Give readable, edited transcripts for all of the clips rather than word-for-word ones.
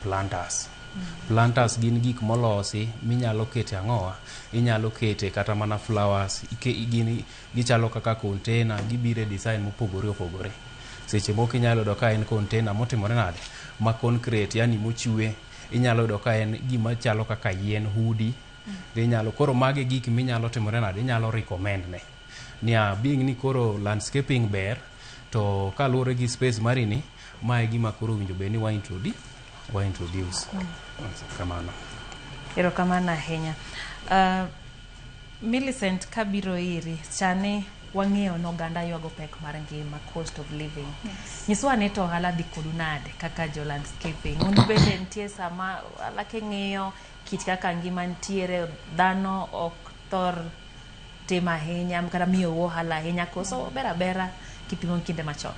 planters. Planters gin gik molosi minyalo kete ang'owa, inyalo kete kata mana flowers, gini gichalo kaka container, gibire design mopogore opogore. Seche moko inyalo do ka en container motimore nade ma concrete, yani mochwe, inyalo do ka en gima chalo kaka yien hudi, inyalo koro mage gik minyalo timore nade, inyalo recommend ne nia being ni koro landscaping ber to kaluwore gi space mari ni, mae gima koro winjo be ni wa introduce kamano. Erokamano ahinya. Millicent kabiro iri chane wang'eyo no ganda ywago pek mar ngima, cost of living. Nyiswa ne to ohala dhi kodu nade kaka jo landscaping. Undu bende nitie sama alake ng'iyo kit kaka ngima ntiere, dhano ok thor tema ahinya kata miyo ohala ahinya, koso bera kipimo kinde machon.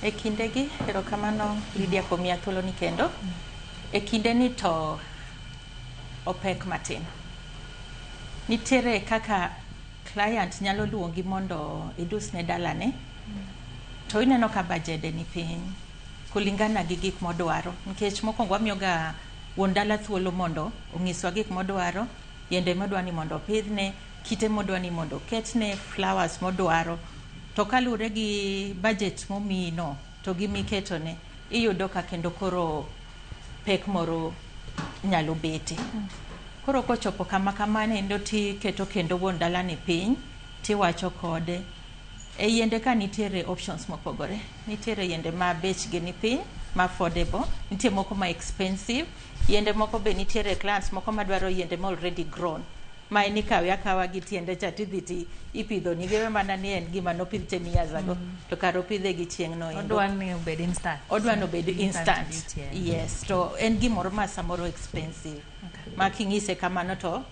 E kinde gi erokamano Lydia komia thuolo ni kendo. E kinde ni to opek matin. Nitiere kaka client nyalo luongi mondo idusne dalane, to ineno ka bajede ni piny kulingana gi gik modwaro, nikech mokwongo wamiyoga wuon dala thuolo mondo ong'iswa gik modwaro, yende modwani mondo opidhne, kite modwani mondo ketne, flowers modwaro, to kaluwore gi budget momino to gimiketone, iyudo ka kendo koro pek moro nyalo bete. Koro kochopo kama endo tiketo kendo wuon dala ni piny, tiwacho kode. E yende ka nitiere options mopogore. Nitiere yende ma bechgi ni piny, ma affordable, nitiere moko ma expensive, yende moko be nitiere clients moko madwaro yende ma already grown. Ma en ikawe akawa gi tiende cha tidhi ti ipidho ni gewe mana ni en gima nopidh 10 years ago, to karo pidhe gi chieng' no endo. Odwani obed instant. Odwani obed instant. Yes, to en gimoro ma samoro expensive. Ma king'ise kamano to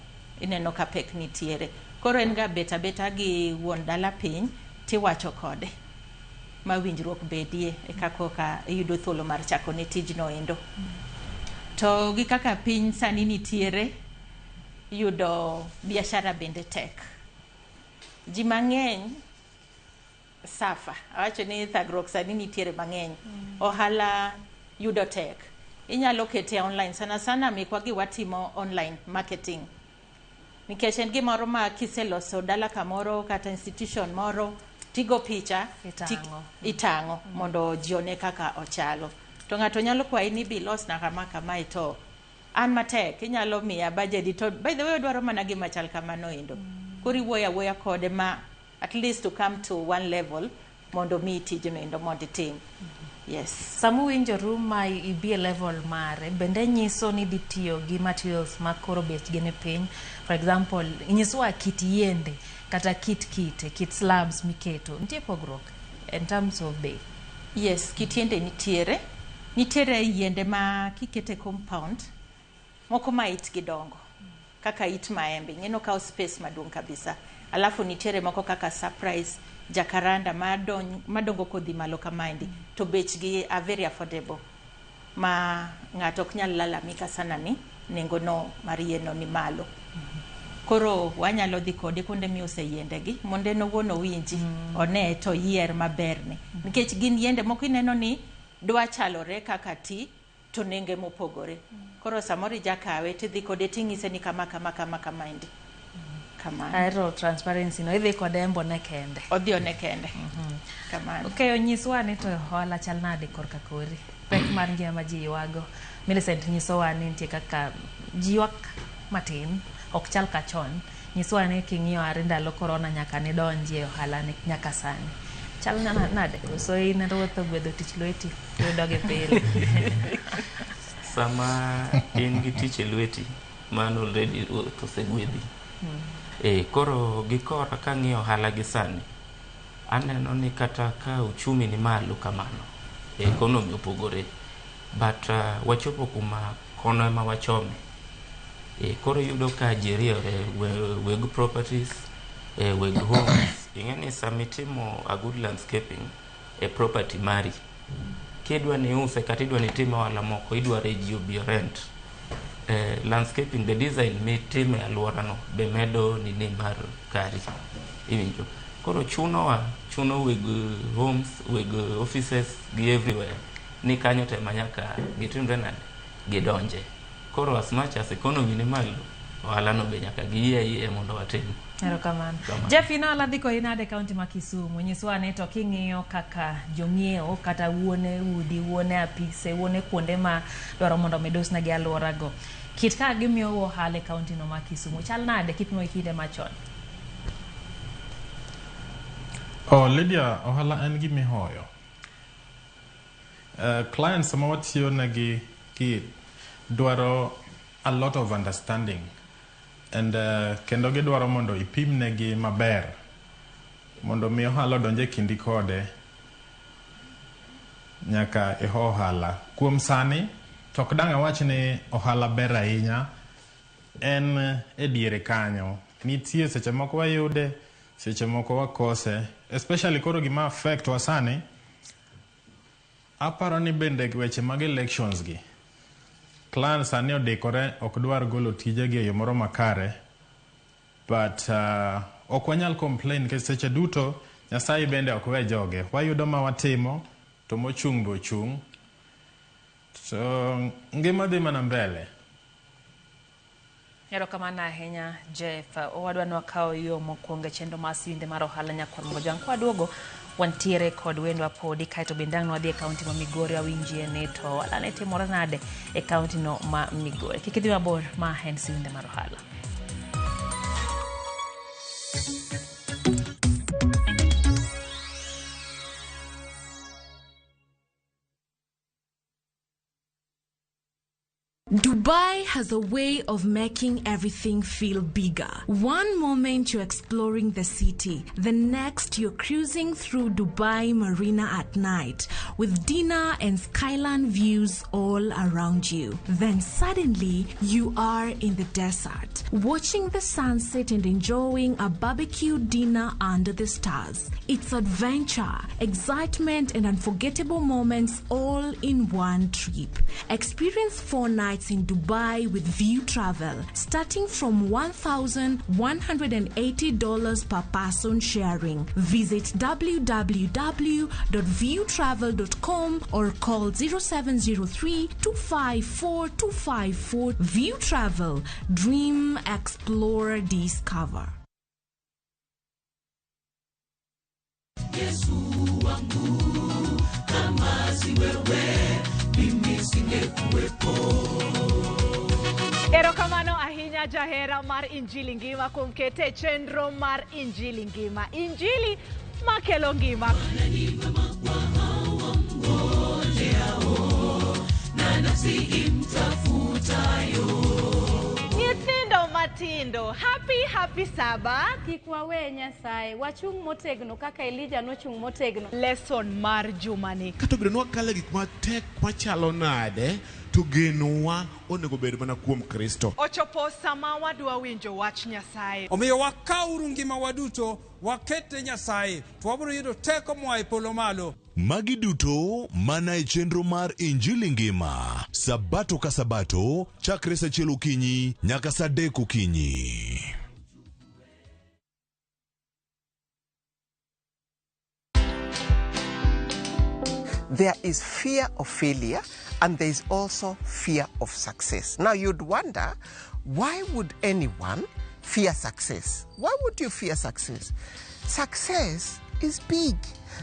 ineno ka pek nitiere. Koro en ga beta gi wuon dala piny tiwacho kode ma winjruok bedie e kakoka iyudo thuolo mar chako ne tijno endo. To gi kaka piny sani nitiere, yudo biashara bende tek. Ji mang'eny safa, awacho ni thagruok sani nitiere mang'eny. Ohala yudo tek. Inyalo kete online, sana mekwa gi watimo online marketing. Nikech en gimoro ma kiseloso dala kamoro kata institution moro, tigo picha, itang'o mondo jione kaka ochalo. To ng'ato nyalo kwayi ni bilos na kama ito an matek, inyalo miya budget to by the way odwaro mana gima chal kamano endo. Kori woya kode ma at least to come to one level mondo mi tijno endo mondo itim. Yes. Samu winjoru ma ibi level mare, bende nyiso ni ditiyo gi materials ma koro bechgi ni piny. For example, inyiswa kit yiende kata kit slabs miketo. Nitie pogruok in terms of bay? Yes, kit yiende nitiere. Nitiere yiende ma kikete compound, moko ma itgi dongo, kaka it maembe, ng'eno kao space maduong' kabisa. Alafu nitiere moko kaka surprise, jacaranda madongo kodhi malo kamaendi, to bechgi are very affordable. Ma ng'ato ok nyal lalamika sana ni nengo no mar yieno ni malo. Koro wanyalo dhi kode kuonde miuse yiende gi, monde no wuono winji, one to yier maberni. Nikech gin yiende moko ineno ni dwa chalore kaka ti, to nenge mopogore. Koro samori jakawe tidhi kode ting'ise ni kama endi. Kamano. Aero transparency no idhi kode embo ne kende. Odhi one kende. Kamano. Okay, onyiswa ni to hola chal nade korka kori. Pek mar ngima ji ywago. Millicent nyisowa ni nitie kaka jiwak matin, ok chal ka chon. Nyisowa ni king'iyo are ndalo corona nyaka ne donje ohala ni nyaka sani. Chal nade? So in ruotho gwedho tich lweti, yudoge pile. Sama in gi tich lweti, man already ruotho segwedhi. Koro gikora ka ng'iyo ohala gi sani, aneno ni kata ka uchumi ni malo kamano, economy opogore, but wachopo kuma kono ema wachome. Koro yudo ka jiriore weg properties, weg homes. Ing'eni samitimo a good landscaping e property mari, kidwa ni use kata idwa ni time wala moko, idwa reji obi rent, landscaping, the design mitime alworano be medo nini mar kari. Iwinjo. Koro chuno weg homes, weg offices gi everywhere ni kanyo te manyaka gitimre nade gidonje. Koro as much as economy ni malo, ohala no be nyaka giyie mondo watim. Erokamano. Jeff, inala dhiko inade kaunti ma Kisumu. Nyiswa ne to king'iyo kaka jong'ieo kata wuone udi, wuone apise, wuone kuonde ma dwaro mondo medosna gi alworago. Kit ka gimiyo ohala e kaunti no ma Kisumu. Chal nade kipimo e kinde machon? Lydia, ohala en gimihoyo. Clients sama watiyo negi ki dwaro a lot of understanding. And kendo gidwaro mondo ipim negi maber mondo mi ohala donje kindi kode nyaka ohala. Kuom sani tok dang' awach ni ohala ber ahinya en e diere kanyo. Nitie seche moko wayude, seche moko wakose, especially koro gima affect wa sani. Aparo ni bende weche mag elections gi. Clan sani odikore ok dwar golo tije gi e yo moro makare, but ok wanyal complain ke seche duto Nyasaye bende ok we joge. Wayudo ma watimo to mochung' bochung'. So ngima dhi mana mbele. Erokamano ahinya Jeff. Wadwa ni wakawo yo mokwongo e chenro mar sinde mar ohala Nyakwar Mojang. Kwaduogo wantiere kod wendwa podi kaeto bende ang' wadhi e kaunti ma Migori awinjie ni to ohala ne timore nade e kaunti no ma Migori. Kik idhi mabor, ma en sinde mar ohala. Dubai has a way of making everything feel bigger. One moment you're exploring the city, the next you're cruising through Dubai Marina at night with dinner and skyline views all around you. Then suddenly you are in the desert, watching the sunset and enjoying a barbecue dinner under the stars. It's adventure, excitement and unforgettable moments all in one trip. Experience 4 nights in Dubai with View Travel, starting from $1,180 per person sharing. Visit www.viewtravel.com or call 0703-254-254. View Travel. Dream, explore, discover. Yesu wangu, kama si wewe, mimi singekuwepo. Erokamano ahinya jahera mar Injili ngima kuom kete chenro mar Injili ngima. Injili makelo ngima. Nyithindo matindo, happy Sabbath. Kik wawe Nyasaye, wachung' motegno kaka Elijah nochung' motegno. Lesson mar jumani. Kato bedo nwakale gik matek machalo nade, to genowa onego bed mana kuom Kristo. Ochopo sama wadwa winjo wach Nyasaye. Omiyo wakawuru ngima waduto, wakete Nyasaye, to wabiro yudo teko moa e polo malo. Magi duto mana e chenro mar Injili ngima. Sabato ka sabato, chakre sa 6 okinyi nyaka sa 3 okinyi. There is fear of failure and there is also fear of success. Now you'd wonder, why would anyone fear success? Why would you fear success? Success is big.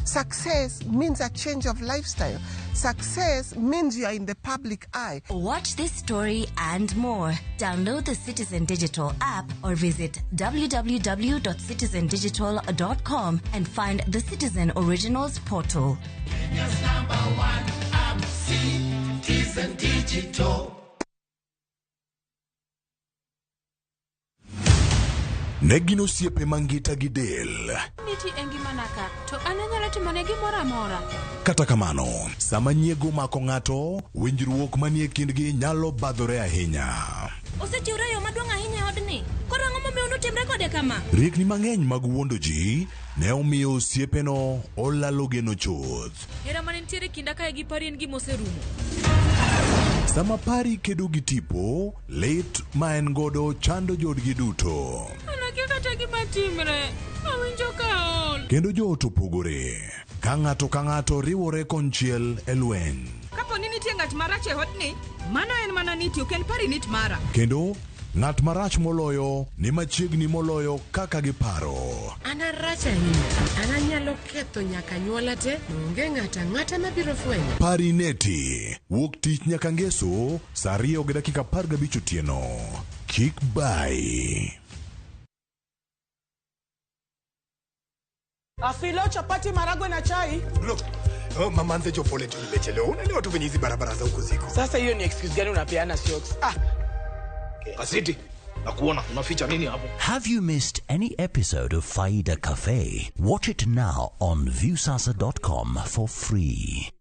Success means a change of lifestyle. Success means you are in the public eye. Watch this story and more. Download the Citizen Digital app or visit www.citizendigital.com and find the Citizen Originals portal. Kenya's #1 app, Citizen Digital. Negino siepe mangita gidel. Niti engima naka, to ananyalo timone gimoro amora. Kata kamano, sama nyiego mako ng'ato, winjruok manie kindgi nyalo badhore ahinya. Osechiwre yo maduong' ahinya e odni. Koro ang'o momiyo notimre kode kama? Riekni mang'eny mag wuondo ji ne omiyo osiepeno olalo geno chuth. Hera mane nitiere kinda kae gi pari en gima oserumo. Sama pari kedo gi tipo, lit ma en godo chando jodgi duto. Anakia kata gima timre, awinjo ka ol. Kendo joot opogore, ka ng'ato riwore konchiel e lweny. Kapo ni nitie ng'at marach e odni, mano en mana niti, ok en pari nit mara. Kendo ng'at marach moloyo ni machiegni moloyo kaka giparo. An arach ahinya. An anyalo ketho nyaka nyuola te, onge ng'ata mabiro fwenyo. Pari neti wuok tich nyaka ngeso saa 2:15 otieno. Kik bai. Afilo chapati maragwe na chai. Look, mama anze jo pole tu nimechelewa. Unaelewa tu venye hizi barabara za huko ziko. Sasa hiyo ni excuse gani unapeana Siox? Kasiti, nakuona unaficha nini hapo? Have you missed any episode of Faida Cafe? Watch it now on viewsasa.com for free.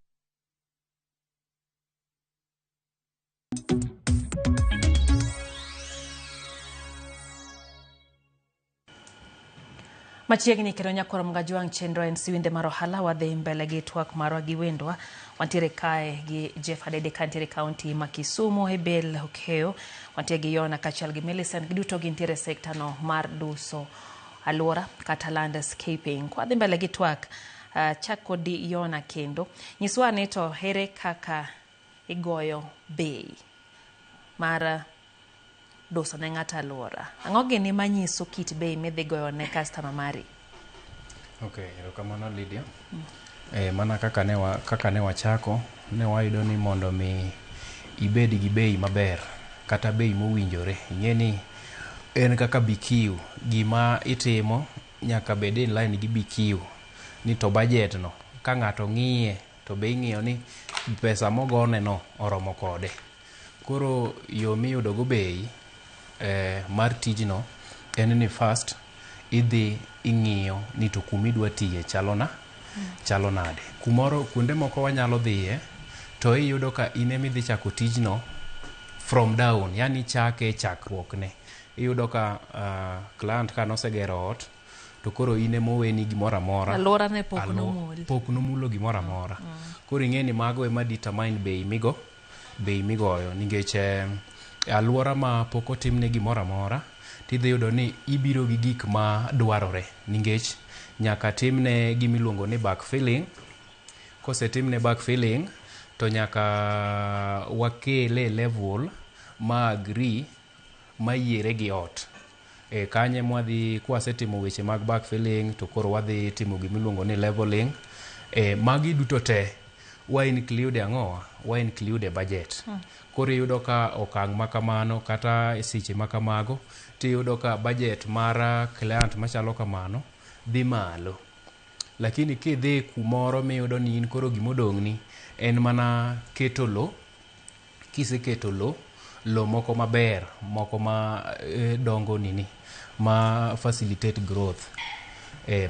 Machiegni kero nyakoro mgaji wang' chenro en siwinde mar ohala wadhi mbele gi twak marwa gi wendwa. Wantiere kae gi Jeff Adede kantiere kaunti ma Kisumu, Hebel Okeo, wantiere gi Yona kachiel gi Millicent, giduto gintiere sekta no mar duso alwora kata landscaping. Wadhi mbele gi twak chako di Yona kendo. Nyiswa ni to here kaka igoyo bei mar duso ne ng'ata alwora. Ang'o gini manyiso kit bei midhi goyo ne customer mari? Okay, erokamano Lydia. Mana kaka ne wachako, ne wayudo ni mondo mi ibed gi bei maber kata bei mowinjore. Ing'e ni en kaka BQ, gima itimo nyaka bed in line gi BQ, ni to budget no ka ng'ato ng'iye to be ing'iyo ni pesa mogone no oromo kode. Koro yo miyudo go bei mar tijno en ni first idhi ing'iyo ni to kumidwa tiye chalo nade. Kuonde moko wanyalo dhiye to iyudo ka ine midhi chako tijno from down, yani chake chakruok ne. Iyudo ka client ka nosegero ot to koro ine moweni gimoro amora, alwora ne pok nomul, pok nomulo gimoro amora. Koro ing'e ni mago ema determine bei migoyo, nikech alwora ma pok otimne gimoro amora tidhi yudo ni ibiro gi gik ma dwarore, nikech nyaka timne gimiluongo ni backfilling. Kosetimne backfilling to nyaka wakele level ma agree mayiere gi ot. Kanye mwadhi kwasetimo weche mag backfilling to koro wadhi timo gimiluongo ni leveling. Magi duto te wa include ang'owa, wa include budget. Koro iyudo ka okang' makamano kata siche makamago tiyudo ka budget mar client machalo kamano dhi malo. Lakini kidhi kumoro miyudo ni in koro gimodong'ni en mana keto lo. Kiseketo lo moko maber, moko ma dongo nini, ma facilitate growth.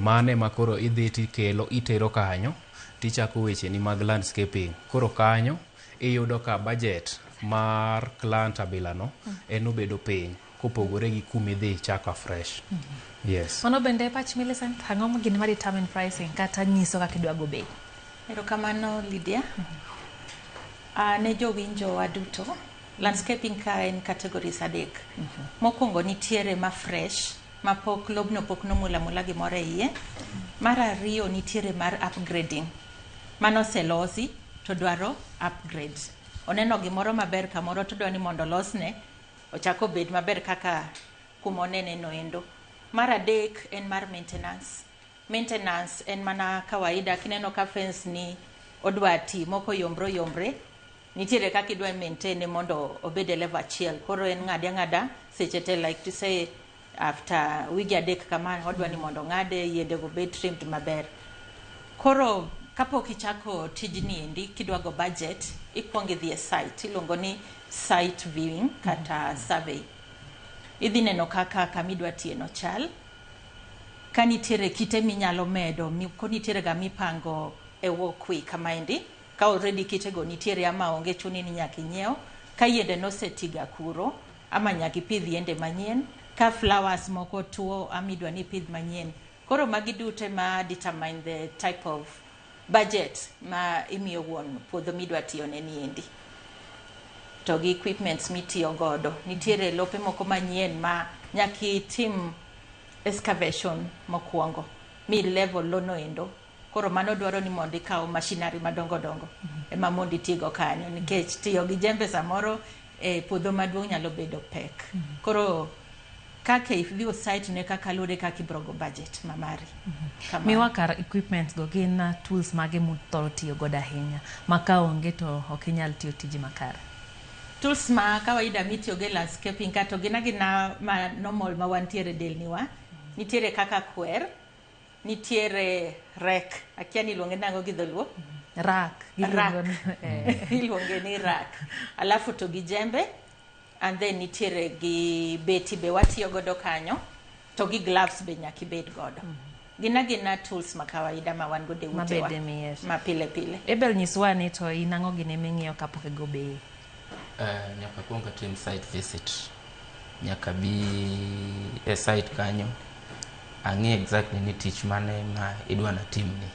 Mane ma koro idhi tikelo itero kanyo tichako weche ni mag landscaping. Koro kanyo iyudo ka budget mar client abilano en obedo piny kopogore gi kumidhi chako fresh. Yes. Mano bende pach Millicent, ang'o ma gini ma determine pricing kata nyiso kaka idwa go bei? Erokamano Lydia. Ne jowinjo waduto, landscaping ka en categories adek. Mokwongo nitiere ma fresh, ma lobno pok nomula gimoro e iye. Mar ariyo nitiere mar upgrading, mano selosi to dwaro upgrade. Oneno gimoro maber kamoro to dwani mondo losne ochako bed maber kaka kumonene noendo. Mar adek en mar maintenance. Maintenance en mana kawaida, kineno ka fence ni odwati moko yombre, nitiere kaka idwa maintain mondo obed level achiel. Koro en ng'ada seche te, like to say after wigi adek kama odwani mondo ng'ade yiende go bed trimmed maber. Koro kapok ichako tijni endi kidwa go budget, ikwongo idhi e site, iluongo ni site viewing kata survey. Idhi neno kaka kamidwa tieno chal, ka nitiere kite minyalo medo, ko nitiere ga mipango e walkway kama endi, ka already kitego nitiere ama onge chuni ni nyaka inyiew, ka yiende nosetiga kuro ama nyaka ipidh yiende manyien, ka flowers moko tuo amidwa ni pidh manyien. Koro magi duto ma determine the type of budget ma imiyo wuon puodho midwa tiyo ne niendi. To gi equipments mitiyo godo, nitiere lope moko manyien ma nyaki tim excavation mokwongo, mi level lono endo, koro mano dwaro ni mondo ikaw machinery madongo dongo ema mondo itigo kanyo nikech tiyo gi jembe samoro e puodho maduong' nyalo bedo pek. Koro kaka idhi site ne kaka lude kaka ibrogo budget mamari. Miwa kar equipment go gin tools mage muthoro tiyo godo ahinya ma ka onge to ok inyal tiyo tiji makare. Tools ma kawaida mitiyo go landscaping kato gina ma normal ma wantiere delni wa. Nitiere kaka kwer, nitiere rek, akia ni iluonge nango gi dholuo? Rak. Iluonge ni rak. Alafu to gi jembe, and then nitiere gi beti be watiyo godo kanyo, to gi gloves be nyaki bed godo. Gina tools ma kawaida ma wan godo e utewa. Ma pile pile. Ebel nyiswa ni to inang'o gine ming'iyo kapok igo bei? Nyaka kuonga tim site visit. Nyaka bi e site kanyo. Ang'e exactly ni tich mane ma idwa na tim ni.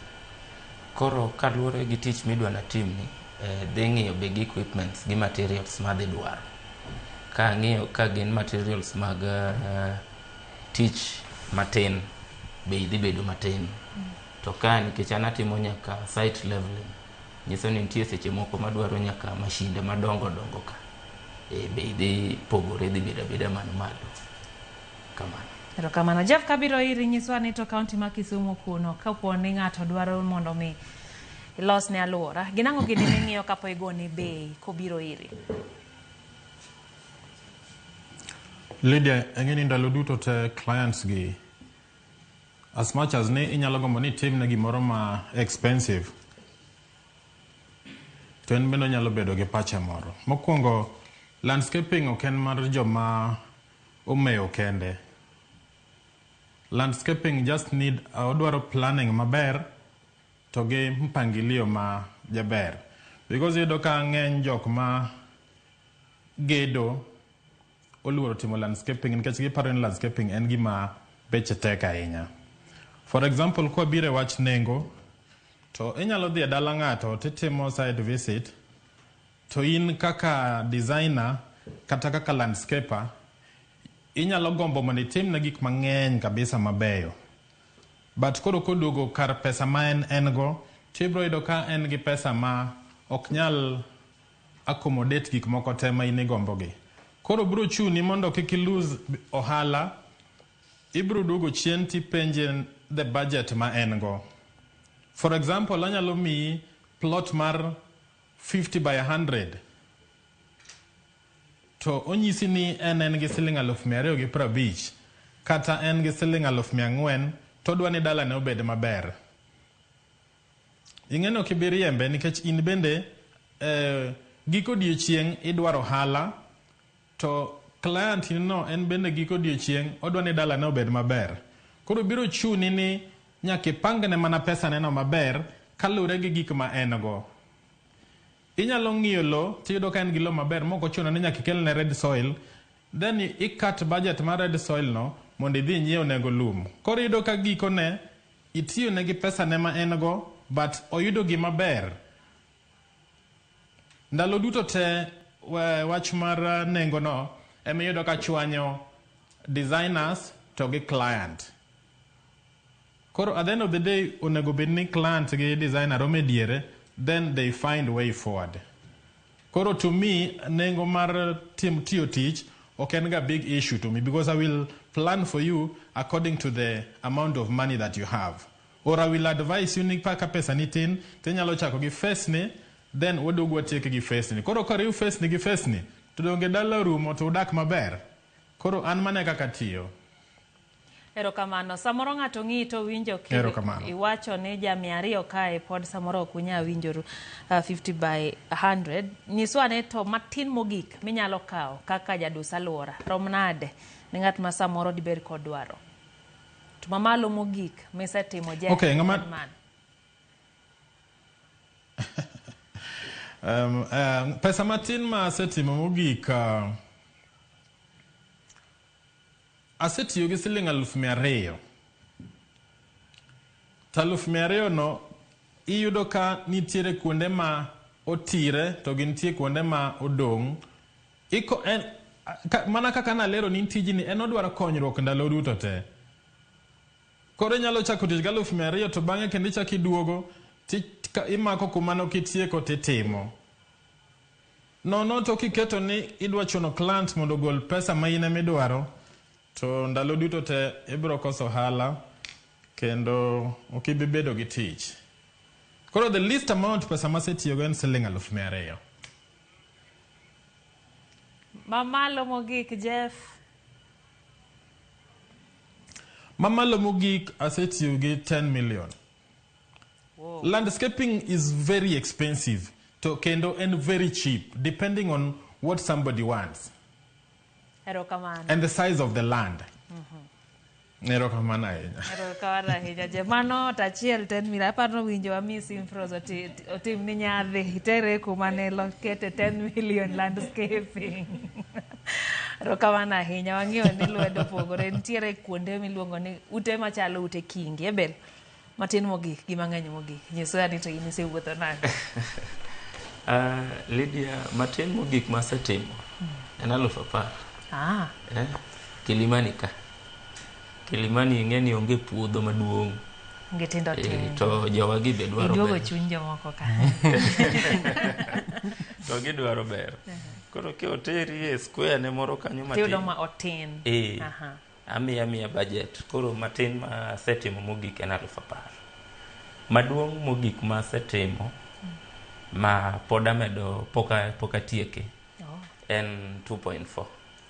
Koro kaluwore gi tich midwa na tim ni, dhi ng'iyo be gi equipments gi materials ma dhi dwaro. Ka ng'iyo ka gin materials mag tich matin, be idhi bedo matin. To ka nikech an atimo nyaka site leveling, nyiso ni nitie seche moko madwaro nyaka mashinde madongo dongo ka. Be idhi pogore dhi beda mano malo. Kamano. Erokamano. Jeff, kabiro iri nyiswa ni to kaunti ma Kisumu kuno kapo ni ng'ato dwaro mondo mi ilos ne alwora, ginang'o gini ming'iyo kapo igone bei kobiro iri? Lydia, engeni ndalo duto te clients gi, as much as ni inyalo gombo ni tim ne gimoro ma expensive, to en bendo nyalo bedo gi pacha moro. Mokwongo, landscaping ok en mar joma omeyo kende. Landscaping just need odwaro planning maber to gi mpangilio ma jaber. Because yudo ka ng'eny jok ma gedo oluoro timo landscaping nikech giparo ni landscaping en gima beche tek ahinya. For example, kwa bire wach nengo, to inyalo dhi e dala ng'ato titimo site visit, to in kaka designer kata kaka landscaper, inyalo gombo mondo itim na gik mang'eny kabisa mabeyo. But koro koduogo kar pesa ma en go, tibro yudo ka en gi pesa ma ok nyal accommodate gik moko te ma in igombo gi. Koro bro chuni mondo kik lose ohala, ibro duogo chien tipenje the budget ma en go. For example, anyalo miyi plot mar 50 by 100. To onyisi ni en gi siling 250 kata en gi siling 400 to dwa ni dala ne obed maber. Ing'eno kibiriembe nikech in bende giko odiechieng' idwaro hala, to client no en bende giko odiechieng' odwa ni dala ne obed maber. Koro biro chuni ni nyaka ipangne mana pesa neno maber kaluwore gi gik ma en go. Inyalo ng'iyo lo, tiyudo ka en gi lo maber, moko chuno ni nyaka ikelne red soil, then i-cut budget mar red soil no mondo idhi nyiew nego lum. Koro iyudo ka giko ne itiyo ne gi pesa ne ma en go, but oyudo gima ber. Ndalo duto te wach mar nengo no emiyudo ka chwanyo designers to gi client. Koro at the end of the day, onego bed ni client gi designer ome diere, then they find way forward. Koro to me, nengo mar tiyo tich okay a big issue to me because I will plan for you according to the amount of money that you have. Or I will advise you ni paka pesa nitin, tenyalo chako gi first ni, then wodogo tieke gi first ni. Koro kariu first ni gi first ni, to donge dala rumo to udak maber. Koro an mane kaka tiyo. Erokamano. Samoro ng'ato ng'i to winjo iwacho ni ja 200 kae pod samoro ok unya winjoru 50 by 100. Nyiswa ne to matin mogik minyalo kawo kaka jadus alwora rom nade ni ng'at ma samoro diber kod dwaro. To mamalo mogik misetimo je. Okay, pesa matin ma asetimo mogik asetiyo gi siling 200,000. To 200,000 no iyudo ka nitiere kuonde ma otire to gi nitie kuonde ma odong'. Mana kaka nalero ni tijni en odwaro konyruok ndalo duto te. Koro inyalo chako tich gi 200,000 to bang'e kendo ichako iduogo imako kumano kitieko titimo. Nono to kiketo ni idwa chuno client mondo gol pesa ma in emidwaro, to ndalo duto te ibiro koso hala kendo ok ibi bedo gi tich. Koro the least amount pesa masetiyogo en siling 200,000. Mamalo mogik, Jeff. Mamalo mogik asetiyo gi 10 million. Whoa. Landscaping is very expensive to kendo and very cheap depending on what somebody wants and the size of the land. Erokamano ahinya. Erokamano ahinya. Jemano tachiel 10 million. Aparo winjo wa Miss Infros otim ni nyadhi itere kuma ne lokete 10 million landscaping. Erokamano ahinya. Wang'eyo ni lwedo pogore. Nitiere kuonde miluongo ni ute machalo ute kingi. Ebel matin mogik gi mang'eny mogik. Nyiso ni to in isewuotho nade? Lydia, matin mogik masetimo en 10,000. Kilimani ka. Kilimani ing'eni onge puodho maduong'. Onge tindo tindo. To jowagi be dwaro ber. Iduogo chuny jomoko ka. To gidwaro ber. Koro kioteri e square ne moro kanyo matin. Tiyudo ma otin. Amiya budget. Koro matin ma setimo mogik en 10,000. Maduong' mogik ma setimo ma pod amedo poka tieke en 2.4.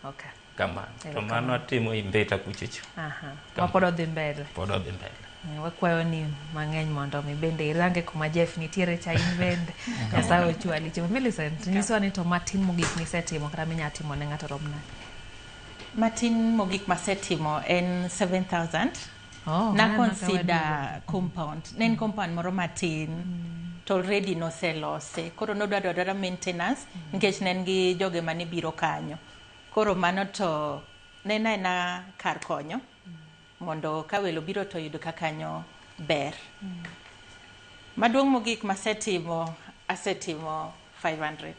Okay. Kamano. To mano atimo imbeta kuchicho. Ma pod odhi mbele. Pod odhi mbele. Wakwayo ni mang'eny mondo mi bende irange kuma Jeff nitiere cha in bende. Nyasaye ochwali chiemo. Millicent, nyiso ni to matin mogik nisetimo kata minya timo ne ng'ato rom nade? Matin mogik masetimo en 7,000. Na consider compound. Nen compound moro matin. To already no selose. Koro no dwaro maintenance. Nikech nen gi joge mane biro kanyo. Koro mano to nena na kar konyo. Mondo ka welo biro to yudo kakanyo ber. Maduong' mogik masetimo, asetimo 500.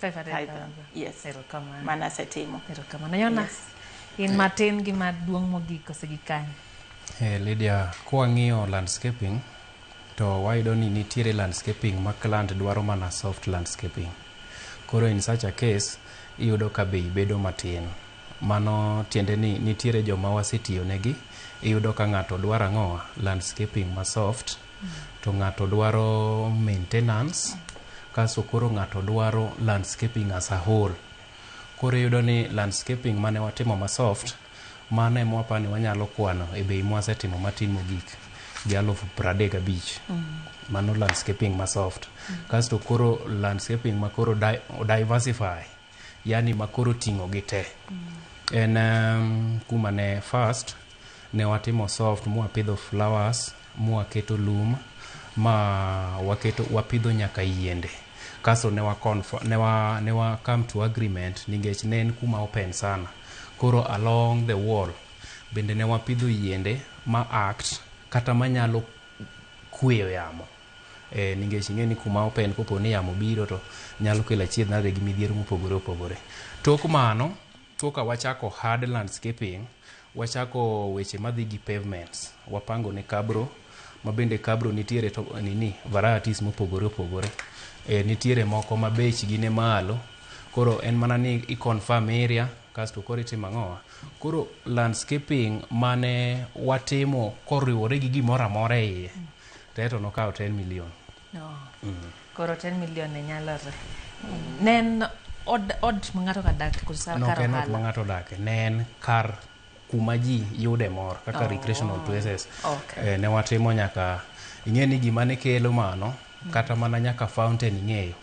500,000. Yes. Erokamano. Mana asetimo. Erokamano. Jonas, in matin gi maduong' mogik osegikany. Lydia, kwang'iyo landscaping, to wayudo ni nitiere landscaping ma client dwaro mana soft landscaping. Koro in such a case, iyudo ka bei bedo matin. Mano tiende ni nitiere joma wasetiyo negi, iyudo ka ng'ato dwaro ang'owa landscaping ma soft, to ng'ato dwaro maintenance, kaso koro ng'ato dwaro landscaping as a whole. Koro iyudo ni landscaping mane watimo ma soft, mano ema wapani wanyalo kwano e bei mwasetimo matin mogik gi 35,000. Mano landscaping ma soft. Kasto koro landscaping ma koro diversify, yani makoro ting'o gi te. En kuma ne first ne watimo soft mwapidho flowers, mwaketo lum, wapidho nyaka yiende. Kaso ne wa come to agreement nikech ne en kuma open sana. Koro along the wall bende ne wapidho yiende ma act kata manyalo kweyo yamo. Nikech ing'eni kuma open kopo ni yamo biro to nyalo kelo achiedh nade gi midhiero mopogore opogore. Tok mano, toka wachako hard landscaping, wachako weche madhi gi pavements. Wapango ne kabro, ma bende kabro nitiere to varieties mopogore opogore. Nitiere moko ma bechgi ne malo. Koro en mana ni i-confirm area, kasto koro itimo ang'owa. Koro landscaping mane watimo koriwore gi gimoro amora iye, to nokawo 10 million. Koro 10 million ne nyalore. Nen od ma ng'ato kadak kusa karo hala. No, ken od ma ng'ato dak. Nen kar kuma ji yude mor, kaka recreational places. Ne watimo nyaka, ing'eni gima ne kelo mano, kata mana nyaka fountain ing'eyo.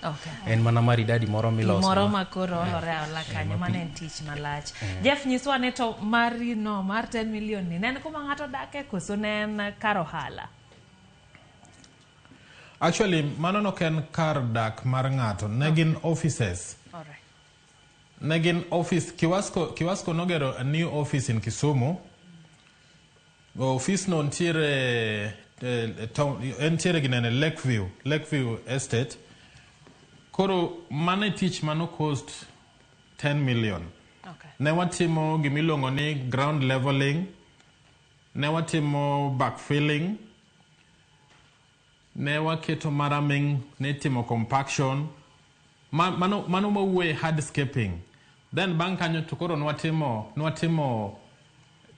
En mana maridadi moro miloso. Moro makoro olore aola kanyo, mana en tich malach. Jeff, nyiswa ne to mar 10 million ni, nen kuma ng'ato dake koso nen karo hala? Actually, mano no ken kar dak mar ng'ato. Negin offices. Negin office. Kiwasko nogero a new office in Kisumu. Office no ntiere entiere ginene Lakeview Estate. Koro mane tich mano cost 10 million. Ne watimo gimilongo ni ground leveling. ne watimo backfilling, ne waketo maraming, ne timo compaction, mano mawuoye hardscaping. Then bang' kanyo to koro nwatimo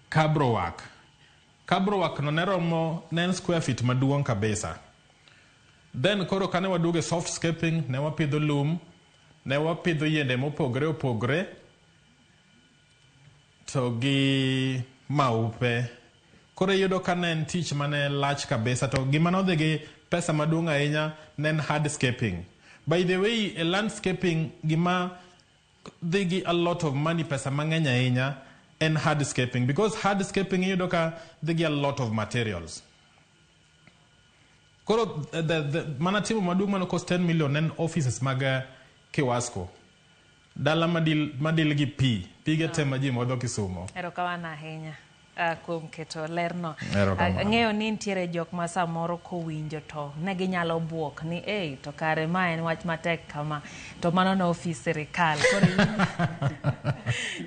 cabro work. Cabro work no ne romo 9 square feet maduong' kabisa. Then koro kane waduoge softscaping, ne wapidho lum, ne wapidho yiende mopogre to gi maupe. Koro yudo ka ne en tich mane lach kabisa, to gima nodhi gi pesa maduong' ahinya ne en hardscaping. By the way, a landscaping gima dhi gi a lot of money, pesa mang'eny ahinya en hardscaping, because hardscaping yudo ka dhi gi a lot of materials. Koro mana timo maduong' mano cost 10 million en offices mag Kiwasco. Dala madil gi pige tema ji modho Kisumo. Erokamano ahinya kuom keto lerno. Ng'eyo ni nitiere jok ma samoro kowinjo to ne ginyalo buok ni to kare ma en wach matek kama, to mano na ofis sirikal.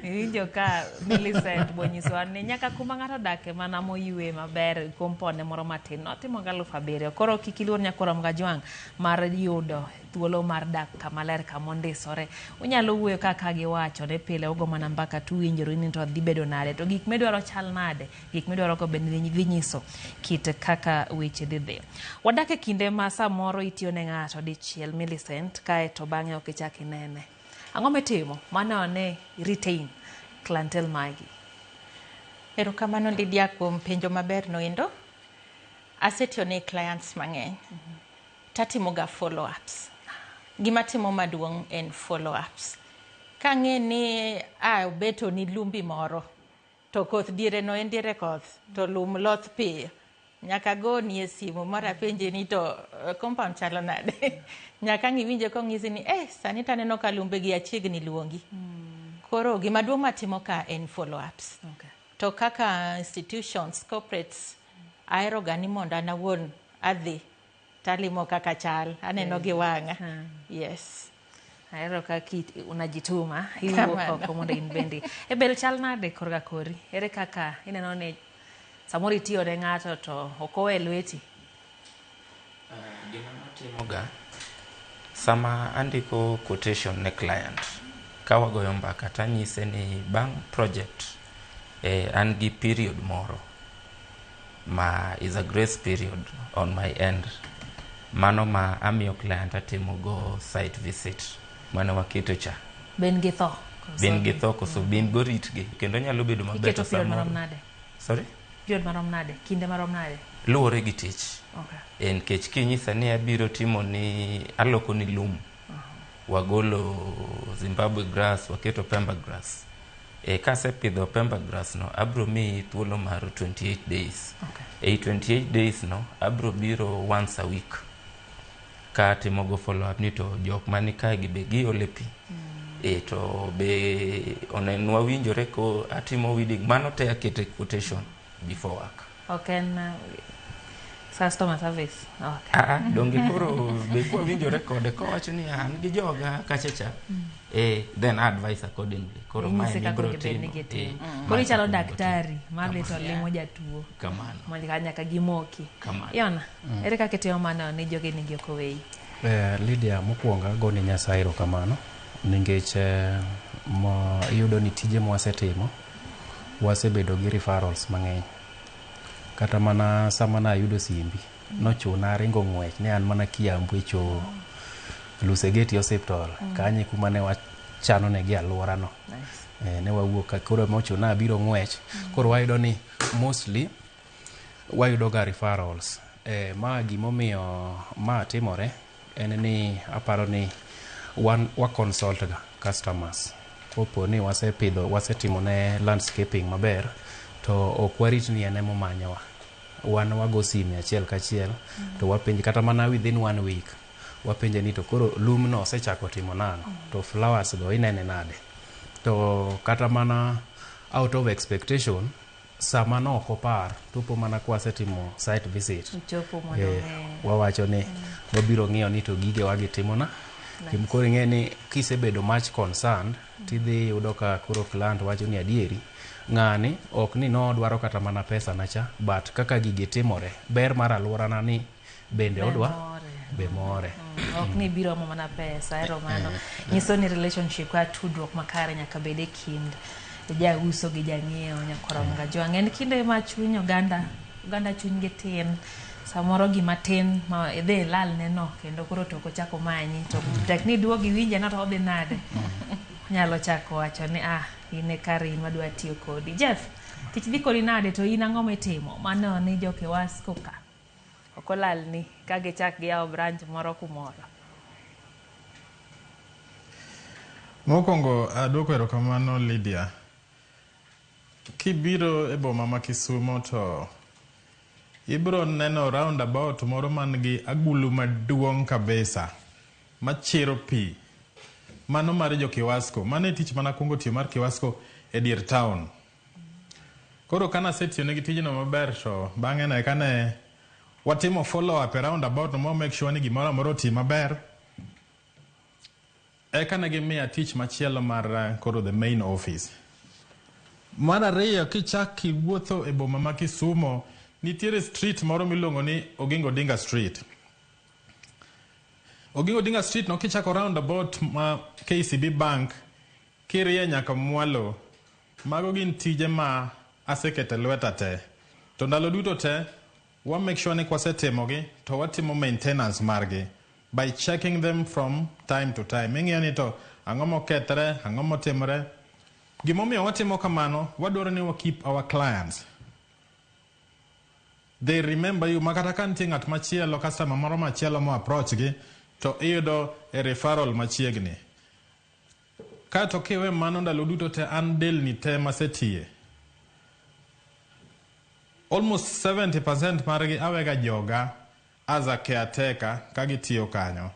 Iwinjo ka Millicent bonyisowa ni nyaka kuma ng'ato dake mana moywe maber kompone moro matin notimo 7,000. Koro kik iluor nyakorom Gajwang' mar yudo thuolo mar dak kama ler kamondisore. Unyalo wuoyo kaka giwacho ne pile ogo mana mbaka tuwinjoru ni to dhi bedo nade, to gik midwaro chal nade, gik midwaro ko bende dhi nyiso kit kaka weche dhi. Wadak e kinde ma samoro itiyo ne ng'ato dichiel, Millicent, kae to bang'e ok ichak inene. Ang'o mitimo mano ne retain clientele magi? Erokamano Lydia kuom penjo maber noendo. Asetiyo ne clients mang'eny. Tatimoga follow ups. Gima timo maduong' en follow ups. Kang'e ni obeto ni lumbi moro, to koth diere no en diere koth, to lum loth piyo, nyaka go ni e simu mara penje ni to compound chalo nade. Nyaka ng'iwinje kong'isi ni sani taneno ka lumbe gi achiegni luongi. Koro gima duong' matimo ka en follow ups. To kaka institutions, corporates, aeroga ni mondo an awuon adhi talimo kaka chal, aneno gi wang'a. Yes. Aero kaki unajituma hiyo kwa mondo inbendi. Bel chal nade korga kori? Ere kaka ineno ni samori tiyo ne ng'ato to okowe lweti? Gima natimoga sama andiko quotation ne client, kawagoyo mbaka tanyise ni bang' project an gi period moro ma is a grace period on my end. Mano ma amiyo client atimo go site visit. Mano waketo cha. Ben githo. Ben githo koso ben go ritgi. Kendo nyalo bedo maber to samoro. Marom nade? Sorry? Period marom nade? Kinde marom nade? Luwore gi tich. Okay. En kech kinyisa ni abiro timo ni aloko ni lum. Wagolo Zimbabwe grass, waketo Pemba grass. Kase pidho Pemba grass no, abro mi thuolo mar 28 days. Okay. 28 days no, abro biro once a week. Ka timogo follow up ni to jok mani kae gi be giole pi. To be onenwa winjore ko atimo weeding. Mano te akete quotation before work. Okay, customer service. Okay. Donge koro be kwa winjore kode ko wacho ni an gi joga kachacha. Then advise accordingly. Koro mae ni bro timo. Koro chalo daktari, mali to limo jatuo. Kamano. Monika nyaka gimoki. Kamano. Yona, ere kaka timo mano ni joge ni gokowei? Lydia, mokwonga goni Nyasaye erokamano nikech iyudo ni tije mwasetimo wasebedo gi referrals mang'eny. Kata mana sama nayudo simbi nochuna ringo ng'wech ne an mana Kiambu echo Lusegeti Hospital kanye kuma ne wachano ne gi alwora no. Ne wawuok koro mochuna abiro ng'wech. Koro wayudo ni mostly wayudo ga referrals. Ma gimomiyo ma timore en ni aparo ni wa consult ga customers. Kopo ni wasetimo ne landscaping maber to ok warit ni ene momanyowa. Wan wago simu achiel kachiel to wapenji kata mana within 1 week wapenje ni to koro lum no osechako timo nang'o, to flowers go inene nade. To kata mana out of expectation sama no okopar tupo mana kwasetimo site visit. Wawacho ni wabiro ng'iyo ni to gige wagi timona Koro ing'e ni kisebedo much concerned tidhi yudo ka koro client wacho ni adieri ng'ani ok ni nodwaro kata mana pesa na cha but kaka gigi timore ber mar alworana ni bende odwa be more ok ni biro mo mana pesa ero mano nyiso ni relationship ka tudruok makare nyaka bed e kind jauso gi jang'iewo nyakoronga jwang'en kinde ma chuny oganda chuny gi tin samoro gima tin ma idhi lal neno kendo koro toko chako manyi to tek ni duogi winje na to odhi nade nyalo chako wacho ni ine kari madwa tiyo kodi. Jeff, tich dhi kodi nade to in ang'o mitimo mano ni joke wasko ka okolal ni kage chak gi yawo branch moro kumoro. Mokwongo adwoko erokamano Lydia. Kibiro e boma ma Kisumo to ibro neno roundabout moro man gi agulu maduong' kabisa machiro pi. Mano mar jo Kiwasko. Mano e tich mana kungo tiyo mar Kiwasko e dier town. Koro kana setiyo negi tijno maber to bang'e na kane watimo follow up around about no make sure ni gimoro amoro ti maber. Eka ne gimiya tich machielo mar koro the main office. Mar ariyo kichak iwuotho e boma ma Kisumo nitiere street moro miluongo ni Oginga Odinga Street. Oginga Odinga Street no kichako roundabout ma KCB Bank kirie nyaka mwalo. Mago gin tije ma asekete lweta te. To ndalo duto te wa make sure ni kwasetimogi to watimo maintenance margi by checking them from time to time. Ing'iyo ni to ang'o mokethre, ang'o motimore. Gimomiyo watimo kamano, wadwaro ni wa keep our clients. They remember you. Makata ka nitie ng'at machielo customer moro machielo mo approach gi to iyudo a referral machiegni. Ka to kiwe mano ndalo duto te an delni te masetiye. Almost 70% margi awega joga as a caretaker kagitiyo kanyo.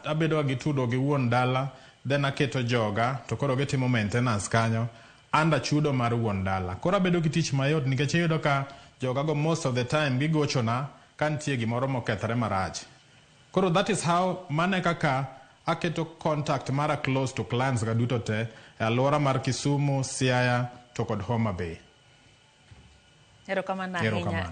Abedo gitudo gi wuon dala, then aketo joga to koro gitimo maintenance kanyo anda chudo mar wuon dala. Koro abedo gi tich mayot nikech iyudo ka joga go most of the time gigochona ka nitie gimoro mokethre marach. Koro that is how mane kaka aketo contact mara close to clients ga duto te e alwora mar Kisumu, Siaya to kod Homa Bay. Erokamano ahinya.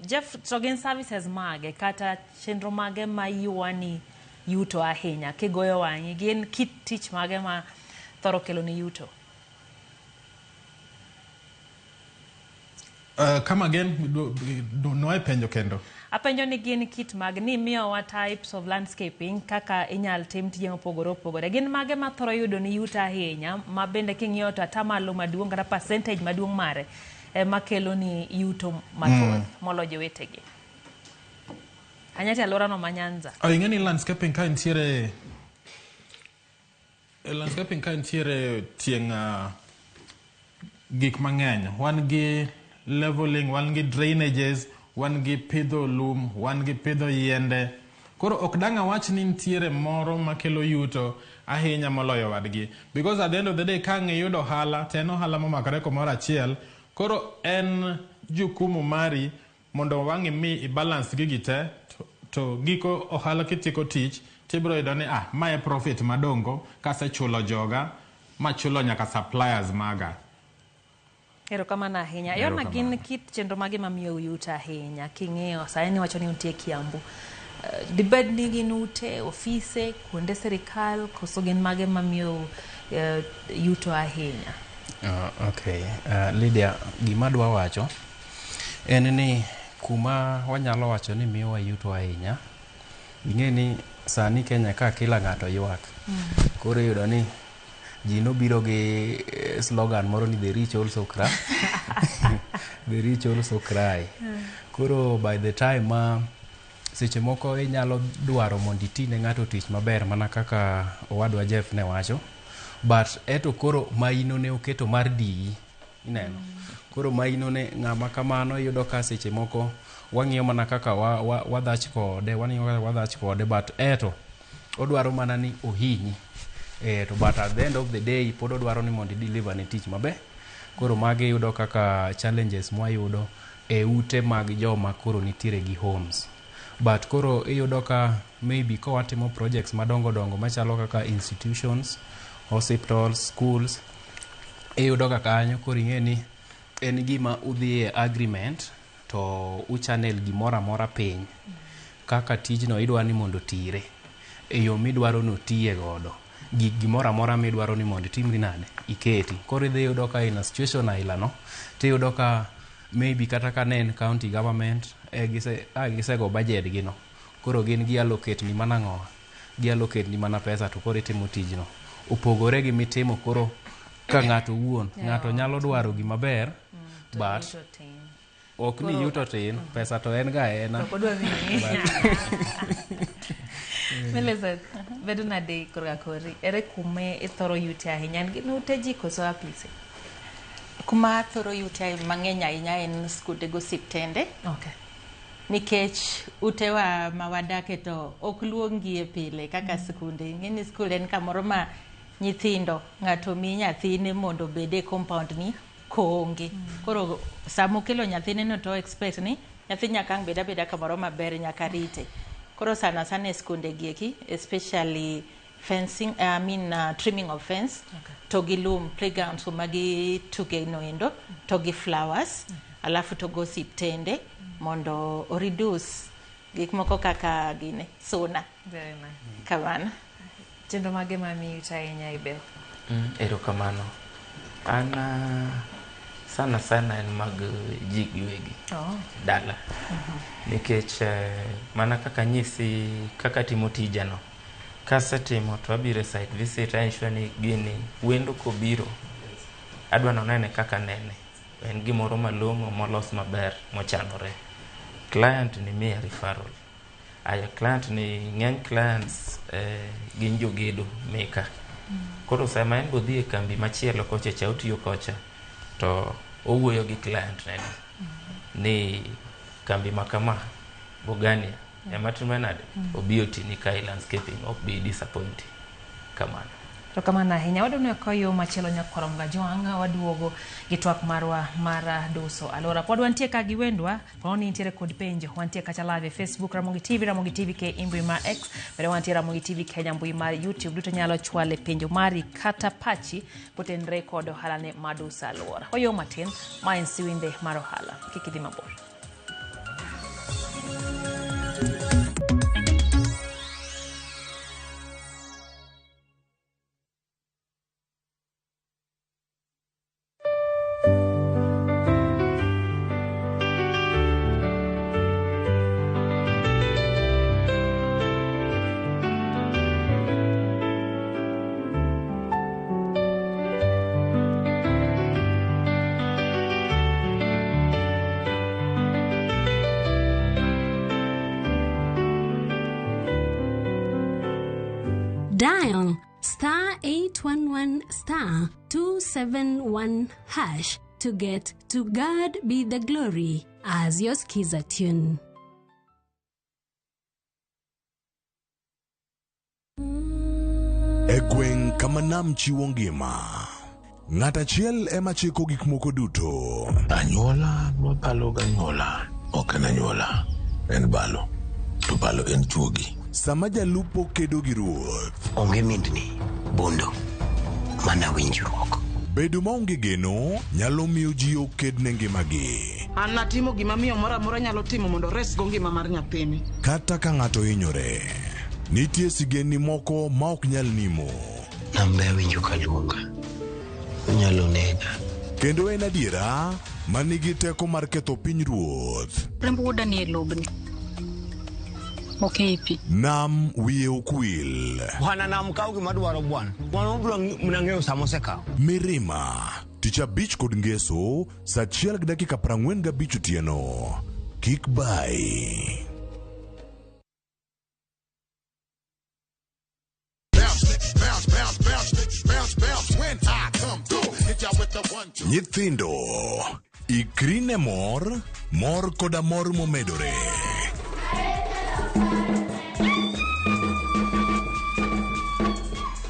Jeff, Trogen Services mage kata chenro mage ma yuani yuto ahinya kigoyo wang'i gin kit tich mage ma thoro kelo ni yuto? Come again, no I penjo kendo. Apenjo ni gin kit mag ni miyowa types of landscaping kaka inyal tim tije mopogore opogore. Gin mage ma thoro yudo ni yuto ahinya ma bende king'iyo to atamalo maduong' kata percentage maduong' mare makelo ni yuto mathoth molo jowetegi. Anyati alora no manyanza. Ing'e ni landscaping ka ntiere tieng' gik mang'eny. Wan gi leveling, wan gi drainages, wan gi pidho lum, wan gi pidho yiende. Koro ok dang' awach ni ntiere moro makelo yuto ahinya moloyo wadgi. Because at the end of the day ka ng'iyudo ohala, to en ohala momakore kumoro achiel. Koro en jukumu mari mondo wang'i mi i-balance gigi te to giko ohala kitiko tich tibro yudo ni mae profit madongo kase chulo joga ma chulo nyaka suppliers maga. Erokamano ahinya. Yona gin kit chenro mage mamiyo yuto ahinya king'iyo sani wacho ni untie Kiambu. Dibed ni gin ute, ofise, kuonde serikal koso gin mage mamiyo yuto ahinya? Okay. Lydia, gima dwa wacho en ni kuma wanyalo wacho ni miyowa yuto ahinya. Ing'e ni sani Kenya ka kila ng'ato ywak. Koro yudo ni ji nobiro gi slogan moro ni the rich also cry. The rich also cry. Koro by the time seche moko inyalo dwaro mondo itine ng'ato tich maber mana kaka owadwa Jeff ne wacho. But eto koro maino ne oketo mar di ineno. Koro maino ne ng'ama kamano yudo ka seche moko wang'iyo mana kaka wadhach kode but eto odwaro mana ni ohinyi. To but at the end of the day pod odwaro ni mondo deliver ne tich maber. Koro mage yudo kaka challenges mwayudo e ute mag joma koro nitiere gi homes. but koro iyudo ka maybe ka watimo projects madongo dongo machalo kaka institutions, hospitals, schools, iyudo ka kanyo koro ing'e ni en gima udhie agreement to uchanel gimoro amora piny kaka tijno idwa ni mondo tire e yo midwaro no tiye godo gimoro amora midwaro ni mondo timri nade iketi. Koro idhi yudo ka in a situation ailano tiyudo ka maybe kata ka nen county government gisego budget gino, koro gin gi allocate ni mana ng'owa, gi allocate ni mana pesa to koro itimo tijno. Opogore gi mitimo koro ka ng'ato wuon, ng'ato nyalo dwaro gima ber but ok ni yuto tin, pesa to en ga ena. Meleza, bedo nade korga kori, ere kume ithoro yute ahinya, en ute ji koso apise? Kuma thoro yute mang'eny ahinya en skunde gosiptende. Okay. Nikech utewa mawadake to ok luongie pile kaka skunde. Ng'eni skul en kamoro ma nyithindo ng'ato mi nyathine mondo bede compound ni koonge. Koro samo kelo nyathine no to expect ni nyathi nyaka beda kamoro maber nyaka rite. Koro sana skunde gieki, especially fencing, trimming of fence, to gi loom, playgrounds magi tuge noendo, to gi flowers, alafu to go siptende, mondo reduce gik moko kaka gine, suna. Very nice. Kamano. Chenro mage mami utainya ibe? Erokamano. Ana sana en mag ji giwegi dala. Nikech mana kaka nyisi kaka timo tijano, kasetimo to abiro site visit ensure ni gini wendo kobiro adwa nonene kaka nene, en gimoro malong'o molos maber mochanore. Client ni miya referral, aya client ni ng'eny clients gin jogedo meka. Koro sama en bodhi e kambi machielo kocha cha utiyo kocha to owuoyo gi client nene ni kambi makama Bogania ematimnade obioti ni kai landscaping ok be disappointing kamano. To kamano ahinya wadwani koyo machielo nyakorom ga joanga waduogo gi twak marwa mara doso alora pod wantie ka gi wendwa poni nitiere kod penjo wantie kacha live Facebook Ramogi TV ke imbui ma X pero wantie Ramogi TV Kenya mbui mar YouTube duto nyalo chwale penjo mari kata pachi potenre kod ohala madoso alora koyo matin ma en siwinde mar ohala kikidhi mabor. Dial *811*271# to get To God Be the Glory as your skiza tune. E gweng' kama nam chiwo ngima, ng'at achiel ema chiko gik moko duto. Anyuola mapalo ganyuola, ok en anyuola, en balo. To balo en chuogi. Sama jalupo kedo gi ruoth, onge mindni, bondo, mana winjruok. bedo maonge geno nyalo miyo ji oked ne ngimagi. An natimo gima miyo moro amora nyalo timo mondo res go ngima mar nyathini. Kata ka ng'ato hinyore, nitie sigeni moko ma ok nyal nimo. Nambe winjo kaluonga, onyalo nega. Kendo en adiera manigi teko mar ketho piny ruoth. Rembo wuoda ni e lobni. Okepi. Nam wiye okwil. Wana nam kaw gima dwaro bwana. Wana obro mnang'eyo samo seka. Mirima, tich abich kod ngeso, saa 1:45 otieno. Kik bai. Nyithindo, ikri ne mor koda mor momedore.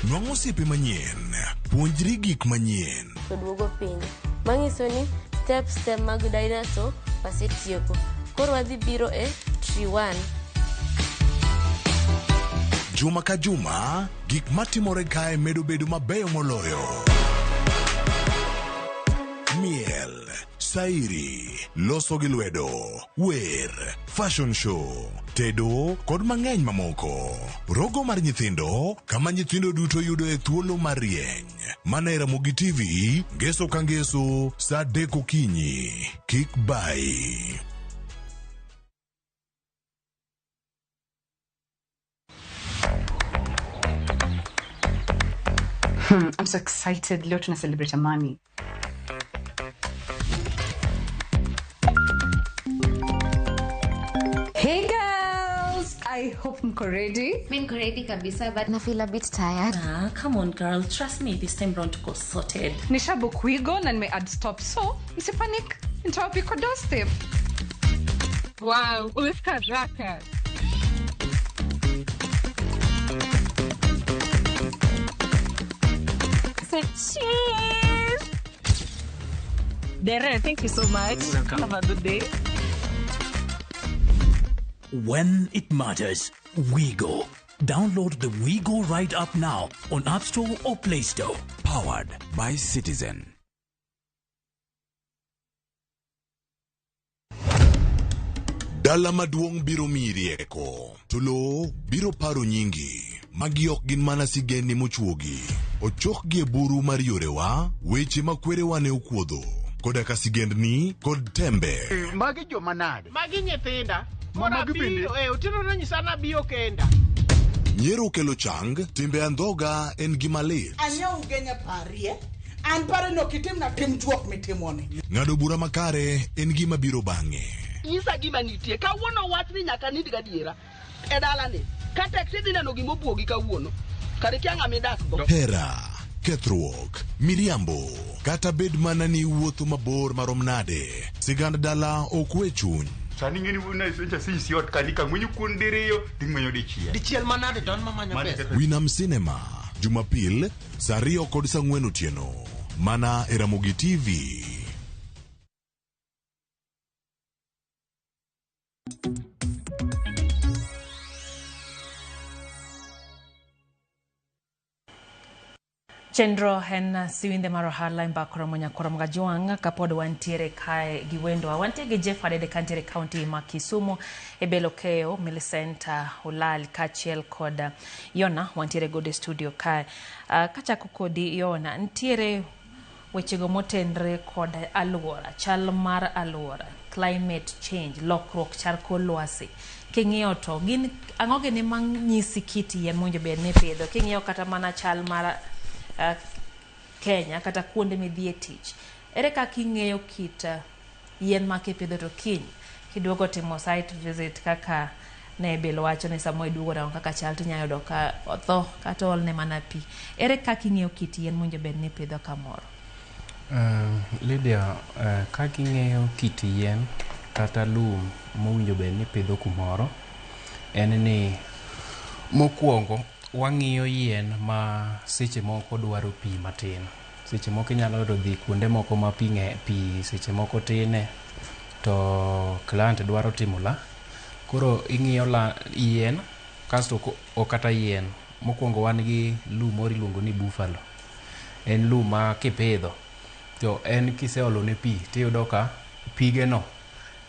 Nwang'o osiepe manyien, puonjri gik manyien. Duogo piny. Manyiso ni step mag dinosaur wasetieko. Koro wadhi biro e tree 1. Juma ka juma, gik matimore kae medo bedo mabeyo moloyo. Miel, sairi, loso gi lwedo, wer, fashion show, tedo kod mang'eny mamoko. Rogo mar nyithindo, kama nyithindo duto yudo e thuolo mar rieny. Mana e Ramogi TV, ngeso ka ngeso, saa 3 okinyi. Kik bai. I'm so excited. Leo tuna celebrate Amani. Hey girls! I hope mko ready. Mko ready kabisa, but I feel a bit tired. Come on girl, trust me, this time round tuko sorted. Nishabook Wigo na nime add stop, so msipanic. Nitawapika doorstep. Wow, umefika raka. Cheers! Dere, thank you so much. Have a good day. When it matters, Wigo. Download the Wigo right app now on App Store or Play Store. Powered by Citizen. Dala maduong' biro miyi rieko. Tulo biro paro nyingi. Magi ok gin mana sigeni mochuogi. Ochok gi e buru mar yorewa, weche makwerewa ne okuodho. Koda ka sigendni kod tembe. Magi joma nade? Magi nyithinda. Mama biro, utino na nyisana biyo kenda. Nyiero kelo chang, timbe andhoga en gima lit. Anya ugenya parie. An pare no kitim na tim chuok mitimoni. Ng'ado bura makare en gima biro bang'e. Nyisa gima nitie. Kawuono wach ni nyaka nid gadiera. E dalane. Ka taxi dhi neno gima obuogi kawuono. Kare kia ng'ama idak go. Hera, kethruok, miriambo, kata bed mana ni wuotho mabor marom nade. Sigand dala ok we chuny. Sani ngini wuna isenja sisi yot kanika mwenye kundiriyo tingmenyo dichiel. Dichiel manade don mamanya pesa. Winam Cinema, Jumapil, saa 2 kod saa 4 otieno. Mana e Ramogi TV. Chenro en siwinde mar ohala Mbakoro Monyakoro Mgajuang kapod wantiere kae gi wendo. Wantiere gi Jeff Adede kantiere kaunti ma Kisumu e Belokeo, Millicent Olal kachiel kod Yona wantiere gode studio kae. Kachako kodi Yona, ntiere wechego motenre kod aluora, chal mar aluora, climate change, lokruok chal kor lwasi. King'iyo to gin ang'o gini manyisi kit yien monjo bed ni pidho. King'iyo kata mana chal mar Kenya kata kuonde midhie tich. Ere kaka ing'eyo kit yien ma kipidho to kiny kiduogo timo site visit kaka ne Belo wacho ni samo iduogo dawo kaka chal tinya yudo ka otho kata ol ne mana pi. Ere kaka ing'eyo kit yien monjo bed ni pidho kamoro? Lydia, kaka ing'eyo kit yien kata lum mowinjo bed ni pidho kumoro en ni mokwongo wang'iyo yien ma seche moko dwaro pi matin. Seche moko inyalo dhi kuonde moko ma pi seche moko tine to client dwaro timo la. Koro ing'iyo yien kasto kata yien mokwongo wan gi lum moro iluongo ni buffalo. En lum ma kipidho to en kiseolo ne pi tiyudo ka pigeno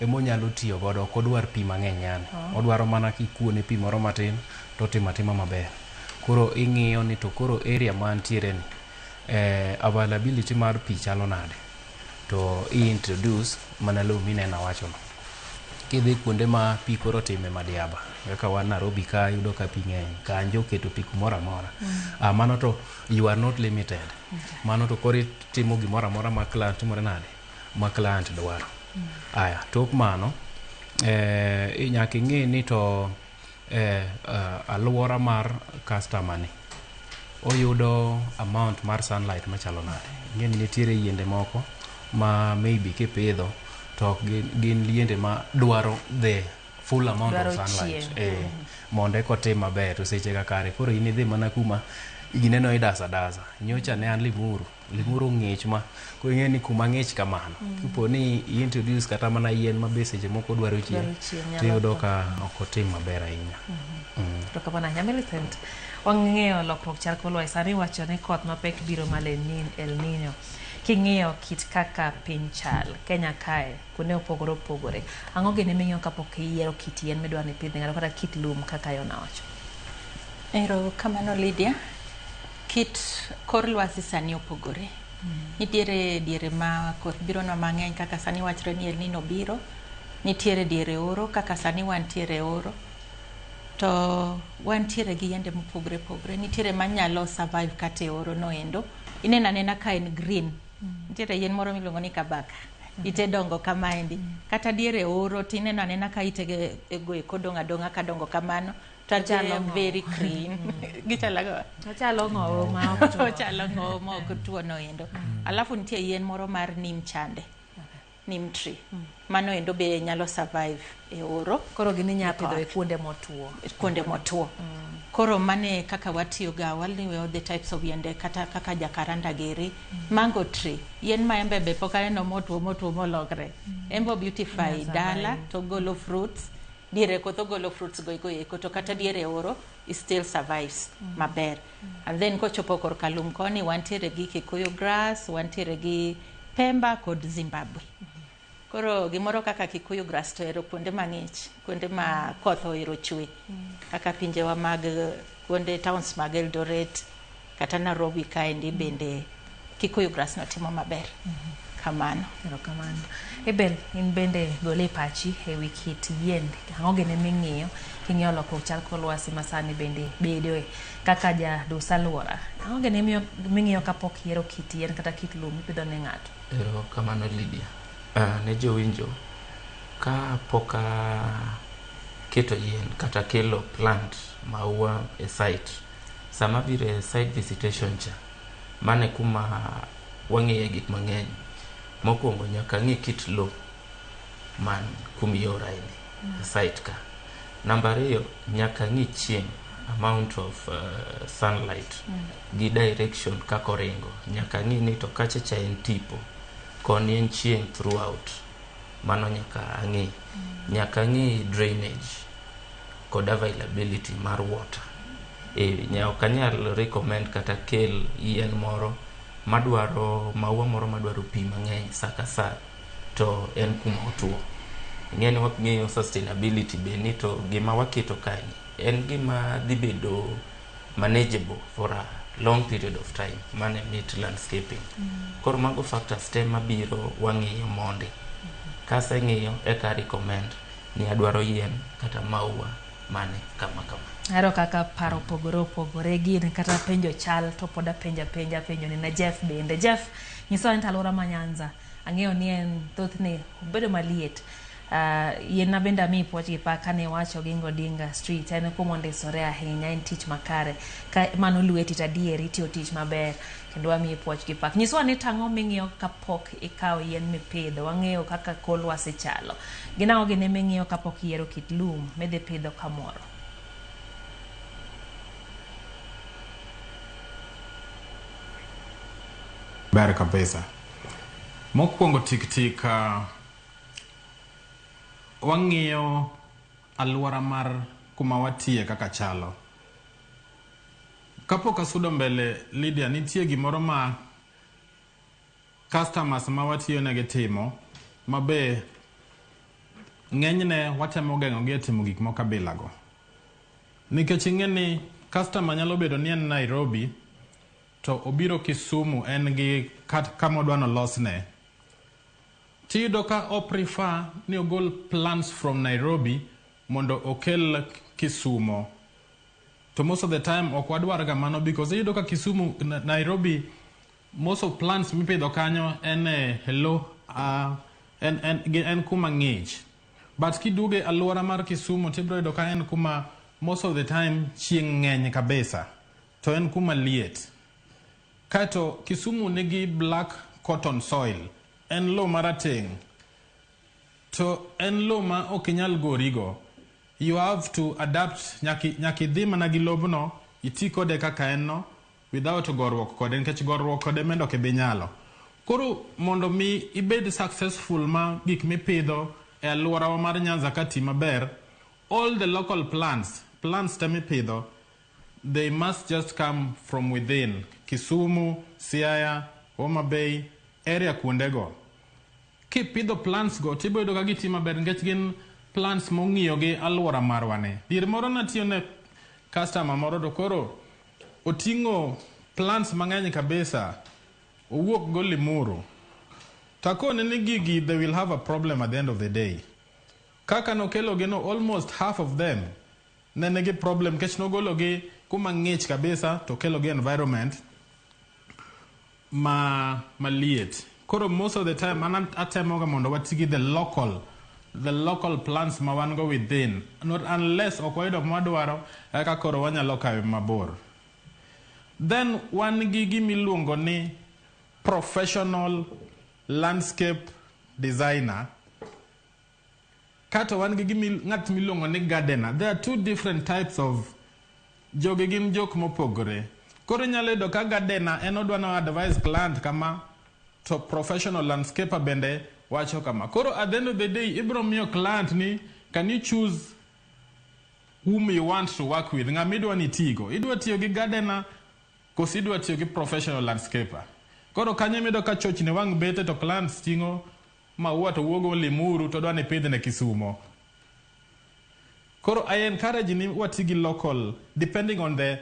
emonyalo tiyo godo, ok odwar pi mang'eny yani. Odwaro mana kikuone pi moro matin to timo maber. Koro ing'iyo ni to koro area mantiere ni availability mar pi chalo nade to introduce mana lo minena wacho no. Kidhi kuonde ma pi koro time madiaba kaka wan Nairobi ka yudo ka pi ng'eny kanjo keto pi kumoro amora. Mano to you are not limited. Mano to koro timo gimoro amora ma client timore nade ma client dwaro. Aya tok mano nyaka ing'e ni to aluora mar customer ni oyudo amount mar sunlight machalo nade. Ng'eni nitiere yiende moko ma maybe kipidho to gin yiende ma dwaro the full amount of sunlight mondo eko tim maber to seche ka kare koro in idhi mana kuma gineno idasa dasa nyocha ne an limuru ng'ich ma ko ing'e ni kuma ng'ich kamano kipo ni introduce kata mana yien ma be seche moko dwaro chieng' tiyudo ka ok otim maber ahinya. To kapana Millicent wang'eyo lokruok chal kor lwasi sani wacho ni koth mapek biro mal El Nino. King'iyo kit kaka piny chal Kenya kae kuonde opogore ang'o gene ming'iyo kapok iyiero kit yien midwa ni pidh ng'ato kata kit lum kaka Yona wacho? Ero kamano Lydia, kit kor lwasi sani opogore. Nitiere diere ma koth biro no mang'eny kaka sani wachre ni El Nino biro, nitiere diere oro kaka sani wantiere oro, to wantiere gi yiende mopogore, nitiere manyalo survive kata e oro no endo. Ineno anena ka en green, nitiere yien moro miluongo ni kabaka, ite dongo kama endi, kata diere oro tineno anena ka ite ego kodong adonga kadongo kamano, to very green. Gichalo ng'owo ma ok tuo no endo. Alafu nitie yien moro mar nim chande, nim tree, mano endo be nyalo survive e oro. Koro gini nya pidho e kuonde motuo. Koro mane kaka watiyo ga all the types of yiende kata kaka jacaranda giri, mango tree, yien ma embe be pok aneno motuo molokre. Embo beautify dala to golo fruits. Diere koth ogolo fruits go eko to kata diere oro it still survives maber. And then kochopo kor kalum koni wantiere gi Kikuyu grass, wantiere gi Pemba kod Zimbabwe. Koro gimoro kaka Kikuyu grass to ero kuonde mang'ich, kuonde ma koth ohero chwe, kaka pinjewa mag kuonde towns mag Eldoret kata Nairobi kaendi bende Kikuyu grass no timo maber. Kamano. Ebel, in bende gole pachi e wikit yien ang'o gene ming'iyo king'iyo lokruok chal kor lwasi masani bende bedoe kaka jadus alwora, ang'o gene ming'iyo kapok iyiero kit yien kata kit lum mipidho ne ng'ato? Ero kamano Lydia. Ne jowinjo ka poka keto yien kata kelo plant maua e site, sama biro e site visitation cha mane kuma wang'iye gik mang'eny. Mokwongo nyaka ng'i kit lo man kumiora ini site ka. Namba 2 nyaka ng'i chieng' amount of sunlight gi direction kako ringo. Nyaka ng'i ni to kacha cha en tipo koni en chieng' throughout, mano nyaka ng'i. Nyaka ng'i drainage kod availability mar water. Nyaka nyal recommend kata kel yien moro madwaro maua moro madwaro pi mang'eny saka sa to en kuma otuo. Ng'eni wang'iyo sustainability be ni to gima waketo kanyi en gima dhi bedo manageable for a long period of time, mane meet landscaping. Koro mago factors te mabiro wang'iyo mondi. Kase ng'iyo eka recommend ni adwaro yien kata maua mane kama. Ero kaka paro opogore gin kata penjo chal to poda penjo ni na Jeff bende. Jeff, nyiso ni alwora ma Nyanza ang'eyo ni en thothne obedo maliet. Yien na benda mi puoch gi paka ne wacho gi Ngodinga Street en kuma ondisore ahinya, en tich makare ka mano lweti tadieri tiyo tich maber kendo ami puoch gi pak. Nyiso ni tang'o ming'iyo kapok ikawo yien mipidho. Wang'eyo kaka kor lwasi chalo, ginang'o gine ming'iyo kapok iyiero kit lum midhi pidho kamoro? Ber kabisa. Mokwongo tik wang'iyo alwora mar kuma watie kaka chalo. Kapok asudo mbele Lydia, nitie gimoro ma customers ma watiyo negi timo mabe ng'enyne watemo geng'ogi e timo gik moko abilago. Nikech ing'e ni customer nyalo bedo ni en Nairobi to obiro Kisumu en gi kama odwa nolosne. Tiyudo ka o prefer ni ogol plants from Nairobi mondo okel Kisumu. To most of the time ok wadwar ga mano because iyudo ka Kisumu, Nairobi, most of plants mipidho kanyo en en kuma ng'ich. But kiduge alwora mar Kisumu tibro yudo ka en kuma most of the time chieng' ng'eny kabisa. To en kuma liet. Kato Kisumu nigi black cotton soil, en lo marateng'. To en lo ma okinyal gorigo. You have to adapt, nyaki dhi mana gi lobno, iti kode kaka en no, without gorruok kode nikech gorruok kode mendo ok ibi nyalo. Koro mondo mi ibed successful ma gik mipidho e alworawa mar Nyanza ka ti maber, all the local plants te mipidho, they must just come from within Kisumu, Siaya, Homa Bay area kuondego. Kipidho plants go tibo yudo ka giti maber nikech gin plants mong'iyo gi alwora marwane. Dier moro natiyo ne customer moro to koro oting'o plants mang'eny kabisa, owuok go Limuru. Takone ni gigi, they will have a problem at the end of the day. Kaka nokelo gino, almost half of them nene gi problem kech nogolo gi kuma ng'ich kabisa to kelo gi environment maliet. Koro most of the time atemoga mondo watigi the local plants ma wan go within, not unless okoido mwadwaro eka koro wanyalo kawe mabor. Then wan gi gimiluongo ni professional landscape designer, kata wan gi ng'at miluongo ni gardener. There are two different types of jogi gin jok mopogore. Koro nyalo yudo ka gardener en odwa no advise client kama, to professional landscaper bende wacho kama. Koro at the end of the day, ibro miyo client ni, can you choose whom you want to work with? Ng'ama idwa ni tigo. Idwa tiyo gi gardener kosi idwa tiyo gi professional landscaper. Koro kanyo mido ka chochni wang' bete to clients ting'o maua to wuogo Limuru to dwa ni pidh ne Kisumo. Koro I encourage ni watigi local, depending on the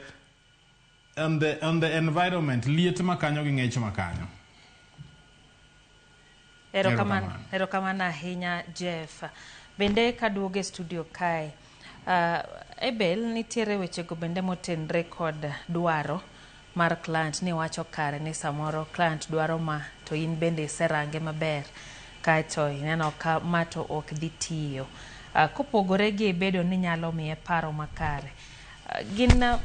environment, liet makanyo gi ng'ich makanyo. Erokamano ahinya Jeff. Bende kaduoge studio kae, Abel nitiere wechego bende motenre kod dwaro mar client ni wacho kare ni samoro client dwaro ma to in bende iserange maber kaeto ineno ka ma to ok dhi tiyo. Kopogore gi bedo ni nyalo miye paro makare, gin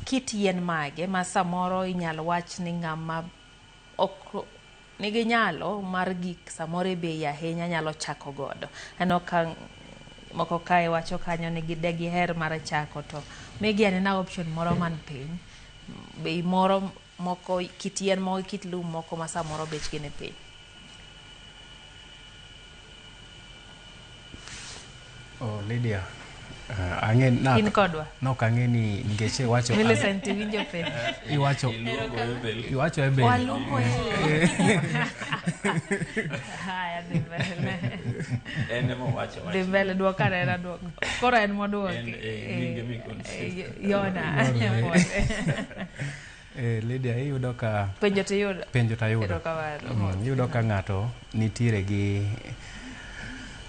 kit yien mage ma samoro inyalo wach ni ng'ama ok nigi nyalo mar gik samoro bei ahinya nyalo chako godo. Eno ka moko kae wacho kanyo ni gidegi her mar chako, to migi anena option moro man piny, bei moro moko kit yien moko kit lum moko ma samoro bechgi ni piny. Oh, Lydia, ang'en na in kodwa no kang'e ni ngeche wacho Millicent winjo pe iwacho Abel walupo haya dibele ene mo wacho dibele duoka na duoka koro en moduoka Yona Lydia, iyudo ka penjo tayudo iyudo ka ng'ato nitiere gi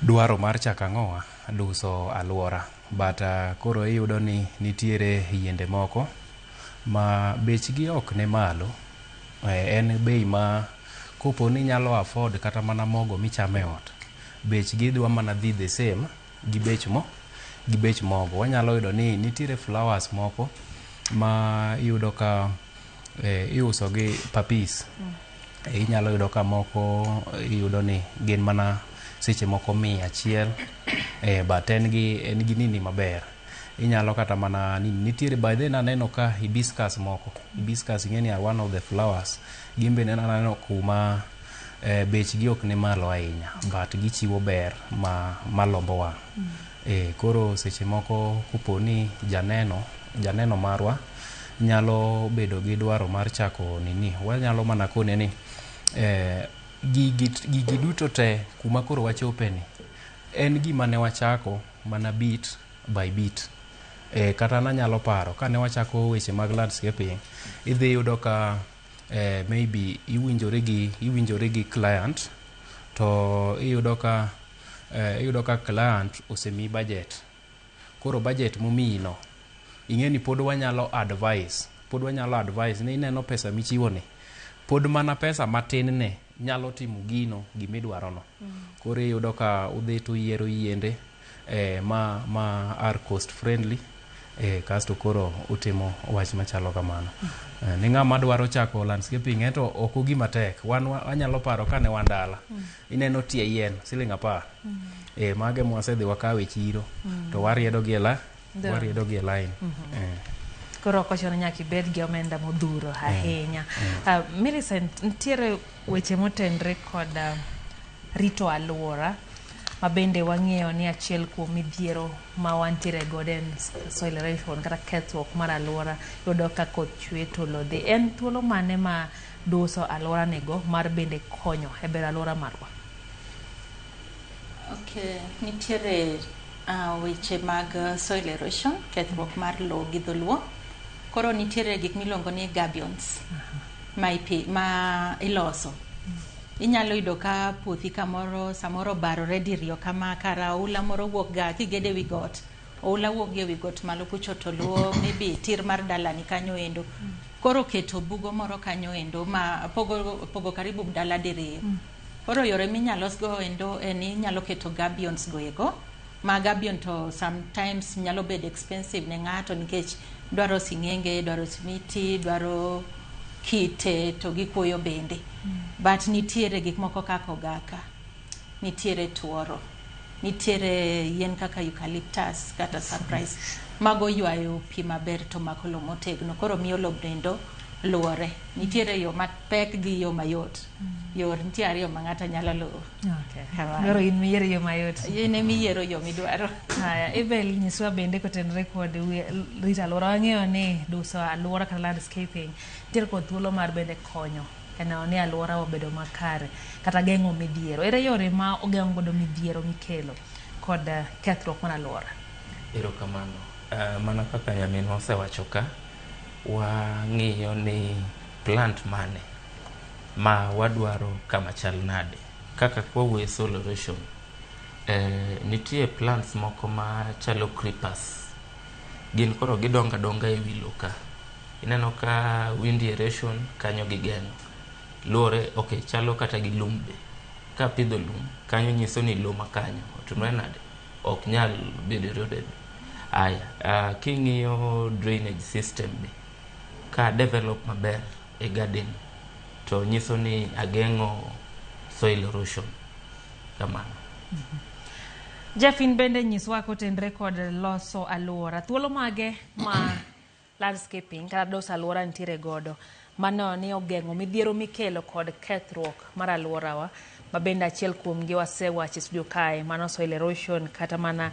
dwaro mar chako ang'owa duso alwora, but koro iyudo ni nitiere yiende moko ma bechgi ok ne malo, en bei ma kopo ni nyalo afford kata mana mogo michamo e ot, bechgi dwa mana dhi the same gi bech mogo. Wanyalo yudo ni nitiere flowers moko ma iyudo ka iuso gi papis. Inyalo yudo ka moko iyudo ni gin mana seche moko 100, but en gi nini maber. Inyalo kata mana nitiere by then aneno ka hibiscus moko. Hibiscus ing'eni are one of the flowers. Gimbe neno kuma bechgi ok ne malo ahinya, but gichiwo ber malombo wang'. Koro seche moko kupo ni janeno marwa nyalo bedo gi dwaro mar chako nini, wanyalo mana kone ni gigi duto te kuma koro wachope ni en gima ne wachako mana bit by bit. Kata nanyalo paro kane wachako weche mag landscaping, idhi yudo ka maybe iwinjore gi client, to iyudo ka client osemi budget. Koro budget momiyi no ing'eni pod wanyalo advise ni ineno pesa michiwo ni pod mana pesa matin ne nyalo timo gino gimidwaro no. Koro iyudo ka udhi to yiero yiende ma are cost friendly, kasto koro utimo wach machalo kamano. Ni ng'ama dwaro chako landscaping eto ok gima tek. Wanyalo paro kane wandala ineno tie yien siling 10, mage mwasedhi wakawe chiro to wariedo gi e line. koro kochono nyaki bed gi omenda modhuro ahinya. Millicent, ntiere weche motendre kod rito alwora ma bende wang'eyo ni achiel kuom midhiero ma wantiere godo en soil erosion kata kethruok mar alwora. Yudo ka koth chwe to lo dhi. En thuolo mane ma doso alwora nego mar bende konyo e bero alwora marwa? Okay, nitiere weche mag soil erosion, kethruok mar lowo gi dholuo. Koro nitiere gik miluongo ni gabions ma iloso. Inyalo yudo ka puothi kamoro samoro barore diriyo kama kara oula moro wuok ga kigede wi got. Oula wuok gi wi got malo kucho to luo maybe tir mar dalani kanyo endo. Koro keto bugo moro kanyo endo ma pogo karibu dala diriyo. Koro yore minyalo go endo inyalo keto gabions go ego. Ma gabion to sometimes nyalo bed expensive ne ng'ato nikech dwaro sing'enge, dwaro simiti, dwaro kite to gi kuoyo bende. But nitiere gik moko kaka ogaka, nitiere tuoro, nitiere yien kaka eucalyptus kata cypress mago ywayo pi maber to mako lowo motegno, koro miyo lowo bendo luore. Nitiere yo mapek gi yo mayot. Nitie ariyo ma ng'ato nyalo luwo. Koro in miyiero yo mayot. In emiyiero yo midwaro. Ibel nyiswa bende kotenore kod rito alwora. Wang'eyo ni duso alwora kata landscaping nitiere kod thuolo mar bende konyo eneno ni alwora obedo makare kata geng'o midhiero. Ere yore ma ogeng'o godo midhiero mikelo kod kethruok mar alwora? Erokamano. Mana kaka nyaminwa osewacho ka, wang'iyo ni plant mane ma wadwaro kama chal nade. Kaka kwawuoye soil erosion, nitie plants moko ma chalo creepers. Gin koro gidonga donga e wi lowo ka. Ineno ka wind erosion kanyo gigeng'o. Luore, chalo kata gi lum be. Ka pidho lum, kanyo nyiso ni lowo makanyo otimore nade, ok nyal bedo eroded. King'iyo drainage system be, ka develop maber e garden, to nyiso ni ageng'o soil erosion. Kamano. Jeffin bende nyiswa kotenre kod loso alwora. Thuolo mage ma landscaping kata doso alwora ntiere godo mano ni ogeng'o midhiero mikelo kod kethruok mar alworawa, ma bende achiel kuomgi wasewacho e studio kae, mano soil erosion kata mana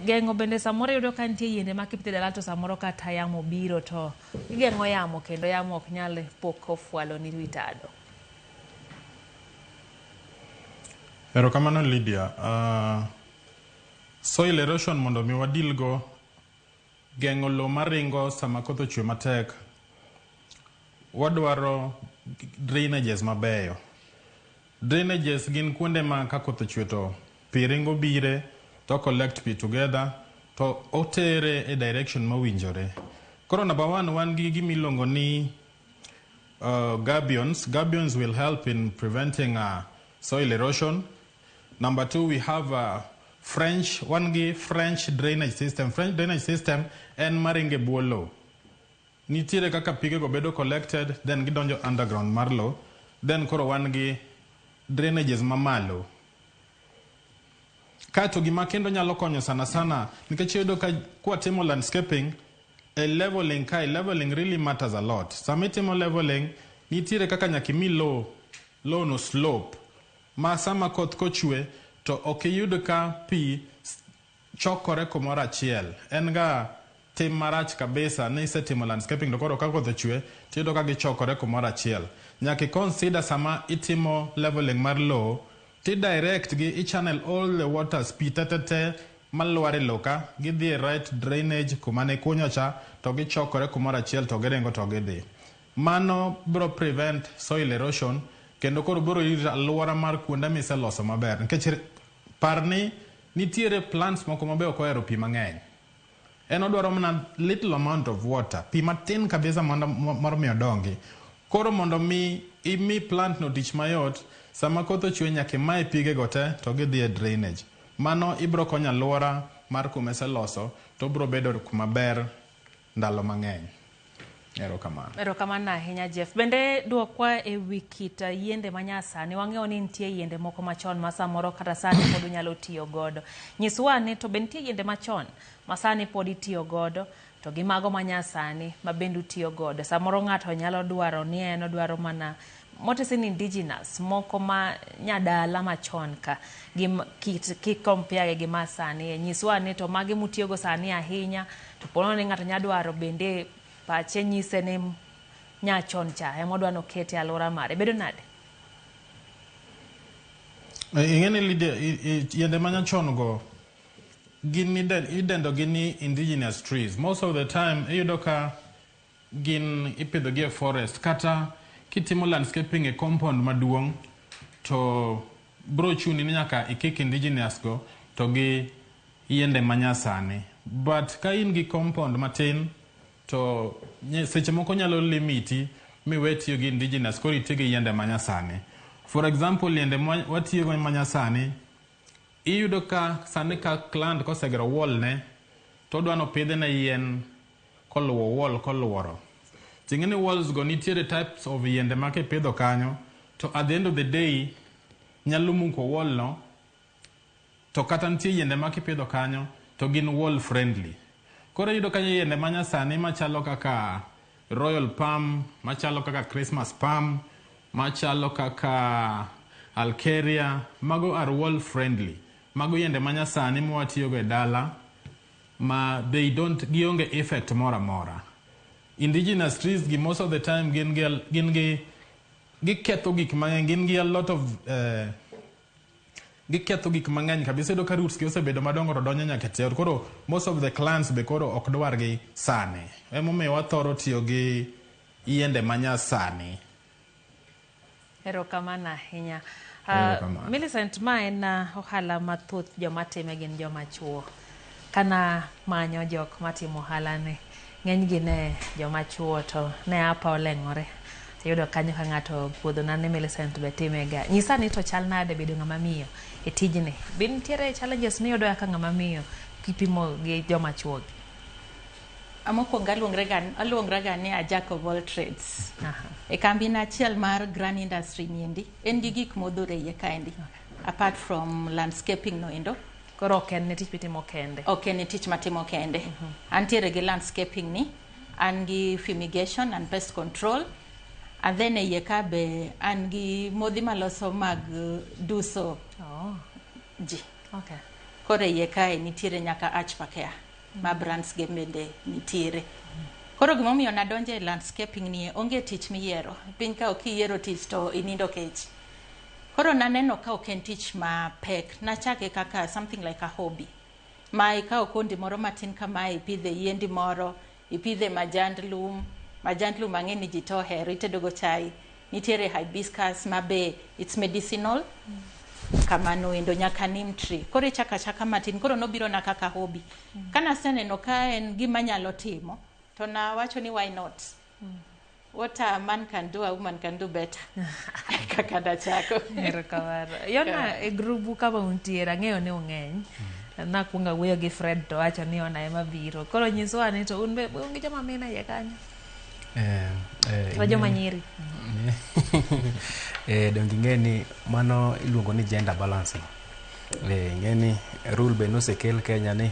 geng'o bende samoro yudo ka nitie yiende ma kipidho dala to samoro kata yamo biro to igeng'o yamo kendo yamo ok nyal pok ofwalo ni wi tado. Erokamano Lydia. Soil erosion mondo mi wadilgo geng'o lowo maringo sama koth ochwe matek, wadwaro drainages mabeyo. Drainages gin kuonde ma ka koth ochwe to pi ringo bire to collect pi together to otere e direction mawinjore. Koro number one, wan gi gimiluongo ni gabions. Gabions will help in preventing soil erosion. Number two, we have one French drainage system. French drainage system en maringe buo lowo. Nitiere kaka pige go bedo collected, then gidonjo underground mar lowo, then koro wan gi drainages mamalo. Kato gima kendo nyalo konyo sana nikech yudo ka kwatimo landscaping, leveling really matters a lot. Sama itimo leveling, nitiere kaka nyaka imi lowo no slope ma sama koth kochwe to ok iyud ka pi chokore kumoro achiel. En ga tim marach kabisa ni isetimo landscaping to koro ka koth ochwe tiyudo ka gichokore kumoro achiel. Nyaka consider sama itimo leveling mar lowo, ti direct gi i-channel all the waters pi tetete malware loka gidhi e right drainage kuma ne kunyo cha to gichokore kumoro achiel to giringo to gidhi. Mano bro prevent soil erosion kendo koro biro rito alwora mar kuonde miseloso maber. Nikech parni nitiere plants moko mabe ok ohero pi mang'eny. En odwaro mana little amount of water, pi matin kabisa mar miyo dongi. Koro mondo imi plant no tich mayot, sama koth ochwe nyaka imae pige go te to gidhi e drainage. Mano ibro konyo alwora mar kuma iseloso to bro bedo kuma ber ndalo mang'eny. Erokamano ahinya Jeff. Bende dwokwa e wi kit yiende manyasani. Wang'eyo ni nitie yiende moko machon ma samoro kata sani pod unyalo tiyo godo. Nyiswa ni to be nitie yiende machon ma sani pod itiyo godo to gi mago manyasani ma bende utiyo godo. Samoro ng'ato nyalo dwaro ni en odwaro mana motesin indigenous moko ma nyadala machon ka ki compare gi masani. Nyiswa ni to magi mutiyo go sani ahinya, to pono ni ng'ato nyadwaro bende pache nyise ni nyachon cha emodwa no kete alora mare bedo nade? Ingene yende manyachon go gin idendo gini indigenous trees. Most of the time iyudo ka gin ipidho gi e forest, kata kitimo landscaping e compound maduong' to bro chuni ni nyaka ikik indigenous go to gi yende manyasani. But ka in gi compound matin to seche moko nyalo limiti miwe tiyo gi indigenous koro itiyo gi yende manyasani. For example, yende watiyo go manyasani iyudo ka sani ka client kosegero wall ne to odwano pidhe na yien koluwo wall koluworo. Tingene walls go nitiere types of yende ma kipidho kanyo to at the end of the day nyalo muko wall no, to kata nitie yende ma kipidho kanyo to gin wall friendly. Koro iyudo ka yende manyasani machalo kaka royal palm, machalo kaka Christmas palm, machalo kaka alkeria, mago are wall friendly. Mago yende manyasani mwatiyo go e dala ma they don't gionge effect mora mora. Indigenous trees gi most of the time gin ketho gik mang'eny, gin gi a lot of giketho gik mang'eny kabisa. Iyudo ka roots gi osebedo madongo to donjo nyaka e ot. Koro most of the clans be koro ok dwar gi sani. Emomiyo wathoro tiyo gi yende manyasani. Erokamano ahinya. Millicent, ma en ohala mathoth joma time gin joma chuo. Kana manyo jok matimo ohala ni, ng'eny gi ne joma chuo to ne apa oleng'ore. Yudo kanyo ka ng'ato puodho na ne Millicent be time ga. Nyisa ni to chal nade bedo ng'ama miyo e tijni? Bin tiere challenges ni yudo ka ng'ama miyo kipimo gi joma chuo? Amokwongo aluongra ga ni a jack of all trades. E kambi na achiel mar Grand Industry niendi en gi gik modhuro iye kaendi. Apart from landscaping no endo. Koro ok en tich mitimo kende? Ok en tich matimo kende. Antiere gi landscaping ni, an gi fumigation and pest control, and then iye ka be an gi modhi maloso mag duso ji. Okay. Koro iye kae nitiere nyaka archpa care ma brands ge bende nitiere. Koro gimomiyo nadonje landscaping ni onge tich miyiero. Piny ka ok iyiero tich to inindo kech. Koro naneno ka ok en tich ma pek. Nachake kaka something like a hobby. Ma ikawo kondi moro matin kama ipidhe yiendi moro, ipidhe majand lum mang'eny ni ji to ohero, itedo go chai. Nitiere hibiscus ma be it's medicinal. Kamano endo nyaka neem tree. Koro chaka matin. Koro nobiro na kaka hobby. Kana aseneno ka en gima nyalo timo, to na wacho ni why not? What a man can do, a woman can do better. Kaka dachako. Erokamano. Yona e grubu kama untiere, ang'eyo ni ung'eny. Nakwonga wuoyo gi Fred to wacho ni ona ema biro. Koro nyiswa ni to un be ungi joma mine iye kanyo? Joma nyiri. Donge ing'e ni mano iluongo ni gender balancing. Ing'e ni rule be nosekel Kenya ni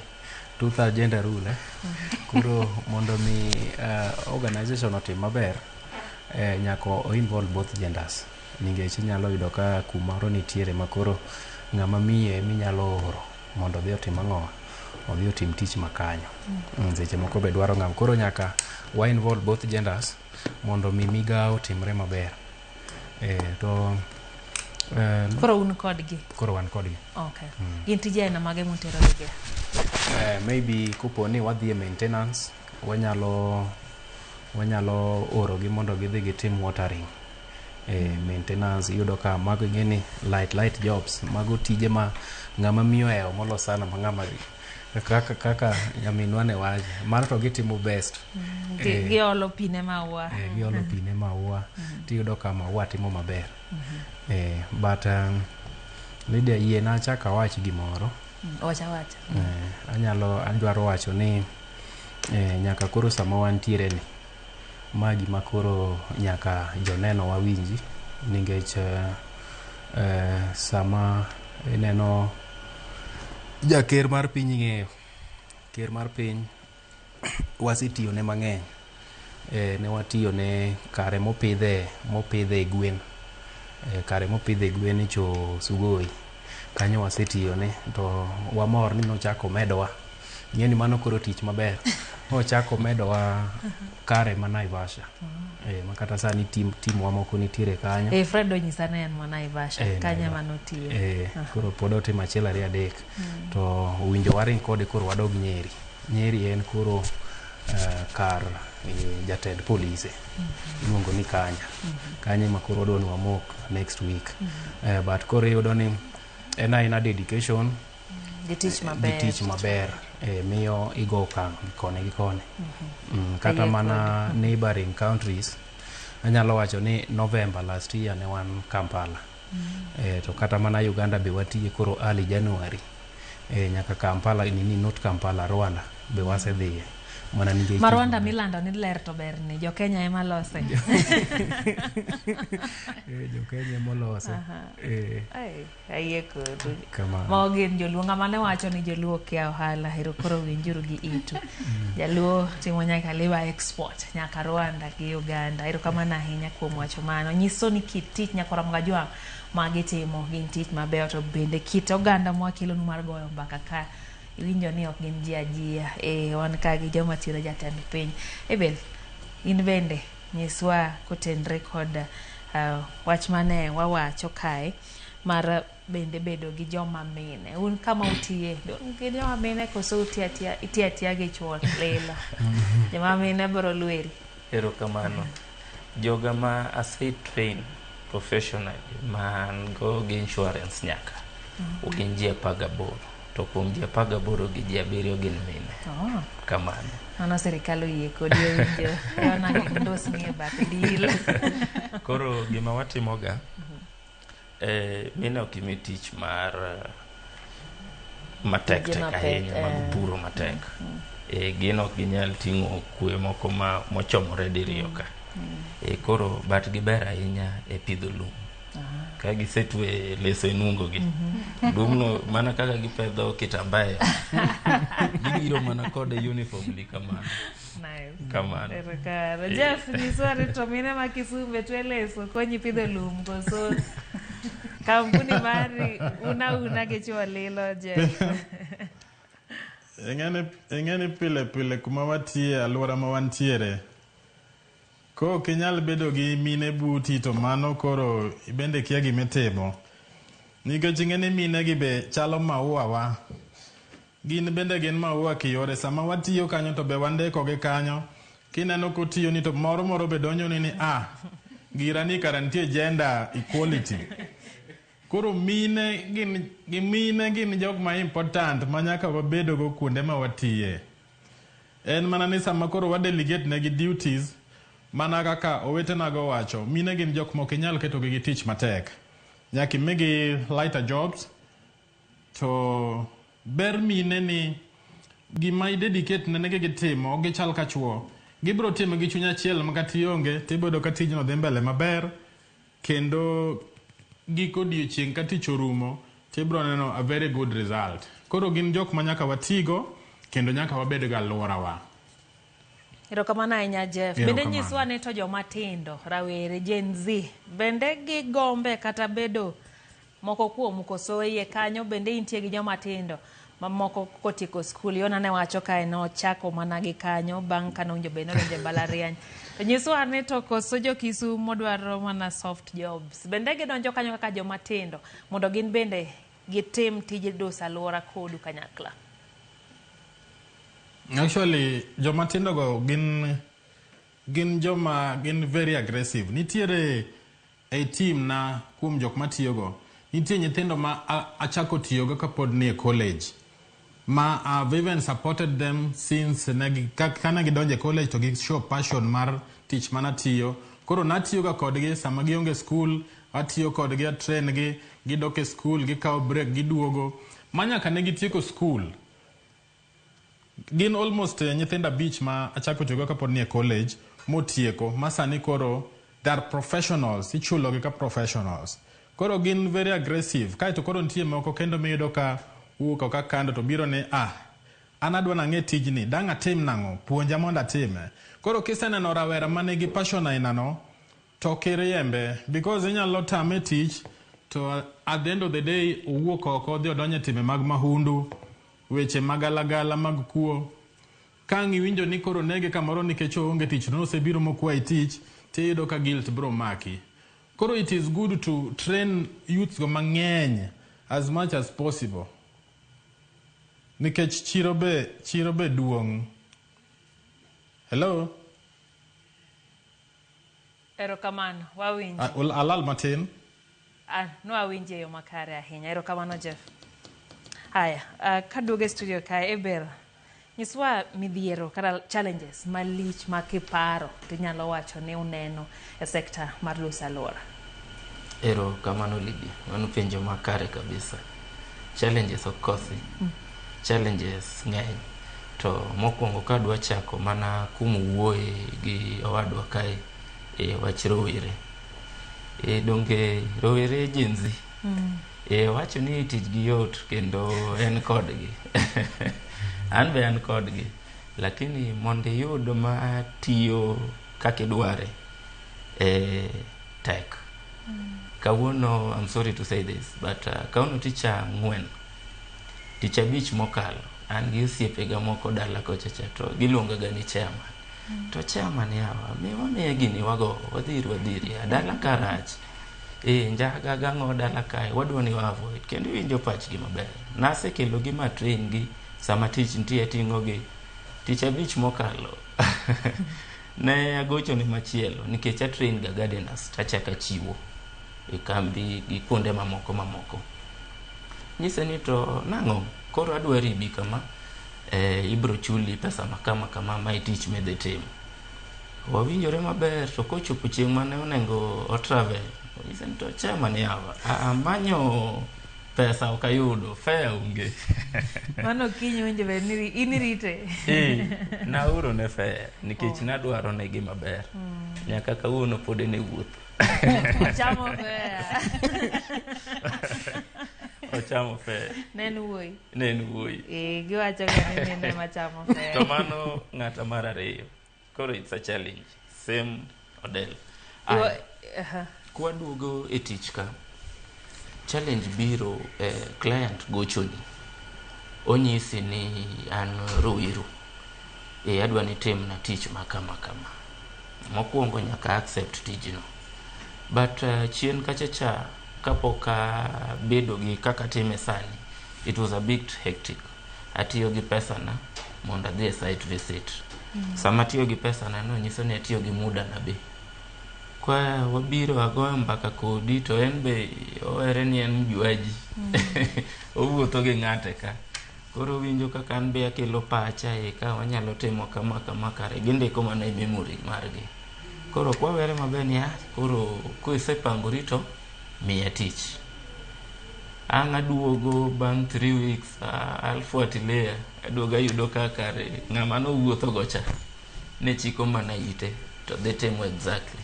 2/3 gender rule. Koro mondo mi organization otim maber, nyaka o involve both genders. Nikech inyalo yudo ka kumaro nitiere makoro ng'ama miye minyalo oro mondo odhi otim ang'o, odhi otim tich makanyo. Seche moko be dwaro ng'ama, koro nyaka wa involve both genders mondo mi migawo otimre maber. Koro un kodgi? Koro wan kodgi. Okay. Gin tije aina mage mutero gi? Maybe kupo ni wadhi e maintenance, wanyalo oro gi mondo gidhi gitim watering. Maintenance yudo ka mago ng'eni light jobs, mago tije ma ng'ama miyo eo molo sana ma ng'ama kaka nyaminwa ne waje mano to gitimo best. Giolo pi ne maua. Giolo pi ne maua. Tiyudo ka maua timo maber. But Lydia, yie na chaka wach gimoro. Wacha. Adwaro wacho ni nyaka koro sama wantiere ni magi makoro nyaka joneno wawinji, nikech sama ineno jaker mar piny ng'eyo, ker mar piny wasetiyo ne mang'eny. Ne watiyo ne kare mopidhe gwen. Kare mopidhe gwen icho Sugoi. Kanyo wasetiyo ne to wamor ni nochako medowa. Ng'eni mano koro tich maber. Nochako medowa kare ma Naivasha. Makata sani tim wa moko nitiere kanyo. Fred onyisa ne en ma Naivasha. Kanya manotiyo. Koro pod otimo achiel ariyo adek. To winjo waring kode koro wadog Nyeri. Nyeri en koro kar jatend polise. Iluongo ni Kanya. Kanya ma koro odwa ni wamok next week. But koro iyudo ni en aina dedication. Gitich maber. Miyo igo okang' gi kone. Kata mana neighboring countries. Anyalo wacho ni November last year ne wan Kampala. To kata mana Uganda be watiye koro early January. Nyaka Kampala, not Kampala, Rwanda be wasedhiye. Mana nige Rwanda milando ni ler to ber ni jo Kenya ema lose. Jo Kenya ema lose. Ayie kodu. Mogin joluo mane wacho ni joluo kia ohala hero koro winjuru gi itu. Jaluo timo nyaka liwa export nyaka Rwanda gi Uganda. Hero kama na ahinya kuom wacho mano. Nyiso ni kit tich nyakora mgajwa magitimo gin tich maber to bende kit oganda mwakilo mar goyo mbaka ka iwinjo ni ok gin ji ajia wan ka gi joma tiro jatend piny. Bel in bende nyiswa kotenre kod wach mane wawacho kae mar bende bedo gi joma mine. Un kama utiye gi joma mine koso itiatia gi chuo lelo. Joma mine bro lweri. Erokamano. Joga ma ase train professional man go gi insurance nyaka. Ugin ji 18. To kuom ji 18 gi ji 7 gin mine. Kamano. Ana serikal oyie kodi winjo. Ona ndos ni bath deal. Koro gima watimoga mine okimi tich mar matek ahinya mag puro matek. Gin ok ginyal ting'o kwe moko mochomore diriyo ka. Koro bat giber ahinya e pidho lum. Ka gisetwe leso enungo gi. Lumno mana kaka gipedho kitambaya. Gibiro mana kode uniform li kamano. Nice. Kamano. Jeff ni swari to mine ma Kisumu twe leso konyi pidho lum koso kampuni mari una kichwa lilo Jeff. Engene pile kuma watie alwora ma wantiere. Ko kinyal bedo gi mine buti to mano koro ibende kia gimitimo. Nikech ing'eni mine gi be chalo maua wa. Gin bende gin maua kiyore sama watiyo kanyo to be wandeko gi kanyo. Kineno kotiyo ni to moro be donjo ni gira ni karantie gender equality. Koro mine gin jok ma important manyaka wabedo go kuonde ma watiye. En mana ni sama koro wadelegate ne gi duties mana kaka owetena go wacho, mine gin jok mok inyal keto gi tich matek. Nyaka imigi lighter jobs to ber mine ni gima idedicate ne gitimo gichal ka chuo. Gibro timo gi chunya achiel ma kata ionge tibodo ka tijno dhi mbele maber kendo giko odiochieng' ka tich orumo tibro neno a very good result. Koro gin jok ma nyaka watigo kendo nyaka wabed ga alwora wa. Erokamano ahinya Jeff. Bende nyiswa ni to joma tindo, rawere, Gen Z, bende gigombe kata bedo moko kuom koso iye kanyo bende intie gi joma tindo mamoko kotieko skul. Yona ne wacho kae no chako mana gi kanyo bang' kano unjo bende donje mbalariany. To nyiswa ni to koso jo Kisumu dwaro mana soft jobs. Bende gidonjo kanyo kaka joma tindo mondo gin bende gitim tije dos alwora kodu kanyakla. Actually, joma tindo go gin joma gin very aggressive. Nitiere a team na kuom jok matiyo go. Nitie nyithindo ma achako tiyo go kapod ni e college. Ma I've even supported them since kana gidonje college to gi show passion mar tich mana tiyo. Koro natiyo ga kodgi sama gionge school, atiyo kodgi a train gi, gidoke school, gikawo break, giduogo. Manyaka ne gitieko school. Gin almost nyithinda beach ma achako tiyo kapod ni e college motieko. Masani koro they are professionals, ichulo gi ka professionals. Koro gin very aggressive. Kaito koro nitie moko kendo miyudo ka wuok ka kando to biro ni an adwa nang'e tijni, dang' atim nang'o, puonja mondo atime. Koro kiseneno rawera manigi passion ainano, to kiriembe, because inyalo tame tich, to at the end of the day, owuok oko, odhi odonje time mag mahundu, weche magalagala mag kuo. Kang' iwinjo ni koro nege kamoro nikech oonge tich, no osebiro mokwayi tich, tiyudo ka guilt bro maki. Koro it is good to train youths go mang'eny as much as possible. Nikech chiro be duong'. Hello? Erokamano, wawinji. Alal matin. No awinji yo makare ahinya. Erokamano Jeff. Haya, kaduoge studio kae eber. Nyiswa midhiero kata challenges malich makiparo tinyalo wacho ni uneno e sekta mar loso alwora. Erokamano Lydia, mano penjo makare kabisa. Challenges okosi. Challenges ng'eny. To mokwongo kadwa chako mana kumuwuoye gi owadwa kae wach rowere. Donge rowere jenzi. Wacho ni tijgi yot kendo en kodgi. An be an kodgi. Lakini mondo iyud ma tiyo kaka idware tek. Kawuono, I'm sorry to say this, but kawuono ticha ng'wen. Ticha bich mokalo. An gi osiepega moko dala kochacha to giluongaga ni chairman. To chairman yawa, miya gini wago, wadhiri, dala karach. Njaga gang'o dala kae, wadwa ni avoid. Kendo winjo pachgi maber. Nasekelo gi ma train gi, sama tich nitie ting'o gi. Tich abich mokalo. Ne agocho ni machielo, nikech atrain ga gardeners, tachaka chiwo. Kambi gi kuonde mamoko. Nyise ni to nang'o, koro adwa ribi kama, ibro chuli pesa makama ma itich medhe timo. Wawinjore maber, to kochopo chieng' mane onengo o travel. Nyise ni to chairman yawa, manyo pesa okayudo, fare unge. Mano kinyo winjo be inirite. Nauro ne fare, nikech nadwaro ne gi maber. Nyaka kawuono pod ne wuoth. Ochamo fare. Ochamo fare. Nen wuoyi. Giwacho ga ni nene machamo fare. To mano ng'ata mar ariyo. Koro it's a challenge. Same Odel. Kwa duogo e tich ka. Challenge biro client gochoni. Onyisi ni an ruiru. Adwa ni tim na tich makama. Mokwongo nyaka accept tijino. But chien kachacha kapoka bedo gi kaka time sani, it was a bit hectic. Atiyo gi pesa na mondo adhi e site visit. Sama atiyo gi pesa na no nyiso ni atiyo gi muda na be. Kwa wabiro agoyo mbaka kodi to en be oere ni en mjuaji. Owuotho gi ng'ate ka. Koro winjo kaka an be akelo pacha ka wanyalo timo kama kare. Gindiko mana e memory margi. Koro kwa were maber ni koro kuisepangori to miya tich. An aduogo bang' 3 weeks, alfuatilia, aduoga yudo kakare, ng'ama no wuotho gocha, ne chiko mana ite, to dhi timo exactly.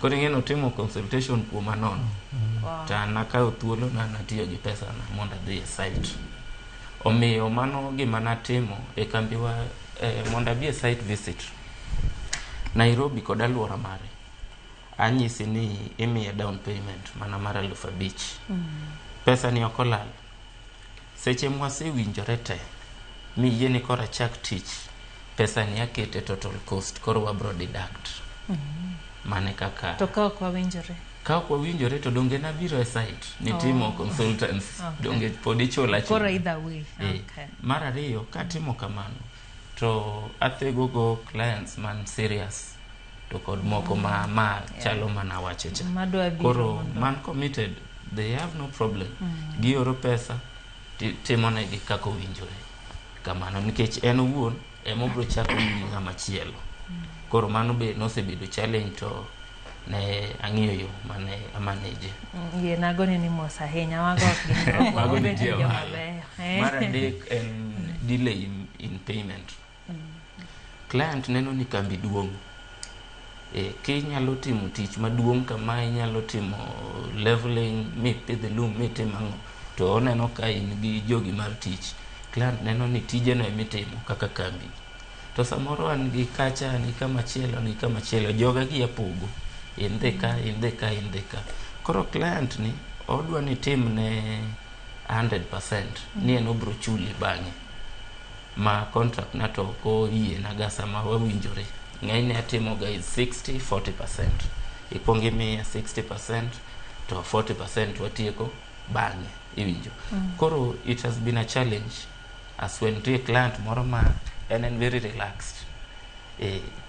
Koro ing'eno timo consultation kuom anono. Ta nakao thuolo na natiyo gi pesa na mondo adhi e site. Omiyo mano gima natimo e kambiwa mondo adhi e site visit. Nairobi kod alwora mare. Anyisi ni imiye down payment mana mar 5,000. Pesa ni okolal. Seche mwasewinjore te, miyie ni kora chak tich, pesa ni akete total cost, koro wabro deduct. Mane kaka... To ka ok wawinjore? Ka ok wawinjore to donge nabiro e site, nitimo consultants, donge podi chula chula. Koro either way. Okay. Mar ariyo, ka timo kamano, to athego go clients man serious. To kod moko ma chalo mana wachecha. Koro man committed, they have no problem. Gioro pesa, timone gi kako winjore. Kamano, nikech en owuon, emobro chako gi ng'ama chielo. Koro mano be nosebedo challenge to ne ang'iyo yo mane amanage. Nagoni ni mos ahinya, mago ni tiyo mabe. Mar adek en delay in payment. Client neno ni kambi duong'. Kinyalo timo tich maduong' kama, inyalo timo leveling, mipidh lum, mitimo ang'o, to oneno ka in gi jogi mar tich, client neno ni tijeno emitimo kaka kambi. To samoro an gi kacha ni kama chielo joga gi apogo. Indhe ka. Koro client ni odwa ni tim ne 100% ni en obro chuli bang'e. Ma contract na to ko yie na gasa ma wawinjore. Ng'enyne atimo ga 60-40%. Ikwongi miya 60% to 40% watieko bang'e iwinjo. Koro it has been a challenge as when to a client moro ma en very relaxed.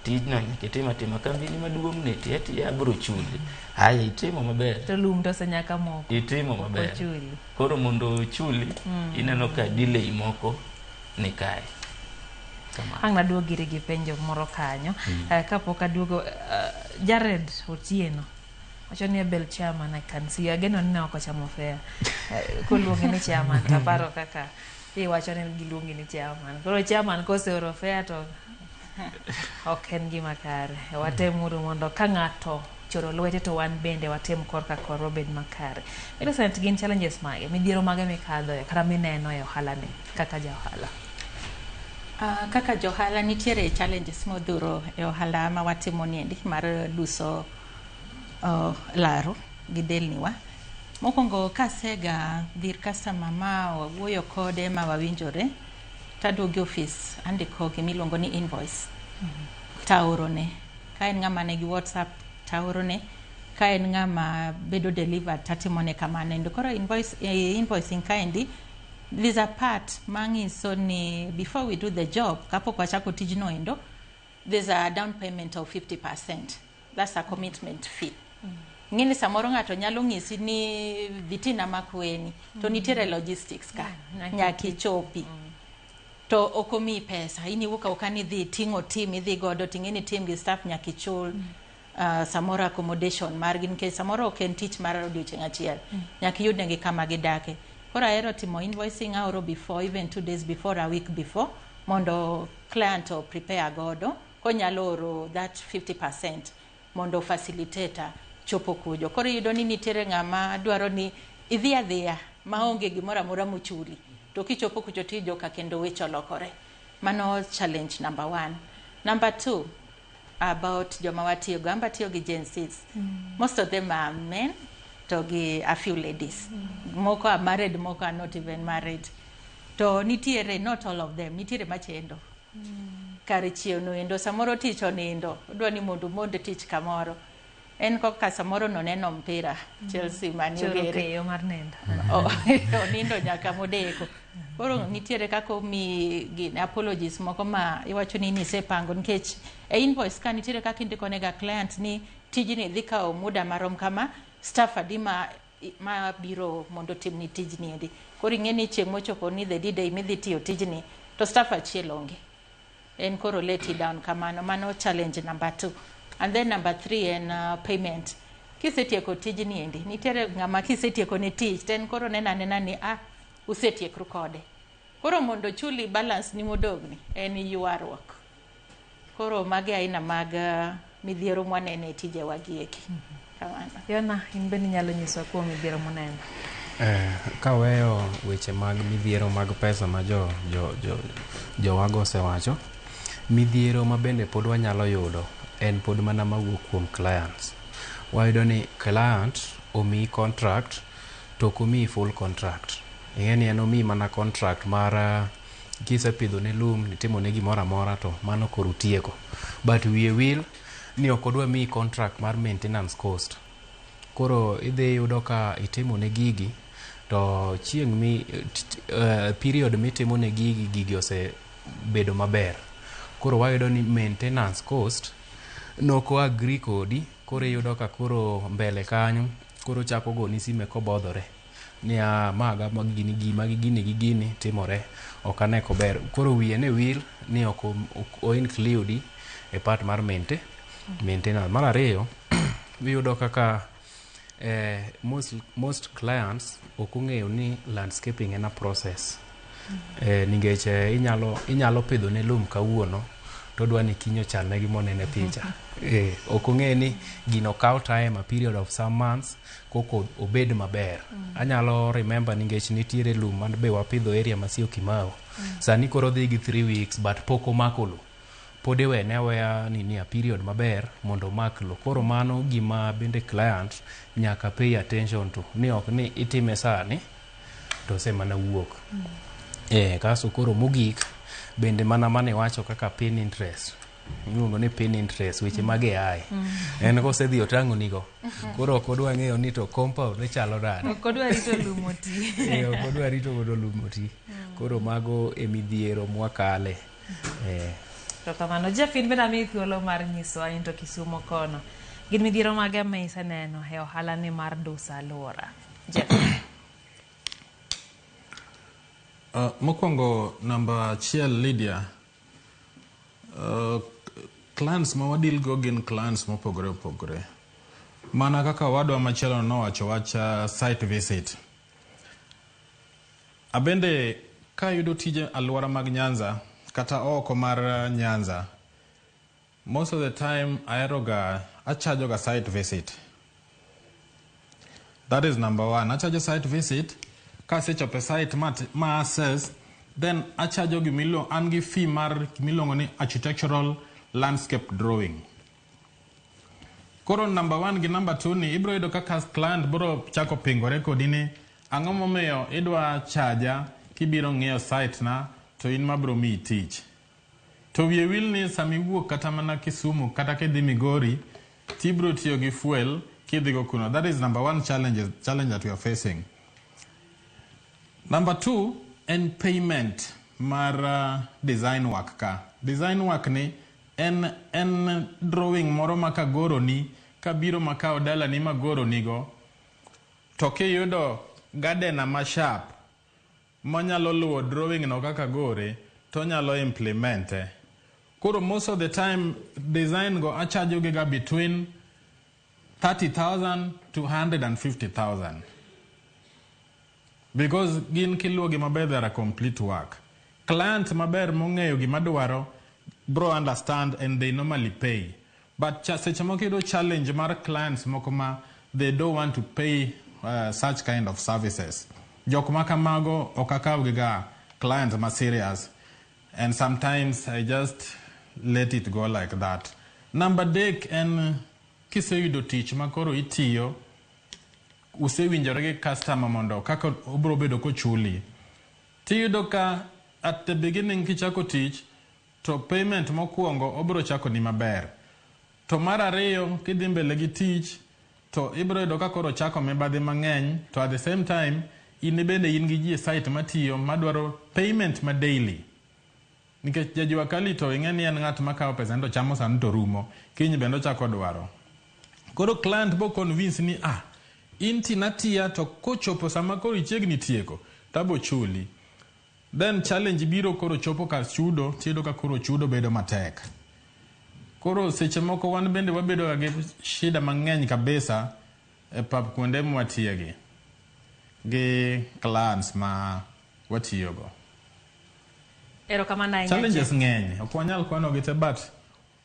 Tijno nyaka tima kambi ni maduong' ne ti abro chuli. Haya itimo maber. To lum to senyaka moko. Itimo maber. Koro mondo chuli ineno ka delay moko ni kae. Ang naduogo giri gi penjo moro kanyo. Kapok aduogo Jared Otieno. Wacho ni bel chairman I can see. Ageno ni oko chamo fair. Koluongi ni chairman taparo kaka wacho ni giluongi ni chairman. Koro chairman kose oro fair to ok en gima kare. Watemuru mondo ka ng'ato choro lwete to wan bende watem korka koro bed makare. Ilo sent gin challenges mage, midhiero mage mikadho kata mineno e ohala ni kaka ja ohala. Kaka johala nitiere challenges modhuro e ohala ma watimo niendi mar duso laro gi delniwa. Mokwongo kasega dhir customer ma wawuoyo kode ma wawinjore taduogi office andiko gimiluongo ni invoice taorone. Ka en ng'ama nigi WhatsApp taorone, ka en ng'ama bedo delivered tatimone kamano. Koro invoicing kaendi there's a part mangiso ni before we do the job kapok wachako tijno endo there's a down payment of 50%. That's a commitment fee. Ngini samoro ng'ato nyalo ng'isi ni vitina makweni to nitiere logistics ka nyaki chopi to okomi pesa ini wuka ukani dhi tingo team idhi godo tingeni team gi staff nyaki chul samoro accommodation margi nikech samoro ok en tich mar odiochieng' achiel nyaki yud negi kama gidake. Koro ahero timo invoicing aoro before, even 2 days before, a week before, mondo client o prepare godo, konyalo oro that 50% mondo facilitator chopo kujo. Koro yudo ni nitiere ng'ama dwaro ni idhi adhiya maonge gimoro amora mochuli. To kichopo kucho tijo ka kendo wecho lokore. Mano challenge number 1. Number 2, about joma watiyo go, amba tiyo gi Gen Zs. Most of them are men. To gi a few ladies. Moko are married, moko are not even married. To nitiere, not all of them, nitiere machendo. Kari chiew no endo, samoro tich onindo, udwa ni mondo tich kamoro. En koka samoro noneno mpira, Chelsea mani ugere. Choro keyo mar nenda. Onindo nyaka modeko. Koro nitiere kako mi gine apologies moko ma iwacho ni nisepango nikech invoice ka nitiere kaka indiko nega client ni tijni dhi kawo muda marom kama staff adima ma biro mondo timni tijni endi. Koro ing'eni chieng' mochopo ni the day midhi tiyo tijni to staff achiel onge. En koro let it down kamano. Mano challenge number 2. And then number 3 en payment. Kisetieko tijni endi. Nitiere ng'ama kisetieko ne tich ten koro nena ni usetiekru kode. Koro mondo chuli balance ni modogni en yuarruok. Koro mage aina mag midhiero mwanene tije wagieki. Yona, in bende nyalo nyiso kuom midhiero muneno. Kaweyo weche mag midhiero mag pesa ma jowago osewacho, midhiero ma bende pod wanyalo yudo en pod mana mawuok kuom clients. Wayudo ni client omi contract to komi full contract. Ing'eni en omi mana contract mar kisepidho ne lum nitimo ne gimoro amora to mano koro tieko. But wiye wil ni ok odwa mi contract mar maintenance cost. Koro idhi yudo ka itimo ne gigi to chieng' mi period mitimo ne gigi ose bedo maber. Koro wayudo ni maintenance cost noko agree kodi. Koro yudo ka koro mbele kanyo koro chako go ni sime kobodhore ni maga gini timore ok ane kober. Koro wiye ne wil ni ok o include e part mar maintenance. Mar ariyo wiyudo kaka most clients ok ong'eyo ni landscaping en a process. Nikech inyalo pidho ne lum kawuono to dwa ni kinyo chalne gi monene picha. Ok ong'e ni gino kawo time a period of some months koko obed maber. Anyalo remember nikech nitiere lum man be wapidho area masio Kimau. Sani koro dhi gi 3 weeks but pok omako lo. Pod iwene aweya ni a period maber mondo omak lo. Koro mano gima bende client nyaka pay attention to. Ni ok ni itime sani to se mana wuok. Kaso koro mogik bende mana mane wacho kaka pin interest. Iluongo ni pin interest weche mage ai. En kosedhi otango nigo. Koro ok odwa ng'eyo ni to compound chalo nade. Ok odwa rito lum oti. Ok odwa rito godo lum oti. Koro mago e midhiero mwakale. To kamano Jeff, in bende mi thuolo mar nyisowa into Kisumo kono. Gin midhiero mage ma iseneno e ohala ni mar duso alwora? Jeff. Mokwongo namba 1 Lydia. Clients ma wadil go gin clients mopogore opogore. Mana kaka wadwa machielo nowacho wacha site visit. Abende ka yudo tije alwora mag Nyanza kata oko mar Nyanza, most of the time achajoga site visit. That is number 1. Achajo site visit. Ka sechope site ma access, then achajo gimilo angi fee mar gimilongo ni architectural landscape drawing. Koro number 1 gi number 2 ni ibro yudo kaka client bro chako pingore kodini ang'o momiyo idwa chaja kibiro ng'iyo site na to in mabro mi tich. To wiye wil ni sami wuok kata mana Kisumu kata kidhi Migori tibro tiyo gi fuel kidhigo kuno. That is number 1 challenge that we are facing. Number 2 en payment mar design work ka. Design work ni en drawing moro maka goro ni kabiro makao dala ni magoro nigo to kiyudo gardener ma sharp monyalo luwo drawing no kaka gore to nyalo implemente. Koro most of the time design go achajo giga between 30,000 to 150,000 because gin kiluwo gima maber there are complete work. Client maber mong'eyo gima dwaro bro understand and they normally pay. But seche moko yudo challenge mar clients moko ma they don't want to pay such kind of services. Jok ma kamago okakaw giga clients ma serious, and sometimes I just let it go like that. Number 3 en kiseyudo tich makoro itiyo usewinjore gi customer mondo kaka obro bedo kochuli. Tiyudo ka at the beginning kichako tich to payment mokwongo obro chako ni maber. To mar ariyo kidhi mbele gi tich to ibro yudo ka koro chako mibadhi mang'eny, to at the same time in bende in gi ji site matiyo madwaro payment ma daily. Nikech Jajua Kali to ing'e ni en ng'at makawo pesa to chamo sani to rumo, kiny bende chako dwaro. Koro client bo convince ni inti natia to kochopo sama koro ichiegni tieko tabo chuli. Then challenge biro koro chopo ka chudo, tiyudo ka koro chudo bedo matek. Koro seche moko wan bende wabedo gi shida mang'eny kabisa e pap kuonde mwatiegi gi clients ma watiyogo. Erokamano. Challenges ng'eny, ok wanyal kwano gite, but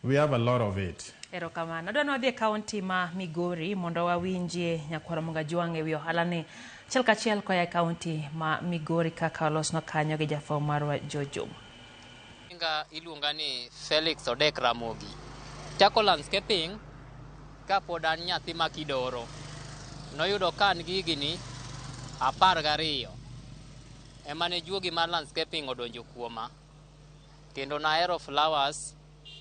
we have a lot of it. Erokamano. Adwa nwadhi e kaunti ma Migori mondo wawinjie Nyakwaro Mungajwang' ewi ohala ni chiel kachiel koya e kaunti ma Migori kaka olosno kanyo gi jafwambo marwa Jojo. Iluonga ni Felix Odek Ramogi. Chako landscaping ka pod an nyathi ma Kidoro. Noyudo ka an gi higni 12 ema ne juogi mar landscaping odonjo kuoma. Kendo nahero flowers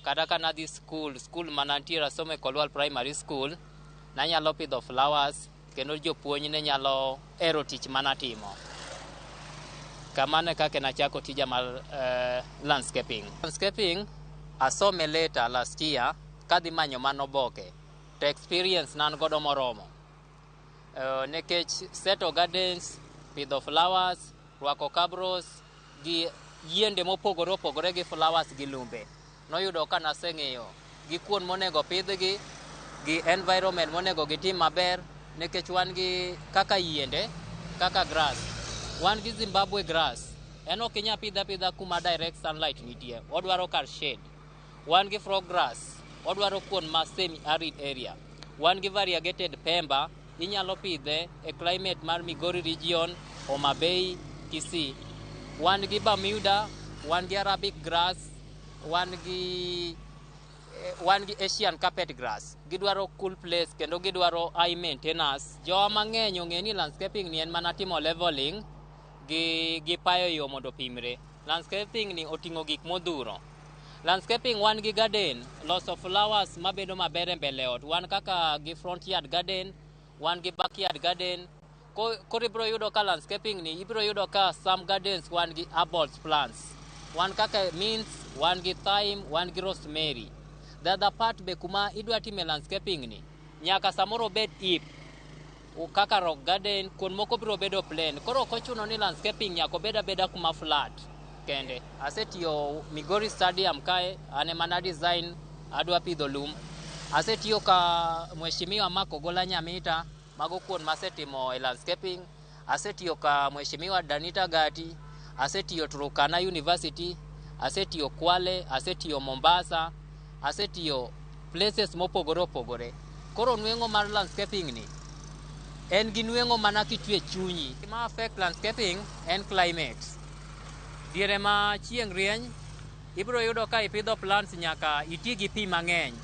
kata ka nadhi school manantiere asome Kolwal Primary School, nanyalo pidho flowers kendo jopuonj ne nyalo ero tich manatimo. Kamane kake nachako tija mar landscaping. Landscaping asome later last year kadhi manyo manoboke. To experience nan godo moromo. Nekech seto gardens, pidho flowers, rwako cabros gi yiende mopogore opogore gi flowers gi lumbe. Noyudo ka naseng'eyo gi kuon monego pidhgi gi environment monego gitim maber, nekech wan gi kaka yiende, kaka grass. Wan gi Zimbabwe grass. En ok inya pidha kuma direct sunlight nitie. Odwaro kar shade. wan gi frog grass, odwaro kuon ma semi arid area. Wan gi variegated pemba, inyalo pidhe e climate mar Migori region, Homa Bay, Kisii. Wan gi Bermuda, wan gi Arabic grass, wan gi Asian carpet grass. Gidwaro cool place kendo gidwaro high maintenance. Jowa mang'eny ong'e ni landscaping ni en mana timo leveling gi payo yo mondo pimre. Landscaping ni oting'o gik modhuro. Landscaping wan gi garden, loso flowers mabedo maber e mbele ot. Wan kaka gi front yard garden, wan gi backyard garden. Koro ibiro yudo ka landscaping ni, ibiro yudo ka some gardens wan gi herbal plants. Wan kaka mint, wan gi thyme, wan gi rosemary. The other part be kuma idwa time landscaping ni, nyaka samoro bed ip, kaka rock garden, kuon moko biro bedo plain. Koro ok ochuno ni landscaping nyaka beda kuma flat kende. Asetiyo Migori Stadium kae, ane mana design adwa pidho lum. Asetiyo ka Mheshimiwa Mark Ogolla Nyamita, mago kuon masetimo e landscaping. Asetiyo ka Mheshimiwa Danita Gati, asetiyo Turkana University, asetiyo Kwale, asetiyo Mombasa, asetiyo places mopogore opogore. Koro nweng'o mar landscaping ni en gi nweng'o mana kitwe chunyi. Ma affect landscaping en climate. Diere ma chieng' rieny, ibiro yudo ka ipidho plants nyaka iti gi pi mang'eny.